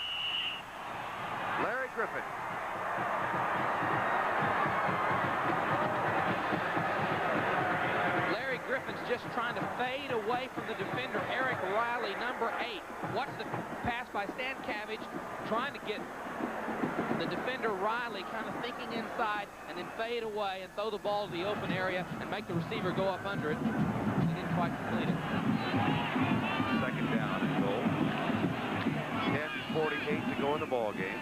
Larry Griffin. Larry Griffin's just trying to fade away from the defender, Eric Riley, number 8. Watch the pass by Stankavich, trying to get the defender Riley kind of thinking inside and then fade away and throw the ball to the open area and make the receiver go up under it. He didn't quite complete it. Second down and goal. 10:48 to go in the ball game.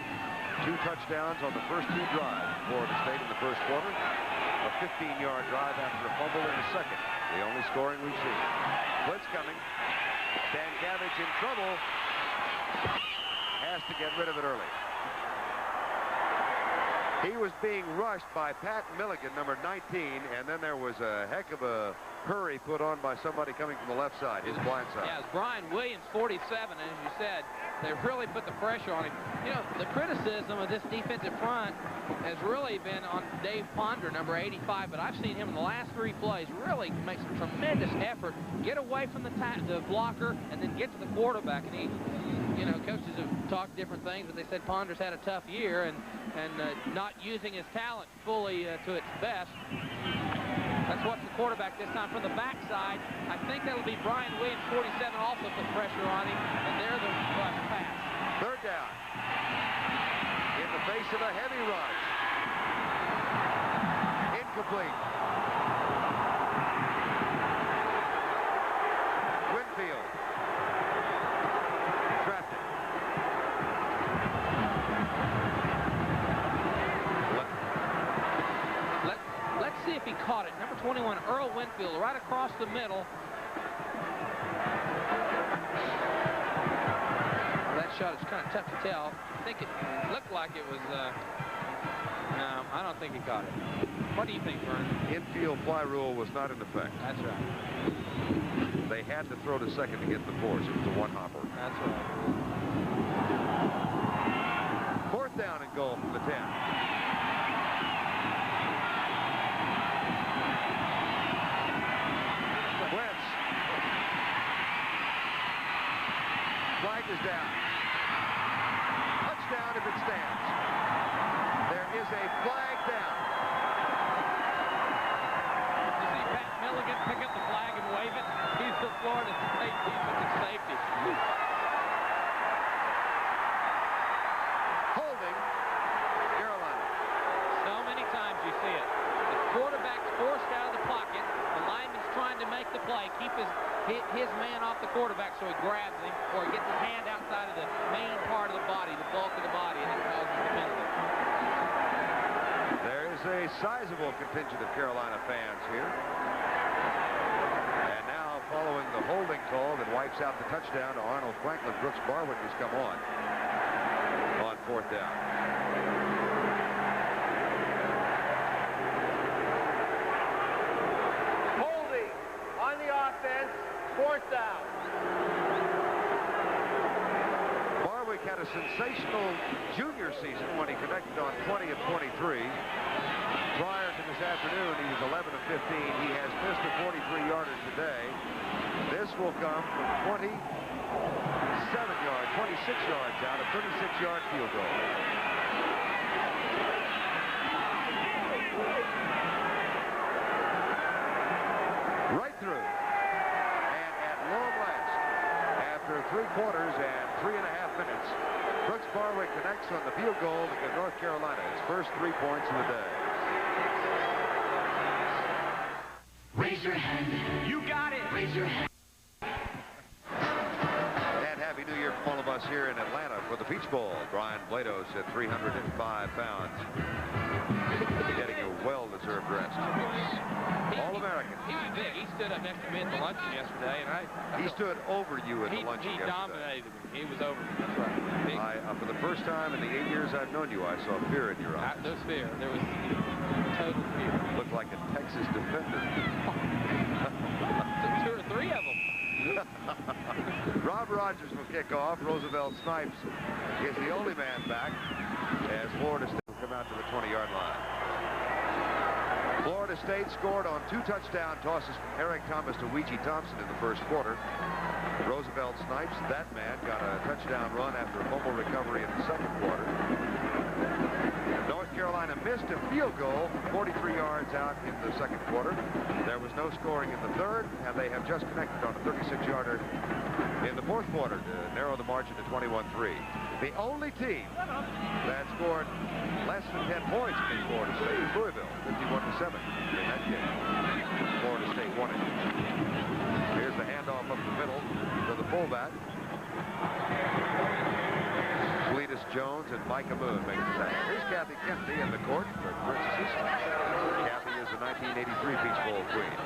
2 touchdowns on the first 2 drives. Florida State in the first quarter. A 15-yard drive after a fumble in the second. The only scoring we've seen. Blitz coming. Stankavich in trouble. Has to get rid of it early. He was being rushed by Pat Milligan, number 19, and then there was a heck of a hurry put on by somebody coming from the left side, his blind side. Yeah, it's Brian Williams, 47, and as you said, they really put the pressure on him. You know, the criticism of this defensive front has really been on Dave Ponder, number 85, but I've seen him in the last 3 plays really make some tremendous effort, get away from the blocker, and then get to the quarterback. And he, you know, coaches have talked different things, but they said Ponder's had a tough year and not using his talent fully to its best. Let's watch the quarterback this time from the backside. I think that'll be Brian Williams, 47, also put pressure on him, and there's the rush pass. Third down. In the face of a heavy rush. Incomplete. Winfield. Trapped it. Let's see if he caught it. Number 21, Earl Winfield, right across the middle. That shot is kind of tough to tell. I think it looked like it was, no, I don't think he caught it. What do you think, Vern? Infield fly rule was not in effect. That's right. They had to throw to second to get the force. It was a one-hopper. That's right. Fourth down and goal from the 10. Wentz. Flag is down. Touchdown if it stands. There is a flag down. You see Pat Milligan pick up the flag and wave play, keep his man off the quarterback so he grabs him, or he gets his hand outside of the main part of the body, the bulk of the body, and it causes the penalty. There is a sizable contingent of Carolina fans here. And now, following the holding call that wipes out the touchdown to Arnold Franklin, Brooks Barwick has come on fourth down. Holding on the offense, fourth down. Barwick had a sensational junior season when he connected on 20 of 23. Prior to this afternoon, he was 11 of 15. He has missed a 43-yarder today. This will come from 26 yards out, a 36-yard field goal. Right through. And at long last, after 3 quarters and 3.5 minutes, Brooks Barwick connects on the field goal to give North Carolina its first 3 points of the day. Raise your hand. You got it. Raise your hand. And Happy New Year from all of us here in Atlanta for the Peach Bowl. Brian Blados at 305 pounds. Getting a well-deserved rest. All-American. He was big. He stood up next to me at the luncheon yesterday, and he stood over you at the luncheon yesterday. He dominated me. He was over me. That's right. For the first time in the 8 years I've known you, I saw fear in your eyes. There was fear. There was total fear. Looked like a Texas defender. 2 or 3 of them. Rob Rogers will kick off. Roosevelt Snipes is the only man back as Florida State will come out to the 20-yard line. Florida State scored on 2 touchdown tosses from Eric Thomas to Ouija Thompson in the first quarter. Roosevelt Snipes, that man, got a touchdown run after a fumble recovery in the second quarter. North Carolina missed a field goal 43 yards out in the second quarter. There was no scoring in the third, and they have just connected on a 36-yarder in the fourth quarter to narrow the margin to 21-3. The only team that scored less than 10 points against Florida State is Louisville, 51-7 in that game. Florida State won it. Here's the handoff up the middle to the fullback. Cletus Jones and Micah Moon make the tackle. Here's Kathy Kennedy in the court for Princesses. Kathy is the 1983 Peach Bowl queen.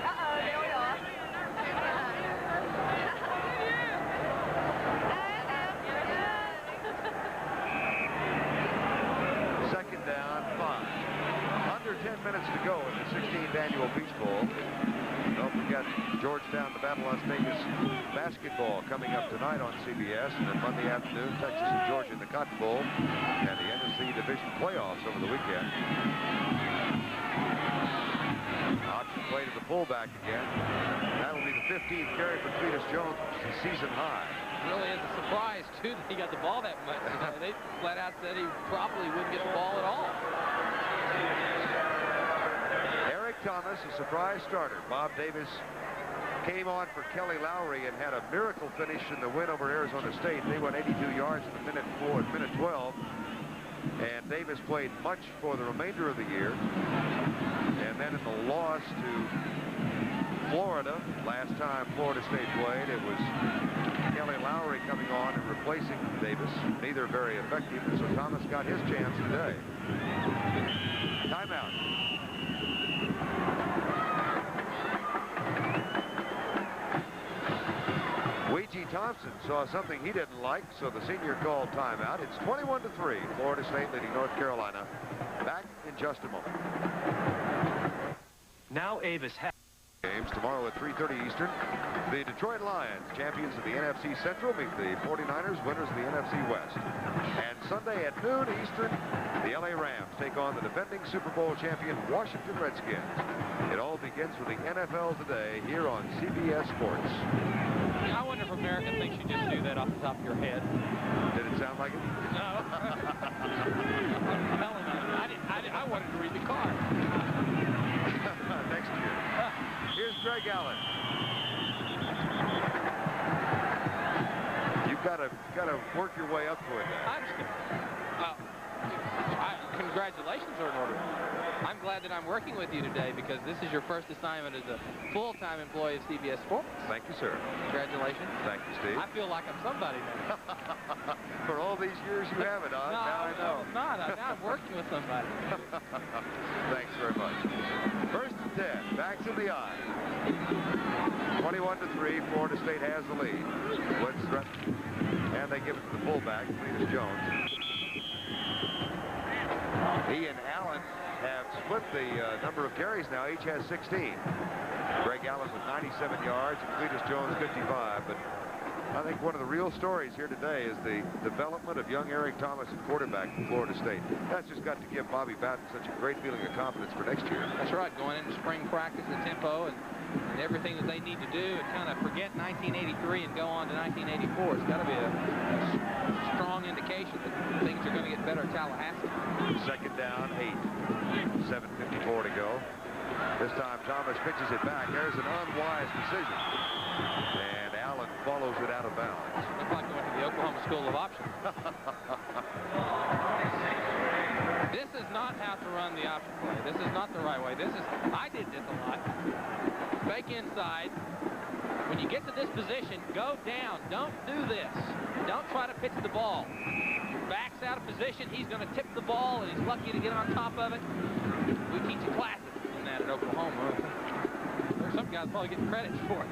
Second down, 5. Under 10 minutes to go in the 16th annual Peach Bowl. Don't forget Georgetown, the Battle Las Vegas basketball coming up tonight on CBS, and then Monday afternoon, Texas and Georgia in the Cotton Bowl, and the NFC Division playoffs over the weekend. Option play to the fullback again. That'll be the 15th carry for Cletus Jones, which is a season high. It really is a surprise, too, that he got the ball that much. They flat out said he probably wouldn't get the ball at all. Eric Thomas, a surprise starter. Bob Davis came on for Kelly Lowry and had a miracle finish in the win over Arizona State. They went 82 yards in the minute 12. And Davis played much for the remainder of the year. And then in the loss to Florida, last time Florida State played, it was Kelly Lowry coming on and replacing Davis. Neither very effective, and so Thomas got his chance today. Timeout. Ouija Thompson saw something he didn't like, so the senior called timeout. It's 21-3. Florida State leading North Carolina. Back in just a moment. Now Avis has games tomorrow at 3:30 Eastern. The Detroit Lions, champions of the NFC Central, meet the 49ers, winners of the NFC West. And Sunday at noon Eastern, the LA Rams take on the defending Super Bowl champion Washington Redskins. It all begins with the NFL Today here on CBS Sports. I wonder if America thinks you just do that off the top of your head. Did it sound like it? No. I'm telling you, I wanted to read the card. Next year. Here's Greg Allen. You've got to work your way up to it. I understand. Congratulations are in order. I'm glad that I'm working with you today because this is your first assignment as a full-time employee of CBS Sports. Thank you, sir. Congratulations. Thank you, Steve. I feel like I'm somebody now. For all these years you haven't, huh? No, Now I know. I'm not. Now I'm working with somebody. Thanks very much. First and 10. Backs in the eye. 21-3. Florida State has the lead. Blitz threat. And they give it to the fullback, Cletus Jones. He and Allen have split the number of carries now. Each has 16. Greg Allen with 97 yards and Cletus Jones 55. But I think one of the real stories here today is the development of young Eric Thomas at quarterback from Florida State. That's just got to give Bobby Bowden such a great feeling of confidence for next year. That's right. Going into spring practice, the tempo and everything that they need to do and kind of forget 1983 and go on to 1984. It's got to be a strong indication that things are going to get better at Tallahassee. Second down, 8. 7:54 to go. This time Thomas pitches it back. There's an unwise decision. And Allen follows it out of bounds. Looks like going to the Oklahoma School of Options. This is not how to run the option play. This is not the right way. I did this a lot. Fake inside. When you get to this position, go down. Don't do this. Don't try to pitch the ball. Backs out of position. He's going to tip the ball, and he's lucky to get on top of it. We teach a class in that at Oklahoma. There's some guys probably getting credit for it.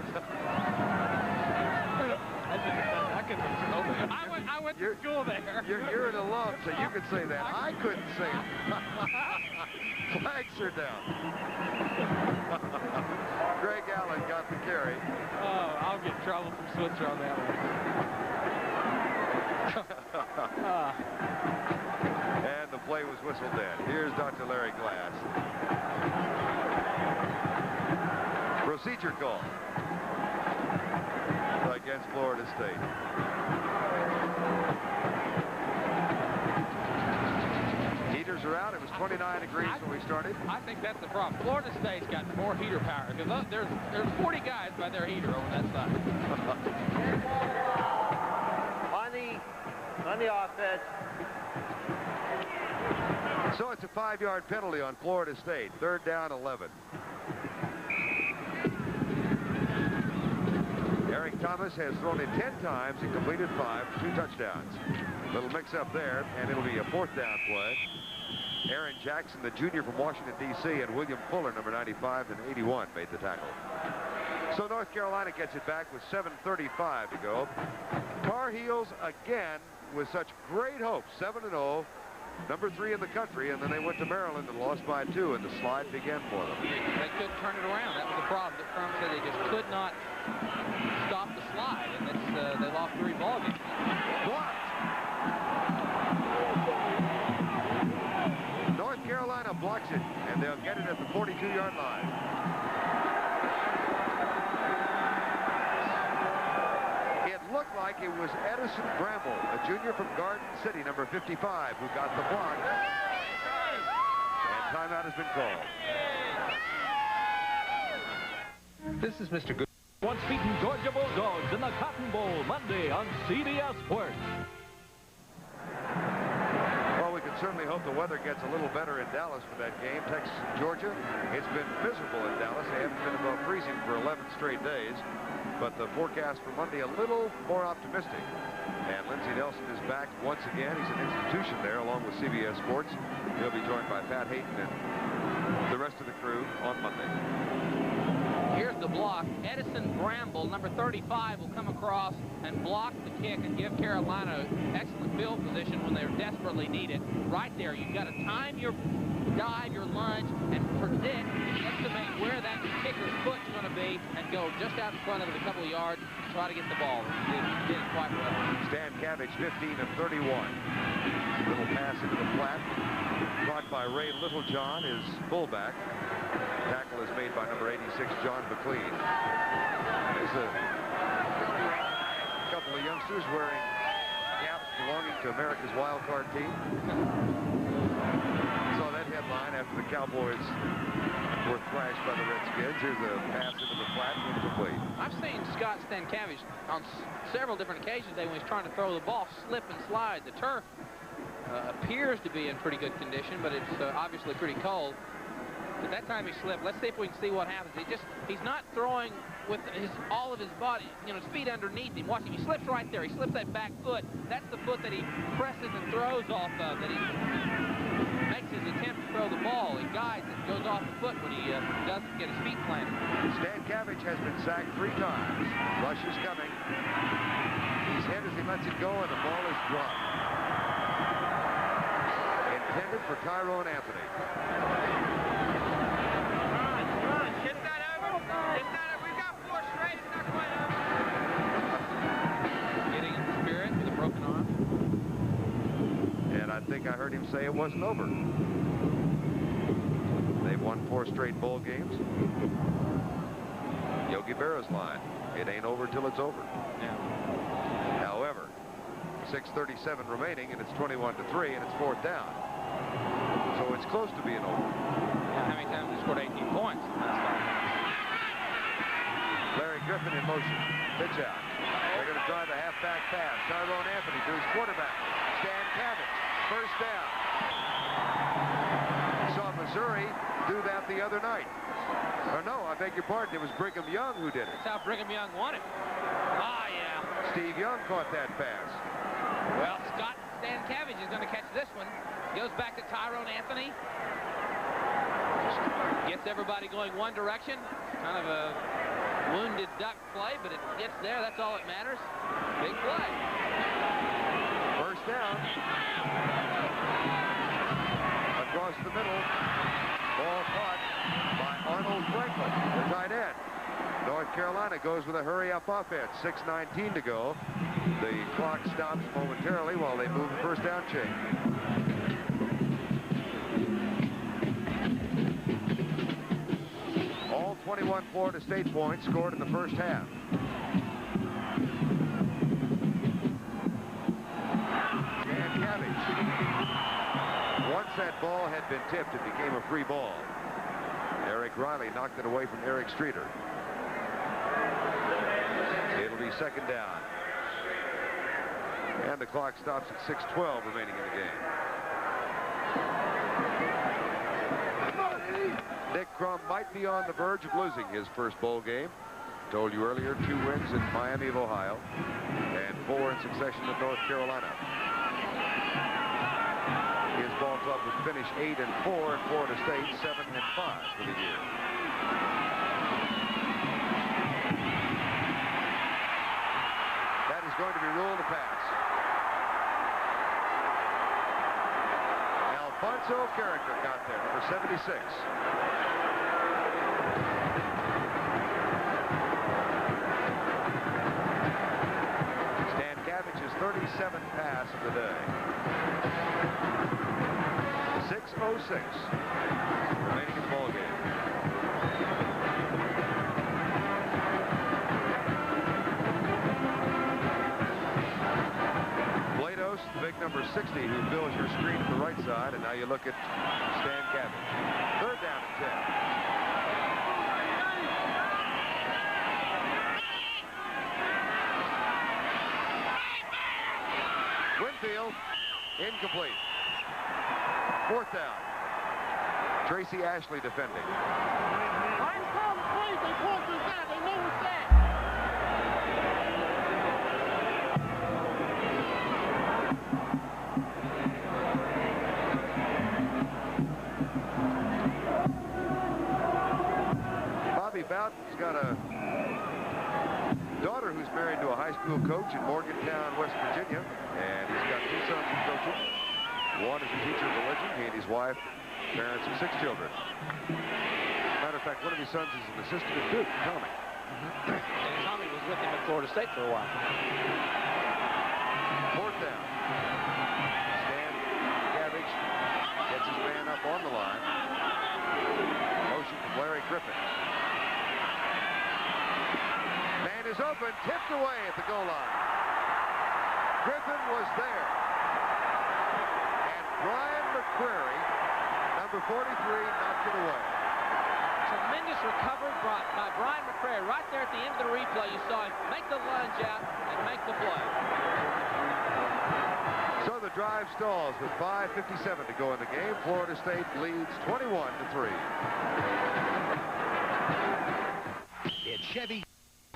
I went to school there. You're an alum, so you can say that. I couldn't say it. Flags are down. Greg Allen got the carry. Oh, I'll get in trouble from Switzer on that one. And the play was whistled dead. Here's Dr. Larry Glass. Procedure call against Florida State. Heaters are out. It was 29 degrees when we started. I think that's the problem. Florida State's got more heater power because there's 40 guys by their heater over that side. on the offense. So it's a 5-yard penalty on Florida State. 3rd down, 11. Eric Thomas has thrown it 10 times and completed 5 for 2 touchdowns. Little mix-up there, and it'll be a 4th down play. Aaron Jackson, the junior from Washington, D.C., and William Fuller, number 95 and 81, made the tackle. So North Carolina gets it back with 7:35 to go. Tar Heels again with such great hope, 7-0, number 3 in the country, and then they went to Maryland and lost by 2, and the slide began for them. They couldn't turn it around. That was the problem. The firm said they just could not stop the slide, and they lost 3 ball games. Blocked. North Carolina blocks it, and they'll get it at the 42-yard line. It looked like it was Edison Bramble, a junior from Garden City, number 55, who got the block. And timeout has been called. This is Mr. Good. Once beaten Georgia Bulldogs in the Cotton Bowl Monday on CBS Sports. Well, we can certainly hope the weather gets a little better in Dallas for that game. Texas and Georgia, it's been miserable in Dallas. They haven't been above freezing for 11 straight days. But the forecast for Monday a little more optimistic. And Lindsey Nelson is back once again. He's an institution there along with CBS Sports. He'll be joined by Pat Hayden and the rest of the crew on Monday. Here's the block. Edison Bramble, number 35, will come across and block the kick and give Carolina excellent field position when they desperately need it. Right there, you've got to time your dive, your lunge, and predict, estimate where that kicker's foot's going to be, and go just out in front of it a couple of yards, try to get the ball. He did it quite well. Stankavich, 15 of 31. Little pass into the flat. Caught by Ray Littlejohn, his fullback. Tackle is made by number 86, John McLean. There's a couple of youngsters wearing caps belonging to America's wild card team. Saw that headline after the Cowboys were thrashed by the Redskins. Here's a pass into the flat, incomplete. I've seen Scott Stankavich on several different occasions today when he's trying to throw the ball, slip and slide. The turf appears to be in pretty good condition, but it's obviously pretty cold. But that time he slipped. Let's see if we can see what happens. He's not throwing with all of his body, you know, his feet underneath him. Watch him. He slips right there. He slips that back foot. That's the foot that he presses and throws off of, that he makes his attempt to throw the ball. He guides it, goes off the foot when he doesn't get his feet planted. Stan Cabbage has been sacked 3 times. Rush is coming. He's hit as he lets it go, and the ball is dropped. Intended for Tyrone Anthony. Get that over. Get that over. We've got 4 straight. It's not quite over. Getting in the spirit with a broken arm. And I think I heard him say it wasn't over. They've won 4 straight bowl games. Yogi Berra's line. It ain't over till it's over. Yeah. However, 6:37 remaining, and it's 21-3, and it's 4th down. So it's close to being over. Yeah, how many times he scored 18 points in the last 5 minutes? Larry Griffin in motion. Pitch out. They're going to try the halfback pass. Tyrone Anthony to his quarterback. Stan Cabbage. First down. Saw Missouri do that the other night. Or no, I beg your pardon. It was Brigham Young who did it. That's how Brigham Young won it. Ah, yeah. Steve Young caught that pass. Well, Stan Cabbage is going to catch this one. Goes back to Tyrone Anthony. Gets everybody going one direction. Kind of a wounded duck play, but it gets there. That's all that matters. Big play. First down. Across the middle. Ball caught by Arnold Franklin, the tight end. North Carolina goes with a hurry-up offense. 6:19 to go. The clock stops momentarily while they move the first down chain. All 21 Florida State points scored in the first half. Dan Cabbage. Once that ball had been tipped, it became a free ball. Eric Riley knocked it away from Eric Streeter. It'll be 2nd down. And the clock stops at 6:12 remaining in the game. Nick Crum might be on the verge of losing his first bowl game. Told you earlier, 2 wins in Miami of Ohio and 4 in succession at North Carolina. His ball club would finish 8-4 in Florida State, 7-5 for the year. That is going to be ruled a pass. Alfonso Carricker got there, number 76. Stan Cabbage's 37th pass of the day. 6:06 remaining in the ball game. Blados, the big number 60, who fills your screen to the right side, and now you look at Stan Cabbage. 3rd down and 10. Winfield, incomplete. 4th down. Tracy Ashley defending. I'm calling plays. They want this out. They know it's that. Bobby Bowden's got a daughter who's married to a high school coach in Morgantown, West Virginia, and he's got 2 sons who coaches. One is a teacher of religion. He and his wife, parents of 6 children. Matter of fact, one of his sons is an assistant at Duke, Tommy. And Tommy was with him at Florida State for a while. 4th down. Stan Cabbage gets his man up on the line. Motion from Larry Griffin. Man is open, tipped away at the goal line. Griffin was there. Brian McCrary, number 43, knocked it away. Tremendous recovery by Brian McCrary. Right there at the end of the replay, you saw him make the lunge out and make the play. So the drive stalls with 5:57 to go in the game. Florida State leads 21-3. It's Chevy.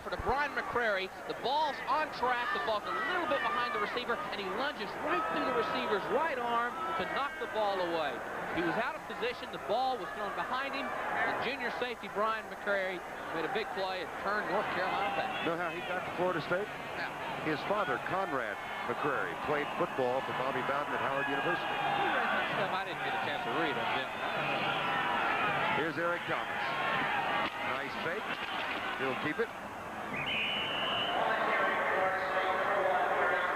For the Brian McCrary, the ball's on track, the ball's a little bit behind the receiver, and he lunges right through the receiver's right arm to knock the ball away. He was out of position, the ball was thrown behind him, and junior safety Brian McCrary made a big play and turned North Carolina back. Know how he got to Florida State? Now, his father, Conrad McCrary, played football for Bobby Bowden at Howard University. he read some stuff I didn't get a chance to read. Here's Eric Thomas. Nice fake. He'll keep it.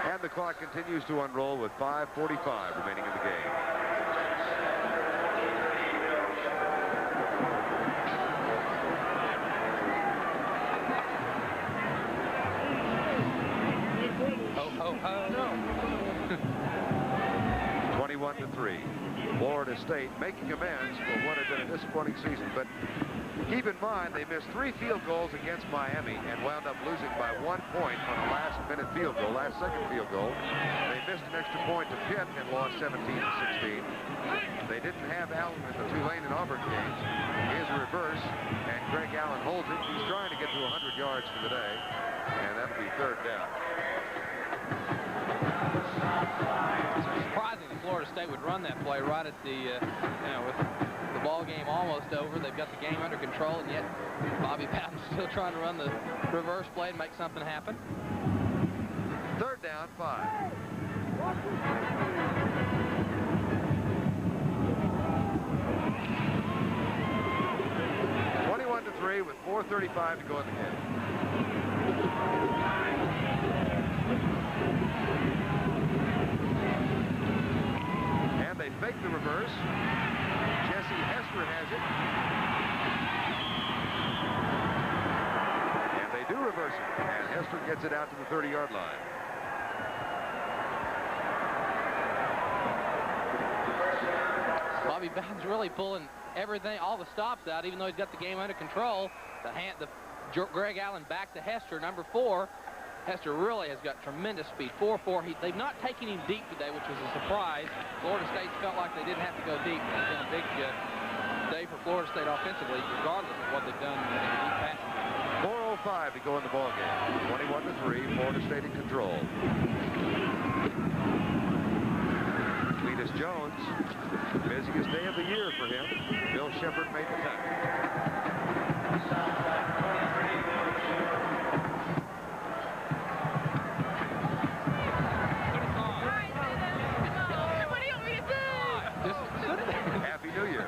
And the clock continues to unroll with 5:45 remaining in the game. Ho, ho, ho. 21-3. Florida State making amends for what had been a disappointing season, but keep in mind they missed 3 field goals against Miami and wound up losing by 1 point on a last-minute field goal, last-second field goal. They missed an extra point to Pitt and lost 17-16. They didn't have Allen in the Tulane and Auburn games. Here's a reverse, and Greg Allen holds it. He's trying to get to 100 yards for the day, and that'll be 3rd down. It's surprising that Florida State would run that play right at the, with the ball game almost over. They've got the game under control, and yet Bobby Bowden's still trying to run the reverse play and make something happen. 3rd down, 5. With 4:35 to go in the game. And they fake the reverse. Jesse Hester has it. And they do reverse it. And Hester gets it out to the 30-yard line. Bobby Bowden's really pulling everything, all the stops out, even though he's got the game under control. Greg Allen back to Hester, number 4. Hester really has got tremendous speed. 4.4. They've not taken him deep today, which was a surprise. Florida State felt like they didn't have to go deep. It's been a big day for Florida State offensively, regardless of what they've done in the deep passing game. 4:05 to go in the ball game. 21-3. Florida State in control. Cletus Jones, busiest day of the year for him. Bill Shepard made the tackle. What do you want me to do? Happy New Year.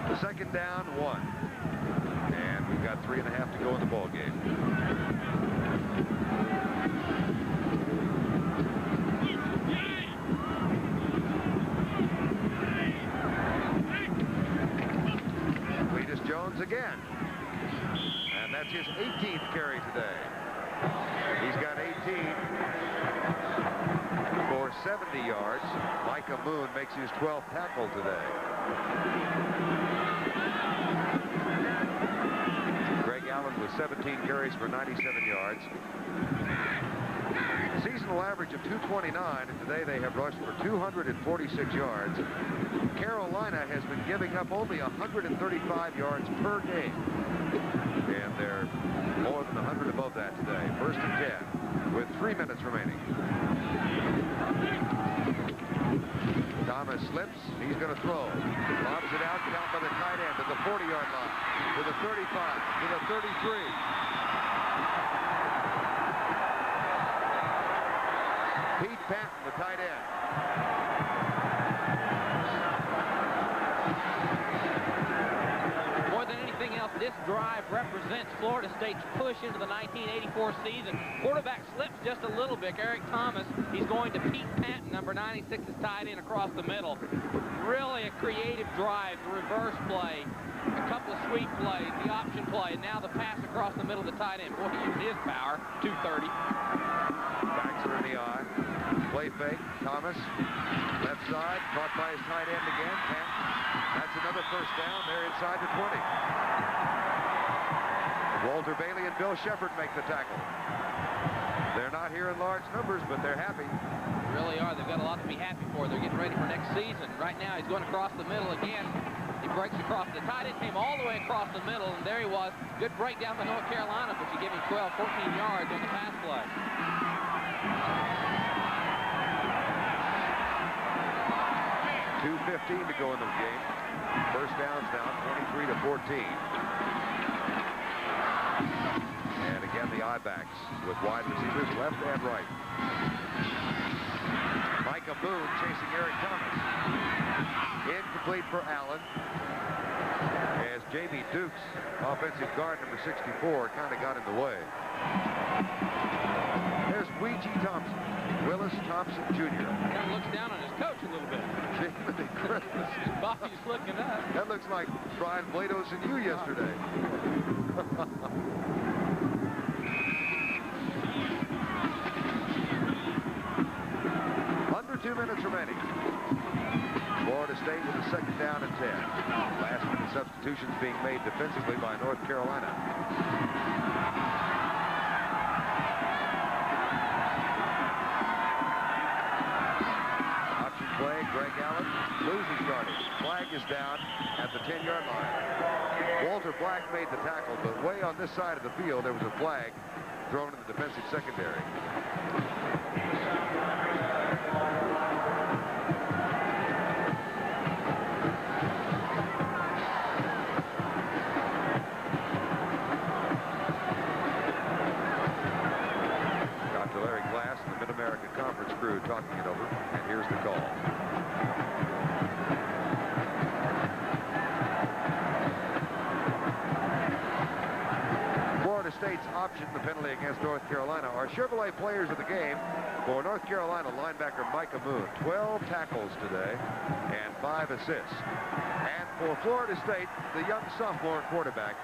The 2nd down, 1. And we've got 3.5 to go in the ball game. Jones again. And that's his 18th carry today. He's got 18 for 70 yards. Micah Moon makes his 12th tackle today. Greg Allen with 17 carries for 97 yards. Seasonal average of 229, and today they have rushed for 246 yards. Carolina has been giving up only 135 yards per game. And they're more than 100 above that today. 1st and 10 with 3 minutes remaining. Thomas slips. He's going to throw. Lobs it out, down by the tight end to the 40-yard line, to the 35, to the 33. Pete Patton, the tight end. More than anything else, this drive represents Florida State's push into the 1984 season. Quarterback slips just a little bit. Eric Thomas, he's going to Pete Patton, number 96, is tied in across the middle. Really a creative drive, the reverse play, a couple of sweep plays, the option play, and now the pass across the middle of the tight end. Boy, he used his power, 230. Baxter in the eye. Play fake. Thomas, left side, caught by his tight end again. Patton. That's another 1st down. They're inside the 20. Walter Bailey and Bill Shepard make the tackle. They're not here in large numbers, but they're happy. They really are. They've got a lot to be happy for. They're getting ready for next season. Right now, he's going across the middle again. He breaks across. The tight end came all the way across the middle, and there he was. Good break down by North Carolina, but you give him 12, 14 yards on the pass play. 2:15 to go in the game. First down's now 23-14. And again, the I-backs with wide receivers left and right. Micah Boone chasing Eric Thomas. Incomplete for Allen. As Jamie Dukes, offensive guard number 64, kind of got in the way. There's Ouija Thompson. Willis Thompson Jr. Kind of looks down on his coach a little bit. Jiminy Christmas. Bobby's looking up. That looks like Brian Blados and you yesterday. Under 2 minutes remaining. Florida State with a second down and 10. Last-minute substitutions being made defensively by North Carolina. Play, Greg Allen loses yardage. Flag is down at the 10-yard line. Walter Black made the tackle, but way on this side of the field, there was a flag thrown in the defensive secondary. Dr. Larry Glass and the Mid-American Conference crew talking it over, and here's the call. Florida State's option the penalty against North Carolina. Our Chevrolet players of the game for North Carolina linebacker Micah Boone. 12 tackles today and 5 assists. And for Florida State, the young sophomore quarterback,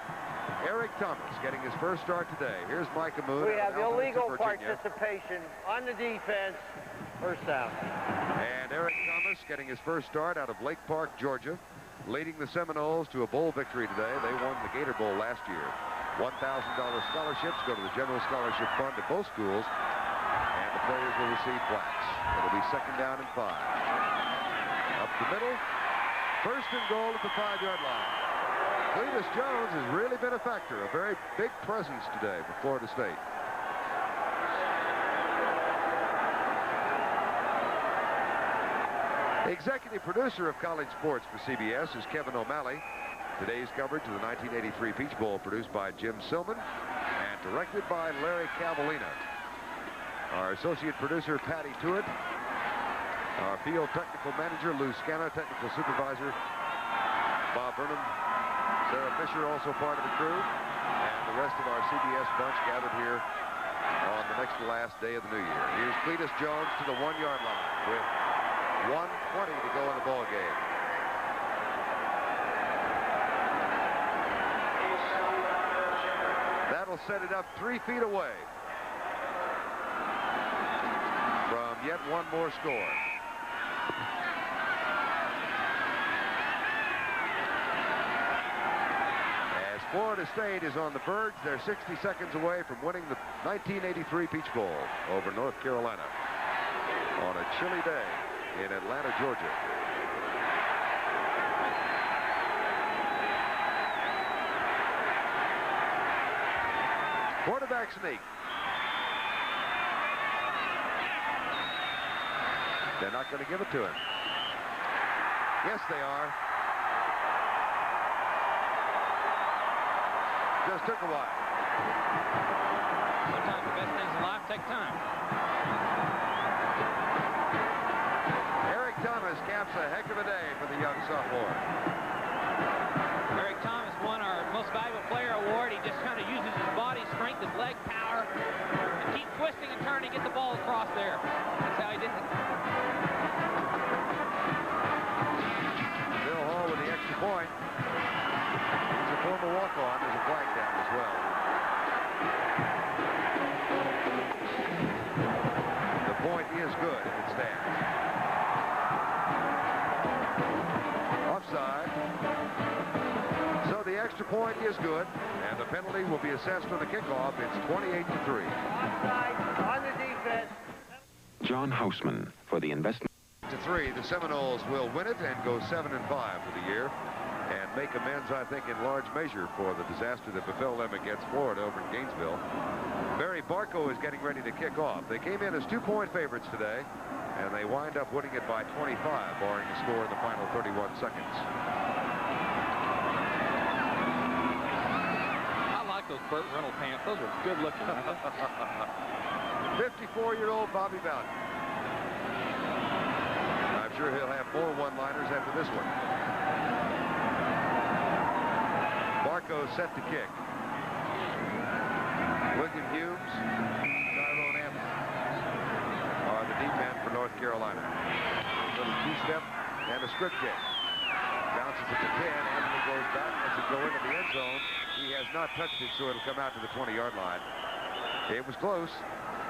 Eric Thomas, getting his first start today. Here's Micah Boone. We have illegal participation on the defense. First down. And Eric Thomas getting his first start out of Lake Park, Georgia, leading the Seminoles to a bowl victory today. They won the Gator Bowl last year. $1,000 scholarships go to the General Scholarship Fund at both schools, and the players will receive plaques. It'll be second down and 5. Up the middle, first and goal at the 5-yard line. Cletus Jones has really been a factor, a very big presence today for Florida State. Executive producer of college sports for CBS is Kevin O'Malley. Today's coverage of the 1983 Peach Bowl produced by Jim Silman and directed by Larry Cavalina. Our associate producer, Patty Tewitt. Our field technical manager, Lou Scana. Technical supervisor, Bob Burnham. Sarah Fisher, also part of the crew. And the rest of our CBS bunch gathered here on the next to last day of the new year. Here's Cletus Jones to the 1-yard line with 1:20 to go in the ball game. That'll set it up 3 feet away from yet one more score. As Florida State is on the verge, they're 60 seconds away from winning the 1983 Peach Bowl over North Carolina on a chilly day in Atlanta, Georgia. Quarterback sneak. They're not going to give it to him. Yes, they are. Just took a while. Sometimes the best things in life take time. Eric Thomas caps a heck of a day for the young sophomore. Eric Thomas won our Most Valuable Player Award. He just kind of uses his body strength, his leg power, and keep twisting and turning to get the ball across there. That's how he did it. Bill Hall with the extra point. He's a former walk-on. There's a flag down as well. The point is good if it stands. Offside. So the extra point is good, and the penalty will be assessed on the kickoff. It's 28-3. Offside on the defense. John Houseman for the investment. To 3, the Seminoles will win it and go 7-5 for the year, and make amends, I think, in large measure for the disaster that befell them against Florida over in Gainesville. Barry Barco is getting ready to kick off. They came in as 2-point favorites today, and they wind up winning it by 25, barring a score in the final 31 seconds. I like those Burt Reynolds pants. Those are good looking. 54-year-old Bobby Bowden. I'm sure he'll have more one-liners after this one. Barco set to kick. William Hughes, Tyrone Anthony are the deep men for North Carolina. A little two-step and a script kick. Bounces it to 10. Anthony goes back, lets it go into the end zone. He has not touched it, so it'll come out to the 20-yard line. It was close.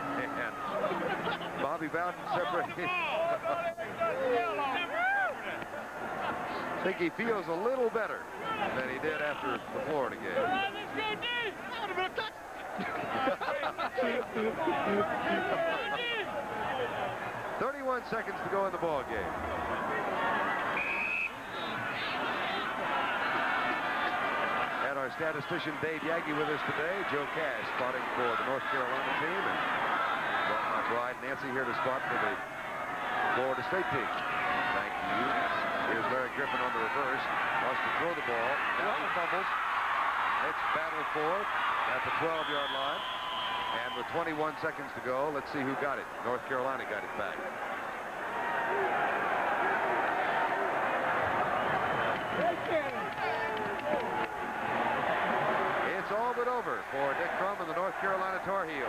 And Bobby Bowden separated. I think he feels a little better than he did after the Florida game. 31 seconds to go in the ball game. And our statistician Dave Yaggy with us today. Joe Cash spotting for the North Carolina team, and brought my bride Nancy here to spot for the Florida State team. Thank you. Here's Larry Griffin on the reverse. Wants to throw the ball. Now he fumbles. It's battled for at the 12-yard line. And with 21 seconds to go, let's see who got it. North Carolina got it back. It's all but over for Dick Crum and the North Carolina Tar Heels.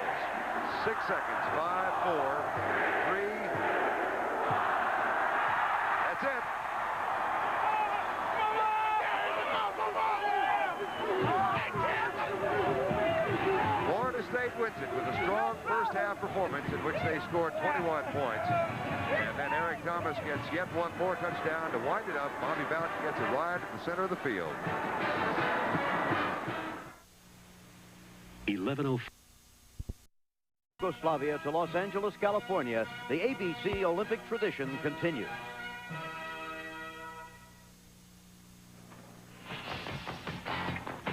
6 seconds. 5, 4, 3. That's it. Florida State wins it with a strong first half performance in which they scored 21 points. And then Eric Thomas gets yet one more touchdown to wind it up. Bobby Bowden gets it right at the center of the field. 11:05. Yugoslavia to Los Angeles, California, the ABC Olympic tradition continues.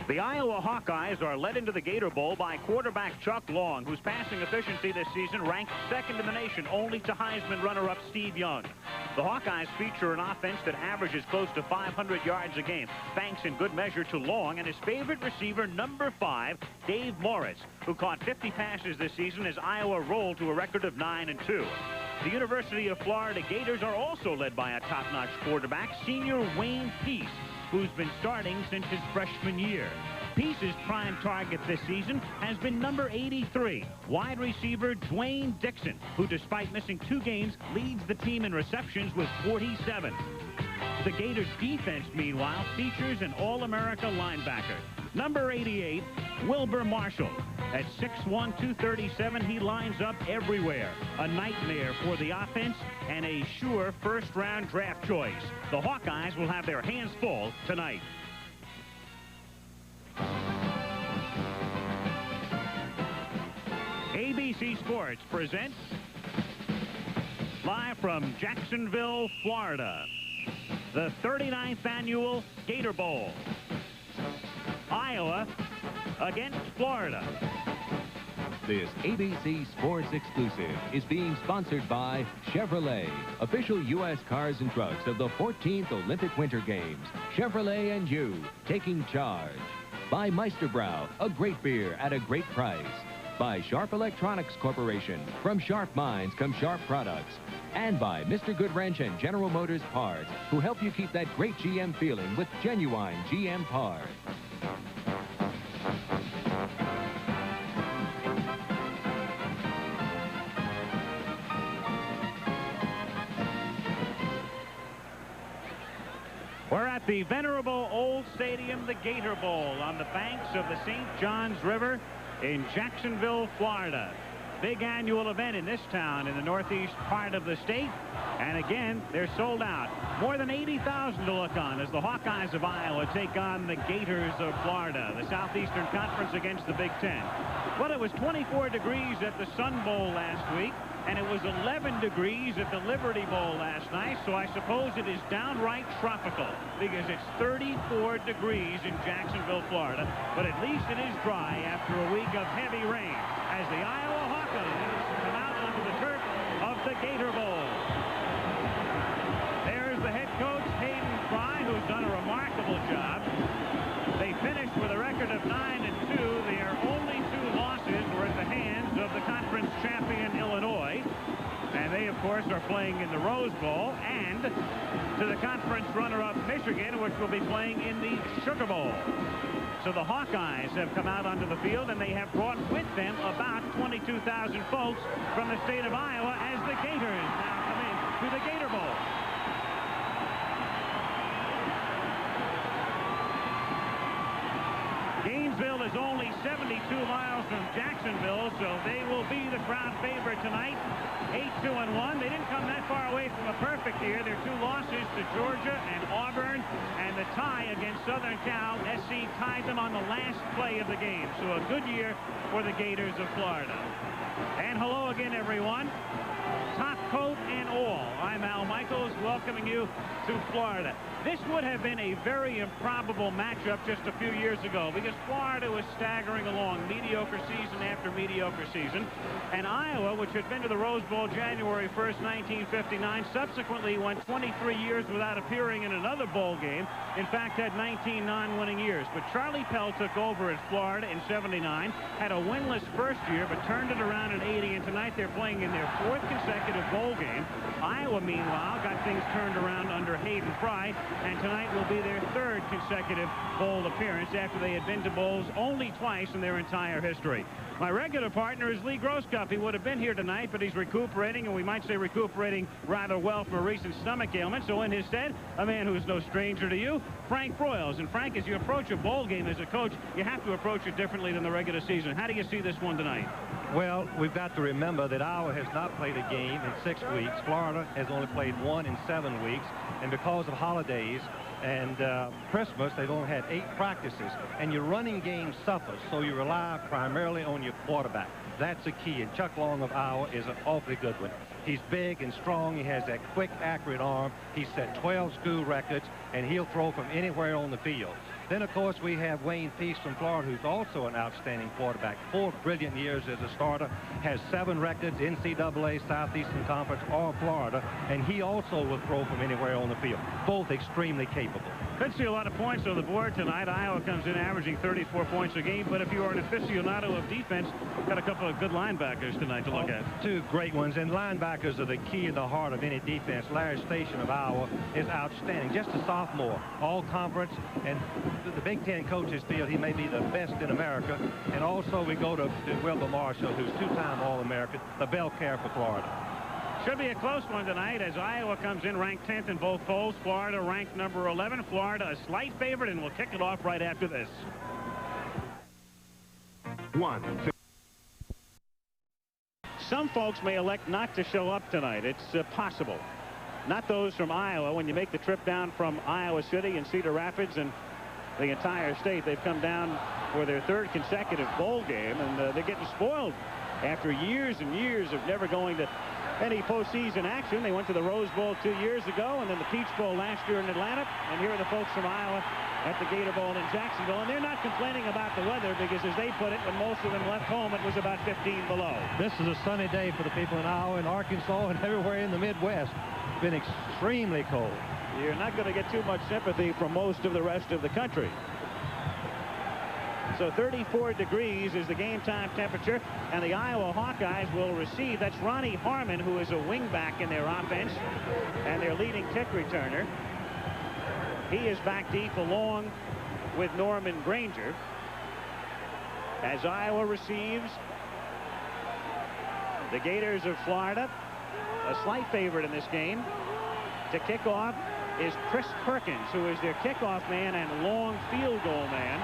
The Iowa Hawkeyes are led into the Gator Bowl by quarterback Chuck Long, whose passing efficiency this season ranked second in the nation, only to Heisman runner-up Steve Young. The Hawkeyes feature an offense that averages close to 500 yards a game, thanks in good measure to Long and his favorite receiver, number 5, Dave Morris, who caught 50 passes this season as Iowa rolled to a record of 9-2. The University of Florida Gators are also led by a top-notch quarterback, senior Wayne Peace, who's been starting since his freshman year. Peace's prime target this season has been number 83, wide receiver Dwayne Dixon, who despite missing 2 games leads the team in receptions with 47. The Gators defense, meanwhile, features an All-America linebacker, number 88, Wilbur Marshall. At 6'1", 237, he lines up everywhere. A nightmare for the offense and a sure first-round draft choice. The Hawkeyes will have their hands full tonight. ABC Sports presents, live from Jacksonville, Florida, the 39th annual Gator Bowl. Iowa against Florida. This ABC Sports exclusive is being sponsored by Chevrolet, official U.S. cars and trucks of the 14th Olympic Winter Games. Chevrolet and you, taking charge. By Meisterbrau, a great beer at a great price. By Sharp Electronics Corporation. From sharp minds come sharp products. And by Mr. Goodwrench and General Motors Parts, who help you keep that great GM feeling with genuine GM parts. We're at the venerable old stadium, the Gator Bowl, on the banks of the St. Johns River in Jacksonville, Florida. big annual event in this town in the northeast part of the state. And again, they're sold out. More than 80,000 to look on as the Hawkeyes of Iowa take on the Gators of Florida, the Southeastern Conference against the Big Ten. Well, it was 24 degrees at the Sun Bowl last week, and it was 11 degrees at the Liberty Bowl last night, so I suppose it is downright tropical because it's 34 degrees in Jacksonville, Florida, but at least it is dry after a week of heavy rain as the Iowa Hawkeyes come out onto the turf of the Gator Bowl. There's the head coach, Hayden Fry, who's done a remarkable job. They finished with a record of 9-2. Their only 2 losses were at the hands of the conference champion Illinois. And they, of course, are playing in the Rose Bowl and to the conference runner-up Michigan, which will be playing in the Sugar Bowl. So the Hawkeyes have come out onto the field, and they have brought with them about 22,000 folks from the state of Iowa as the Gators now come in to the Gator Bowl. Gainesville is only 72 miles from Jacksonville, so they will be the crowd favorite tonight. 8-2-1. They didn't come that far away from a perfect year. Their 2 losses to Georgia and Auburn, and the tie against Southern Cal. SC tied them on the last play of the game. So a good year for the Gators of Florida. And hello again, everyone. Top coat and all, I'm Al Michaels, welcoming you to Florida. This would have been a very improbable matchup just a few years ago because Florida was staggering along mediocre season after mediocre season. And Iowa, which had been to the Rose Bowl January 1st, 1959, subsequently went 23 years without appearing in another bowl game. In fact, had 19 non-winning years. But Charlie Pell took over at Florida in 79, had a winless first year, but turned it around in 80. And tonight they're playing in their 4th consecutive bowl game. Iowa, meanwhile, got things turned around under Hayden Fry, and tonight will be their 3rd consecutive bowl appearance after they had been to bowls only twice in their entire history. My regular partner is Lee Grosskopf. He would have been here tonight, but he's recuperating, and we might say recuperating rather well from a recent stomach ailment. So in his stead, a man who is no stranger to you, Frank Broyles. And Frank, as you approach a bowl game as a coach, you have to approach it differently than the regular season. How do you see this one tonight? Well, we've got to remember that Iowa has not played a game in 6 weeks. Florida has only played 1 in 7 weeks. And because of holidays and Christmas, they've only had 8 practices. And your running game suffers, so you rely primarily on your quarterback. That's the key. And Chuck Long of Iowa is an awfully good one. He's big and strong. He has that quick, accurate arm. He's set 12 school records, and he'll throw from anywhere on the field. Then, of course, we have Wayne Peace from Florida, who's also an outstanding quarterback. 4 brilliant years as a starter, has 7 records, NCAA, Southeastern Conference, or Florida, and he also will throw from anywhere on the field. Both extremely capable. Could see a lot of points on the board tonight. Iowa comes in averaging 34 points a game, but if you are an aficionado of defense, got a couple of good linebackers tonight to look at. 2 great ones, and linebackers are the key in the heart of any defense. Larry Station of Iowa is outstanding. Just a sophomore, all conference, and the Big Ten coaches feel he may be the best in America. And also we go to Wilbur Marshall, who's 2-time All-American, the bell cow for Florida. Should be a close one tonight as Iowa comes in ranked 10th in both polls. Florida ranked number 11. Florida a slight favorite, and we'll kick it off right after this. Some folks may elect not to show up tonight. It's possible. Not those from Iowa. When you make the trip down from Iowa City and Cedar Rapids and the entire state, they've come down for their 3rd consecutive bowl game, and they're getting spoiled after years and years of never going to any postseason action. They went to the Rose Bowl 2 years ago, and then the Peach Bowl last year in Atlanta. And here are the folks from Iowa at the Gator Bowl in Jacksonville. And they're not complaining about the weather because, as they put it, when most of them left home, it was about 15 below. This is a sunny day for the people in Iowa and Arkansas and everywhere in the Midwest. It's been extremely cold. You're not going to get too much sympathy from most of the rest of the country. So 34 degrees is the game time temperature, and the Iowa Hawkeyes will receive. That's Ronnie Harmon, who is a wingback in their offense and their leading kick returner. He is back deep along with Norman Granger as Iowa receives. The Gators of Florida, a slight favorite in this game. To kick off is Chris Perkins, who is their kickoff man and long field goal man.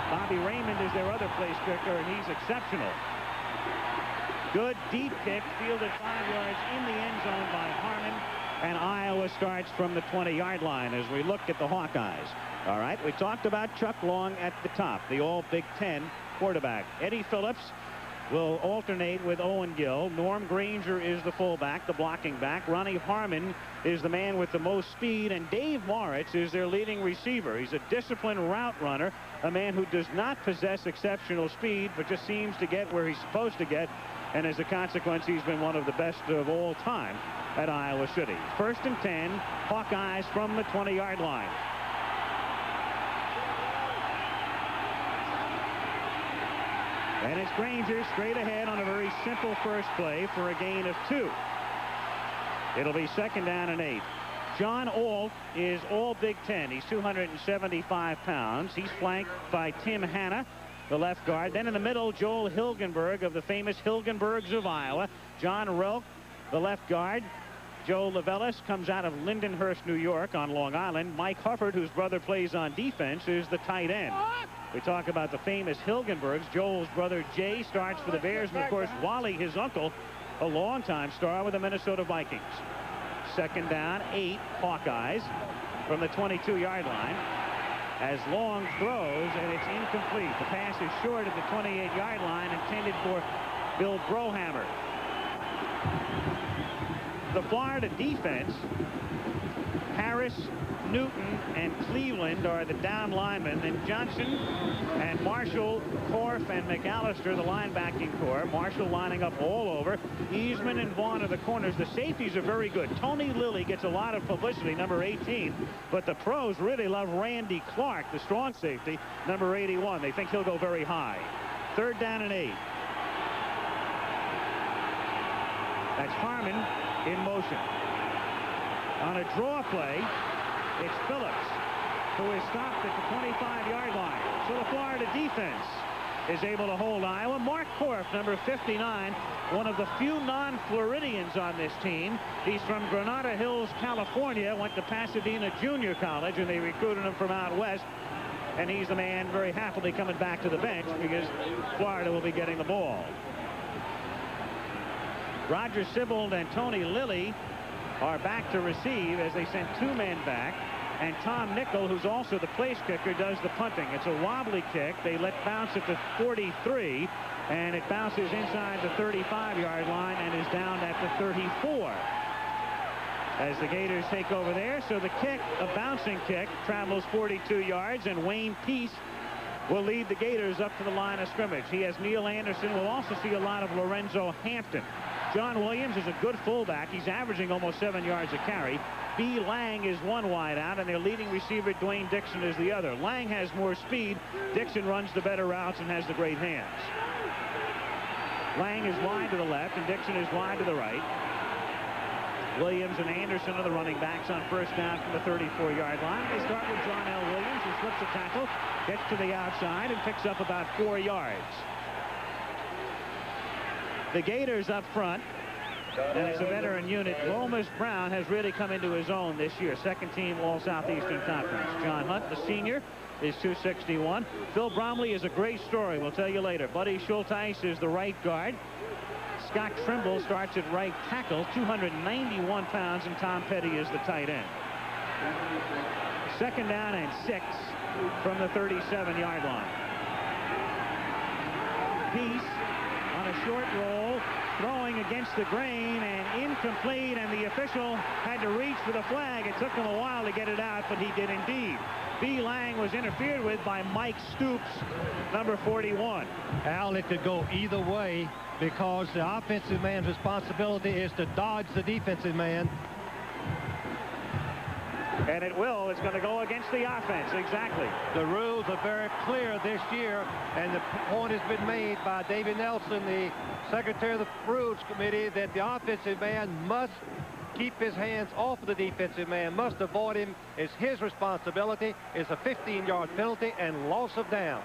Bobby Raymond is their other place kicker, and he's exceptional. Good deep kick, fielded 5 yards in the end zone by Harmon. And Iowa starts from the 20-yard line as we look at the Hawkeyes. All right, we talked about Chuck Long at the top, the all Big Ten quarterback. Eddie Phillips will alternate with Owen Gill. Norm Granger is the fullback, the blocking back. Ronnie Harmon is the man with the most speed, and Dave Moritz is their leading receiver. He's a disciplined route runner, a man who does not possess exceptional speed, but just seems to get where he's supposed to get, and as a consequence, he's been one of the best of all time at Iowa City. 1st and 10, Hawkeyes from the 20-yard line. And it's Granger straight ahead on a very simple first play for a gain of 2. It'll be 2nd down and 8. John Alt is all Big Ten. He's 275 pounds. He's flanked by Tim Hanna, the left guard. Then in the middle, Joel Hilgenberg of the famous Hilgenbergs of Iowa. John Relk, the left guard. Joe Lavellis comes out of Lindenhurst, New York on Long Island. Mike Hufford, whose brother plays on defense, is the tight end. We talk about the famous Hilgenbergs. Joel's brother Jay starts for the Bears, and of course Wally, his uncle, a longtime star with the Minnesota Vikings. 2nd down, 8, Hawkeyes from the 22-yard line. As Long throws, and it's incomplete. The pass is short at the 28-yard line, intended for Bill Brohammer. The Florida defense, Harris, Newton, and Cleveland are the down linemen, and Johnson and Marshall, Korf, and McAllister, the linebacking core. Marshall lining up all over. Easman and Vaughn are the corners. The safeties are very good. Tony Lilly gets a lot of publicity, number 18, but the pros really love Randy Clark, the strong safety, number 81. They think he'll go very high. 3rd down and 8. That's Harmon in motion. On a draw play, it's Phillips, who is stopped at the 25-yard line. So the Florida defense is able to hold Iowa. Mark Korf, number 59, one of the few non-Floridians on this team. He's from Granada Hills, California, went to Pasadena Junior College, and they recruited him from out west. And he's the man very happily coming back to the bench because Florida will be getting the ball. Roger Sibbald and Tony Lilly are back to receive as they send 2 men back, and Tom Nickel, who's also the place kicker, does the punting. It's a wobbly kick. They let bounce at the 43, and it bounces inside the 35-yard line and is down at the 34 as the Gators take over there. So the kick, a bouncing kick, travels 42 yards, and Wayne Peace will lead the Gators up to the line of scrimmage. He has Neil Anderson. We'll also see a lot of Lorenzo Hampton. John Williams is a good fullback. He's averaging almost 7 yards a carry. B. Lang is one wide out, and their leading receiver, Dwayne Dixon, is the other. Lang has more speed. Dixon runs the better routes and has the great hands. Lang is wide to the left, and Dixon is wide to the right. Williams and Anderson are the running backs on 1st down from the 34-yard line. They start with John L. Williams, who slips a tackle, gets to the outside, and picks up about 4 yards. The Gators up front, and it's a veteran unit. Lomas Brown has really come into his own this year. 2nd team All Southeastern Conference. John Hunt, the senior, is 261. Phil Bromley is a great story. We'll tell you later. Buddy Schulteis is the right guard. Scott Trimble starts at right tackle, 291 pounds, and Tom Petty is the tight end. 2nd down and 6 from the 37-yard line. Peace on a short roll, throwing against the grain and incomplete, and the official had to reach for the flag. It took him a while to get it out, but he did indeed. B. Lang was interfered with by Mike Stoops, number 41. Al, it could go either way because the offensive man's responsibility is to dodge the defensive man. And it will. It's going to go against the offense. Exactly. The rules are very clear this year, and the point has been made by David Nelson, the Secretary of the Rules Committee, that the offensive man must keep his hands off of the defensive man, must avoid him. It's his responsibility. It's a 15-yard penalty and loss of down.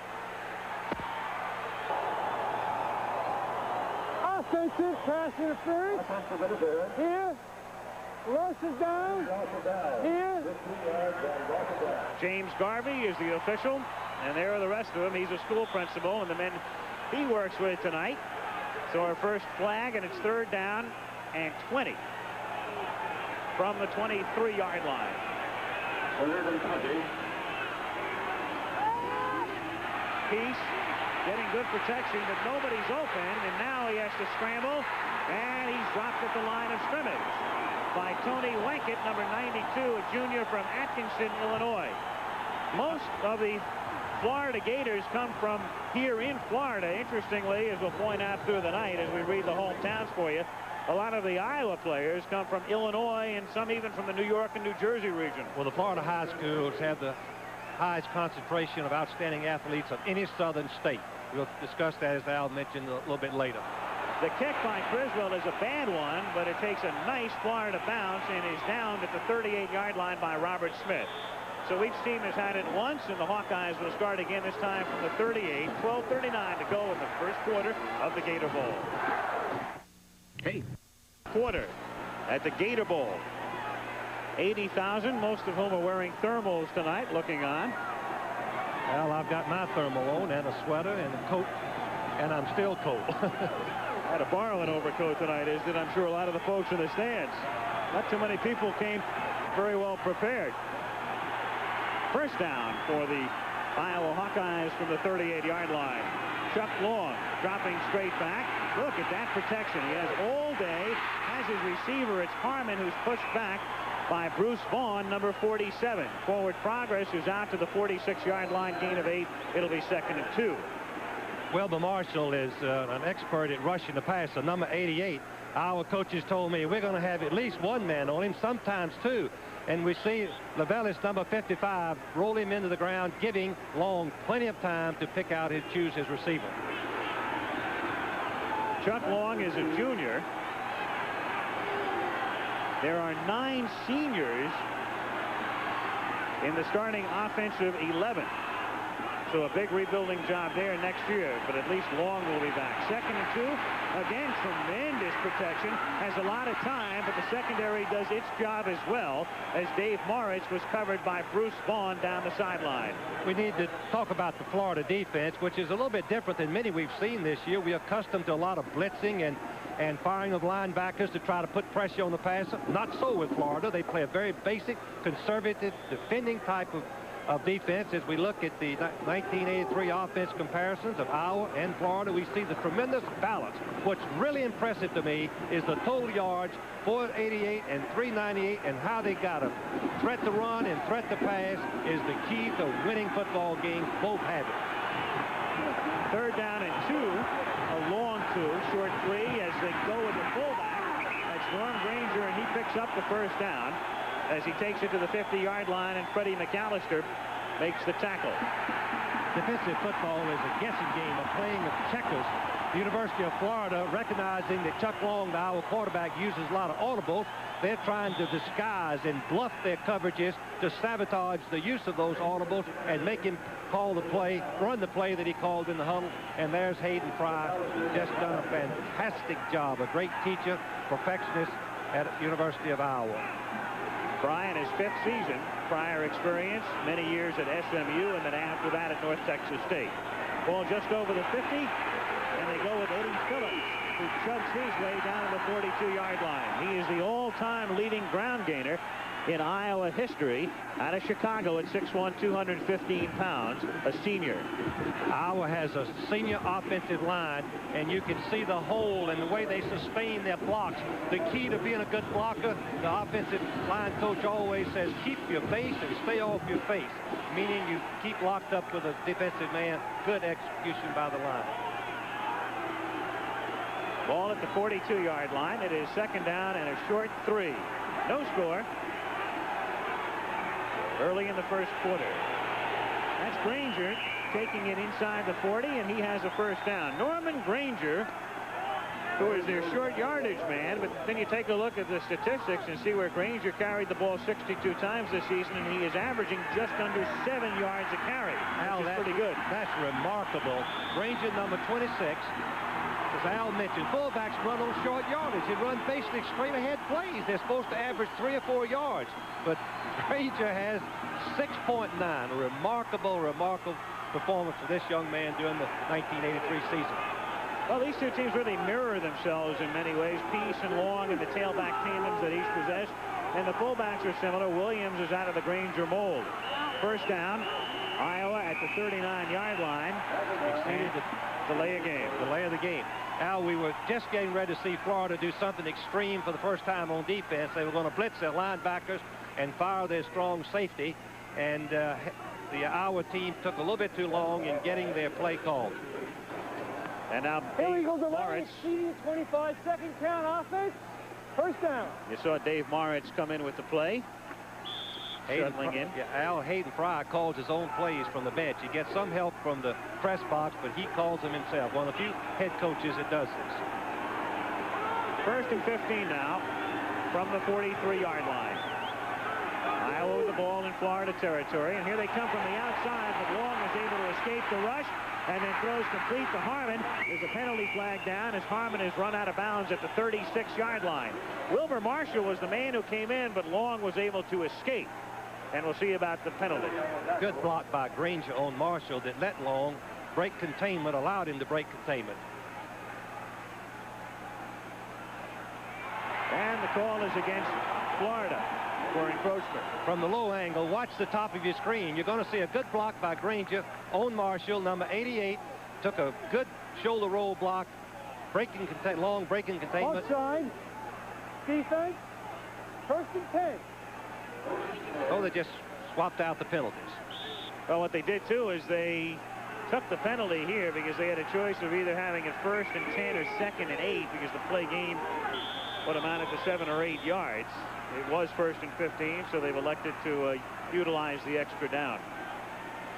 Offensive pass interference. Here. Rush is down. Here. James Garvey is the official, and there are the rest of them. He's a school principal, and the men he works with tonight. So our first flag, and it's 3rd down and 20 from the 23-yard line. 3rd and 20. Peace getting good protection, but nobody's open, and now he has to scramble, and he's dropped at the line of scrimmage by Tony Wankett, number 92, a junior from Atkinson, Illinois. Most of the Florida Gators come from here in Florida. Interestingly, as we'll point out through the night as we read the hometowns for you, a lot of the Iowa players come from Illinois and some even from the New York and New Jersey region. Well, the Florida high schools have the highest concentration of outstanding athletes of any southern state. We'll discuss that, as Al mentioned, a little bit later. The kick by Criswell is a bad one, but it takes a nice Florida bounce and is downed at the 38-yard line by Robert Smith. So each team has had it once, and the Hawkeyes will start again this time from the 38. 12:39 to go in the first quarter of the Gator Bowl. Hey. Quarter at the Gator Bowl. 80,000, most of whom are wearing thermals tonight, looking on. Well, I've got my thermal on and a sweater and a coat, and I'm still cold. I had to borrow an overcoat tonight, as did I'm sure a lot of the folks in the stands. Not too many people came very well prepared. First down for the Iowa Hawkeyes from the 38-yard line. Chuck Long dropping straight back. Look at that protection. He has all day. Has his receiver. It's Harmon who's pushed back by Bruce Vaughn, number 47. Forward progress is out to the 46-yard line, gain of 8. It'll be 2nd and 2. Wilbur Marshall is an expert at rushing the passer, number 88. Our coaches told me we're going to have at least one man on him, sometimes two. And we see Lavellis, number 55, roll him into the ground, giving Long plenty of time to pick out and choose his receiver. Chuck Long is a junior. There are 9 seniors in the starting offensive 11. So a big rebuilding job there next year, but at least Long will be back. 2nd and 2. Again, tremendous protection. Has a lot of time, but the secondary does its job as well, as Dave Moritz was covered by Bruce Vaughn down the sideline. We need to talk about the Florida defense, which is a little bit different than many we've seen this year. We're accustomed to a lot of blitzing and firing of linebackers to try to put pressure on the passer. Not so with Florida. They play a very basic, conservative, defending type of defense. As we look at the 1983 offense comparisons of Iowa and Florida, we see the tremendous balance. What's really impressive to me is the total yards, 488 and 398, and how they got them. Threat to run and threat to pass is the key to winning football games. Both have it. 3rd down and 2, a long 2, short 3 as they go with the fullback. That's Norm Granger, and he picks up the first down as he takes it to the 50-yard line, and Freddie McAllister makes the tackle. Defensive football is a guessing game, a playing of checkers. The University of Florida, recognizing that Chuck Long, the Iowa quarterback, uses a lot of audibles, they're trying to disguise and bluff their coverages to sabotage the use of those audibles and make him call the play, run the play that he called in the huddle. And there's Hayden Fry, just done a fantastic job, a great teacher, perfectionist at University of Iowa. Fry in his 5th season, prior experience, many years at SMU, and then after that at North Texas State. Ball just over the 50, and they go with Eddie Phillips, who chugs his way down to the 42-yard line. He is the all-time leading ground gainer in Iowa history out of Chicago at 6'1", 215 pounds, a senior. Iowa has a senior offensive line, and you can see the hole and the way they sustain their blocks. The key to being a good blocker, the offensive line coach always says, keep your face and stay off your face, meaning you keep locked up with a defensive man. Good execution by the line. Ball at the 42-yard line. It is 2nd down and a short 3. No score early in the first quarter. That's Granger taking it inside the 40, and he has a first down. Norman Granger, who is their short yardage man, but then you take a look at the statistics and see where Granger carried the ball 62 times this season, and he is averaging just under 7 yards a carry. Al, that's pretty good. That's remarkable. Granger, number 26. As Al mentioned, fullbacks run on short yardage. They run basically straight ahead plays. They're supposed to average 3 or 4 yards. But Granger has 6.9. A remarkable performance for this young man during the 1983 season. Well, these two teams really mirror themselves in many ways. Peace and Long and the tailback tandems that each possess. And the fullbacks are similar. Williams is out of the Granger mold. First down, Iowa at the 39-yard line. Extended the delay of game. Delay of the game. Al, we were just getting ready to see Florida do something extreme for the first time on defense. They were going to blitz their linebackers and fire their strong safety. And the Iowa team took a little bit too long in getting their play called. And now Here we go, the Moritz. 25-second count offense. First down. You saw Dave Moritz come in with the play. Settling in. Yeah, Al Hayden Fry calls his own plays from the bench. He gets some help from the press box, but he calls them himself. One of the few head coaches that does this. First and 15 now from the 43-yard line. Iowa with the ball in Florida territory, and here they come from the outside, but Long is able to escape the rush and then throws complete to Harmon. There's a penalty flag down as Harmon is run out of bounds at the 36-yard line. Wilbur Marshall was the man who came in, but Long was able to escape. And we'll see about the penalty. Good block by Granger on Marshall that let Long break containment, allowed him to break containment. And the call is against Florida for encroachment. From the low angle, watch the top of your screen. You're going to see a good block by Granger on Marshall. Number 88 took a good shoulder roll block, Long breaking containment. Offside. Defense. First and 10. Oh, they just swapped out the penalties. Well, what they did, too, is they took the penalty here because they had a choice of either having it 1st and 10 or 2nd and 8 because the play game would amount to 7 or 8 yards. It was 1st and 15, so they've elected to utilize the extra down.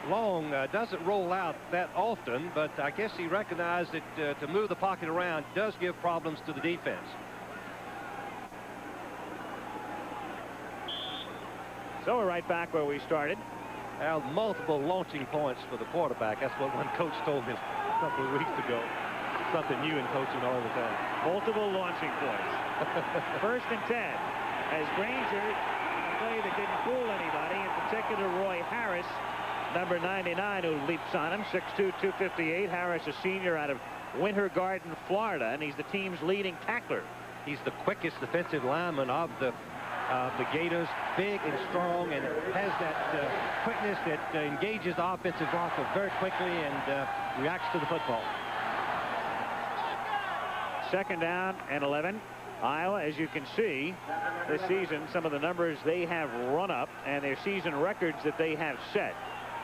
Long doesn't roll out that often, but I guess he recognized that to move the pocket around does give problems to the defense. So we're right back where we started. Al, multiple launching points for the quarterback. That's what one coach told me a couple of weeks ago. Something new in coaching all the time. Multiple launching points. 1st and 10. As Granger, a play that didn't fool anybody, in particular Roy Harris, number 99, who leaps on him, 6'2", 258. Harris, a senior out of Winter Garden, Florida, and he's the team's leading tackler. He's the quickest defensive lineman of the Gators, big and strong, and has that quickness that engages the offensive blocker very quickly and reacts to the football. 2nd down and 11. Iowa, as you can see, this season, some of the numbers they have run up and their season records that they have set.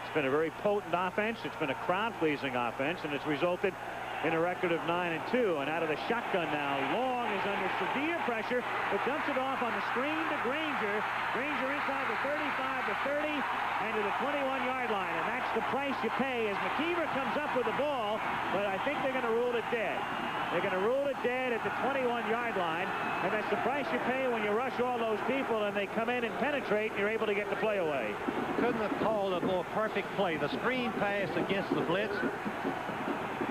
It's been a very potent offense. It's been a crowd-pleasing offense, and it's resulted in a record of 9-2. And out of the shotgun now, Long is under severe pressure, but dumps it off on the screen to Granger. Granger inside the 35 to 30 and to the 21-yard line. And that's the price you pay as McKeever comes up with the ball, but I think they're going to rule it dead. They're going to rule it dead at the 21-yard line, and that's the price you pay when you rush all those people and they come in and penetrate and you're able to get the play away. Couldn't have called a more perfect play. The screen pass against the blitz.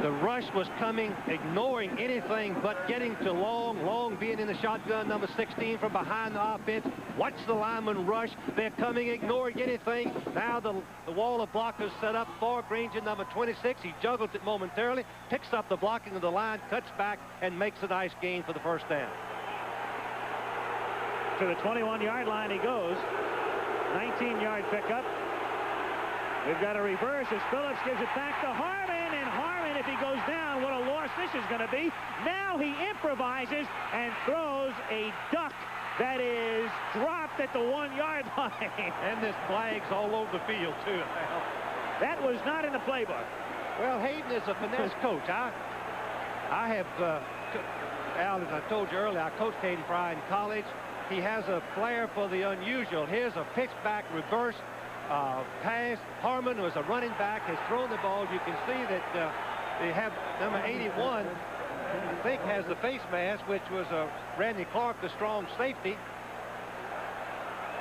The rush was coming, ignoring anything but getting to Long. Long being in the shotgun, number 16 from behind the offense. Watch the lineman rush. They're coming, ignoring anything. Now the wall of blockers set up for Granger, number 26. He juggles it momentarily, picks up the blocking of the line, cuts back, and makes a nice gain for the 1st down. To the 21-yard line he goes. 19-yard pickup. We've got a reverse as Phillips gives it back to Harmon, and Harmon, if he goes down, what a loss this is going to be. Now he improvises and throws a duck that is dropped at the 1-yard line. And there's flags all over the field, too. That was not in the playbook. Well, Hayden is a finesse coach. I have, Al, as I told you earlier, I coached Hayden Fry in college. He has a flair for the unusual. Here's a pitch back reverse pass. Harmon, who is a running back, has thrown the ball. You can see that they have number 81, I think, has the face mask, which was Randy Clark, the strong safety.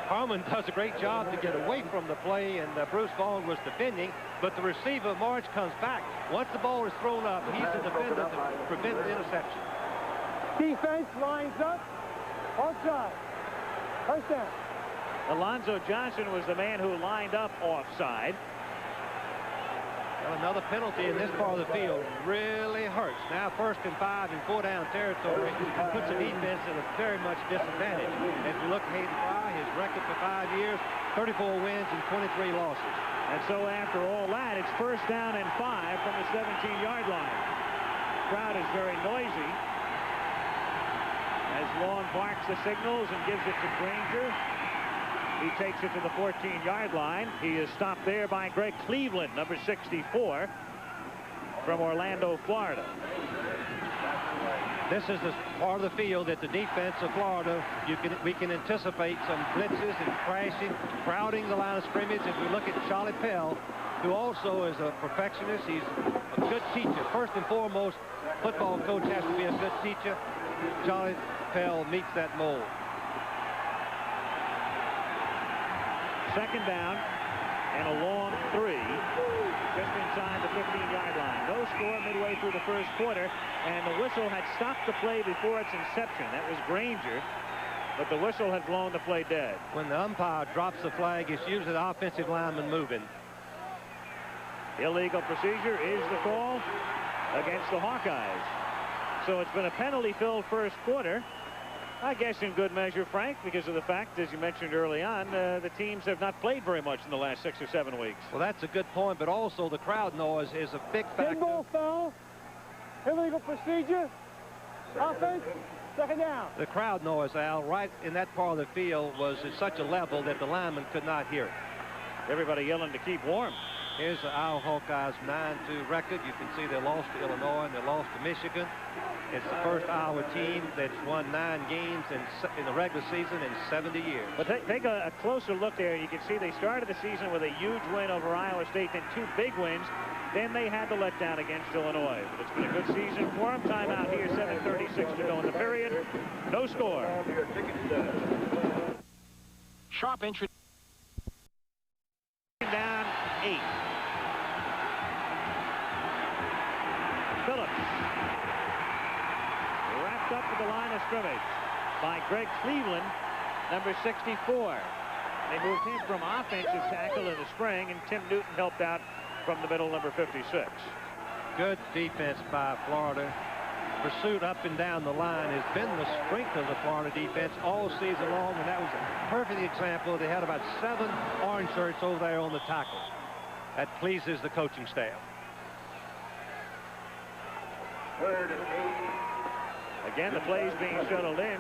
Harmon does a great job to get away from the play, and Bruce Vaughn was defending, but the receiver, March, comes back. Once the ball is thrown up, he's the defender to prevent the interception. Defense lines up. Offside. First down. Alonzo Johnson was the man who lined up offside. Well, another penalty in this part of the field really hurts. Now 1st and 5 in 4-down territory puts the defense at a very much disadvantage. As we look at Hayden Fry, his record for 5 years, 34 wins and 23 losses. And so after all that, it's 1st down and 5 from the 17-yard line. The crowd is very noisy as Long barks the signals and gives it to Granger. He takes it to the 14-yard line. He is stopped there by Greg Cleveland, number 64, from Orlando, Florida. This is the part of the field that the defense of Florida, we can anticipate some blitzes and crashing, crowding the line of scrimmage. As we look at Charlie Pell, who also is a perfectionist. He's a good teacher. First and foremost, football coach has to be a good teacher. Charlie Pell meets that mold. 2nd down and a long 3 just inside the 15-yard line. No score midway through the 1st quarter, and the whistle had stopped the play before its inception. That was Granger, but the whistle had blown the play dead. When the umpire drops the flag, it's usually the offensive lineman moving. Illegal procedure is the call against the Hawkeyes. So it's been a penalty-filled 1st quarter. I guess in good measure, Frank, because of the fact, as you mentioned early on, the teams have not played very much in the last 6 or 7 weeks. Well, that's a good point, but also the crowd noise is a big factor. Dead ball foul, illegal procedure, offense, 2nd down. The crowd noise, Al, right in that part of the field was at such a level that the lineman could not hear it. Everybody yelling to keep warm. Here's the Iowa Hawkeyes 9-2 record. You can see they lost to Illinois and they lost to Michigan. It's the first Iowa team that's won 9 games in the regular season in 70 years. But take a closer look there. You can see they started the season with a huge win over Iowa State, then 2 big wins. Then they had the letdown against Illinois. But it's been a good season for them. Timeout here, 7:36 to go in the period. No score. Sharp entry. Down 8. Phillips. Wrapped up at the line of scrimmage by Greg Cleveland, number 64. They moved him from offensive tackle in the spring, and Tim Newton helped out from the middle, number 56. Good defense by Florida. Pursuit up and down the line has been the strength of the Florida defense all season long, and that was a perfect example. They had about 7 orange shirts over there on the tackle. That pleases the coaching staff. Again, the plays being shuttled in.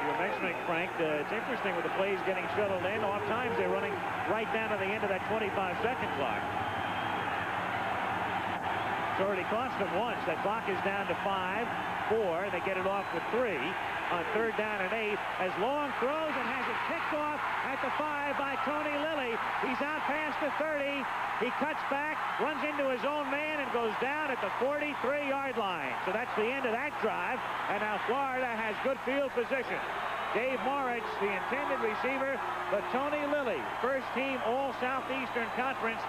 You were mentioning, Frank, it's interesting with the plays getting shuttled in. Oft times they're running right down to the end of that 25-second clock. It's already cost them once. That clock is down to 5, 4. They get it off with 3 on 3rd down and 8 as Long throws and has it picked off at the 5 by Tony Lilly. He's out past the 30. He cuts back, runs into his own man, and goes down at the 43-yard line. So that's the end of that drive, and now Florida has good field position. Dave Moritz, the intended receiver, but Tony Lilly, first team All-Southeastern Conference,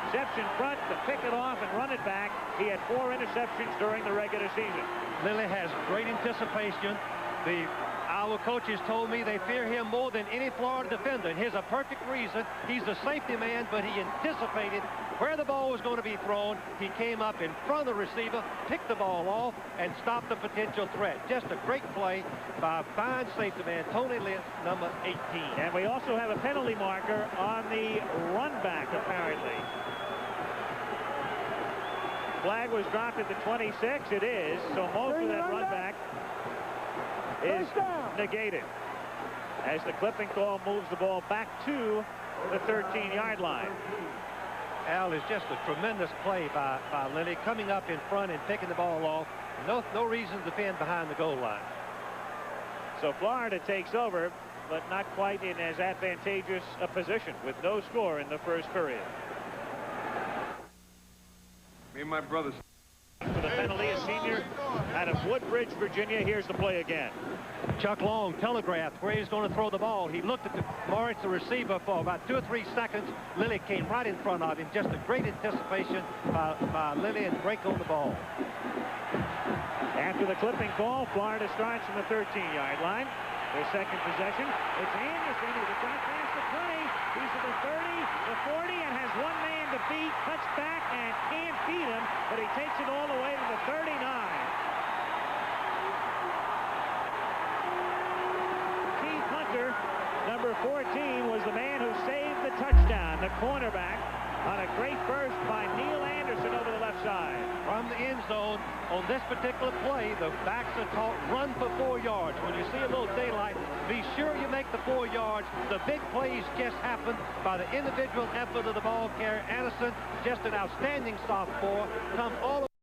steps in front to pick it off and run it back. He had 4 interceptions during the regular season. Lilly has great anticipation. The Iowa coaches told me they fear him more than any Florida defender, and here's a perfect reason. He's a safety man, but he anticipated where the ball was going to be thrown. He came up in front of the receiver, picked the ball off, and stopped the potential threat. Just a great play by a fine safety man, Tony Lilly, number 18. And we also have a penalty marker on the run back, apparently. Flag was dropped at the 26. It is, so most of that run back is negated as the clipping call moves the ball back to the 13-yard line. Al, is just a tremendous play by Lilly, coming up in front and picking the ball off. No reason to defend behind the goal line. So Florida takes over, but not quite in as advantageous a position with no score in the first period. Me and my brothers. For the penalty, a senior out of Woodbridge, Virginia. Here's the play again. Chuck Long telegraphed where he's going to throw the ball. He looked at Moritz, the receiver, for about 2 or 3 seconds. Lilly came right in front of him. Just a great anticipation by Lilly, and break on the ball. After the clipping call, Florida starts from the 13-yard line. Their second possession. It's Anderson who got past the 20. He's at the 30, the 40, and has one man to beat. Cuts back. 14 was the man who saved the touchdown, the cornerback, on a great burst by Neil Anderson over the left side. From the end zone, on this particular play, the backs are taught run for 4 yards. When you see a little daylight, be sure you make the 4 yards. The big plays just happen by the individual effort of the ball carrier. Anderson, just an outstanding sophomore, comes all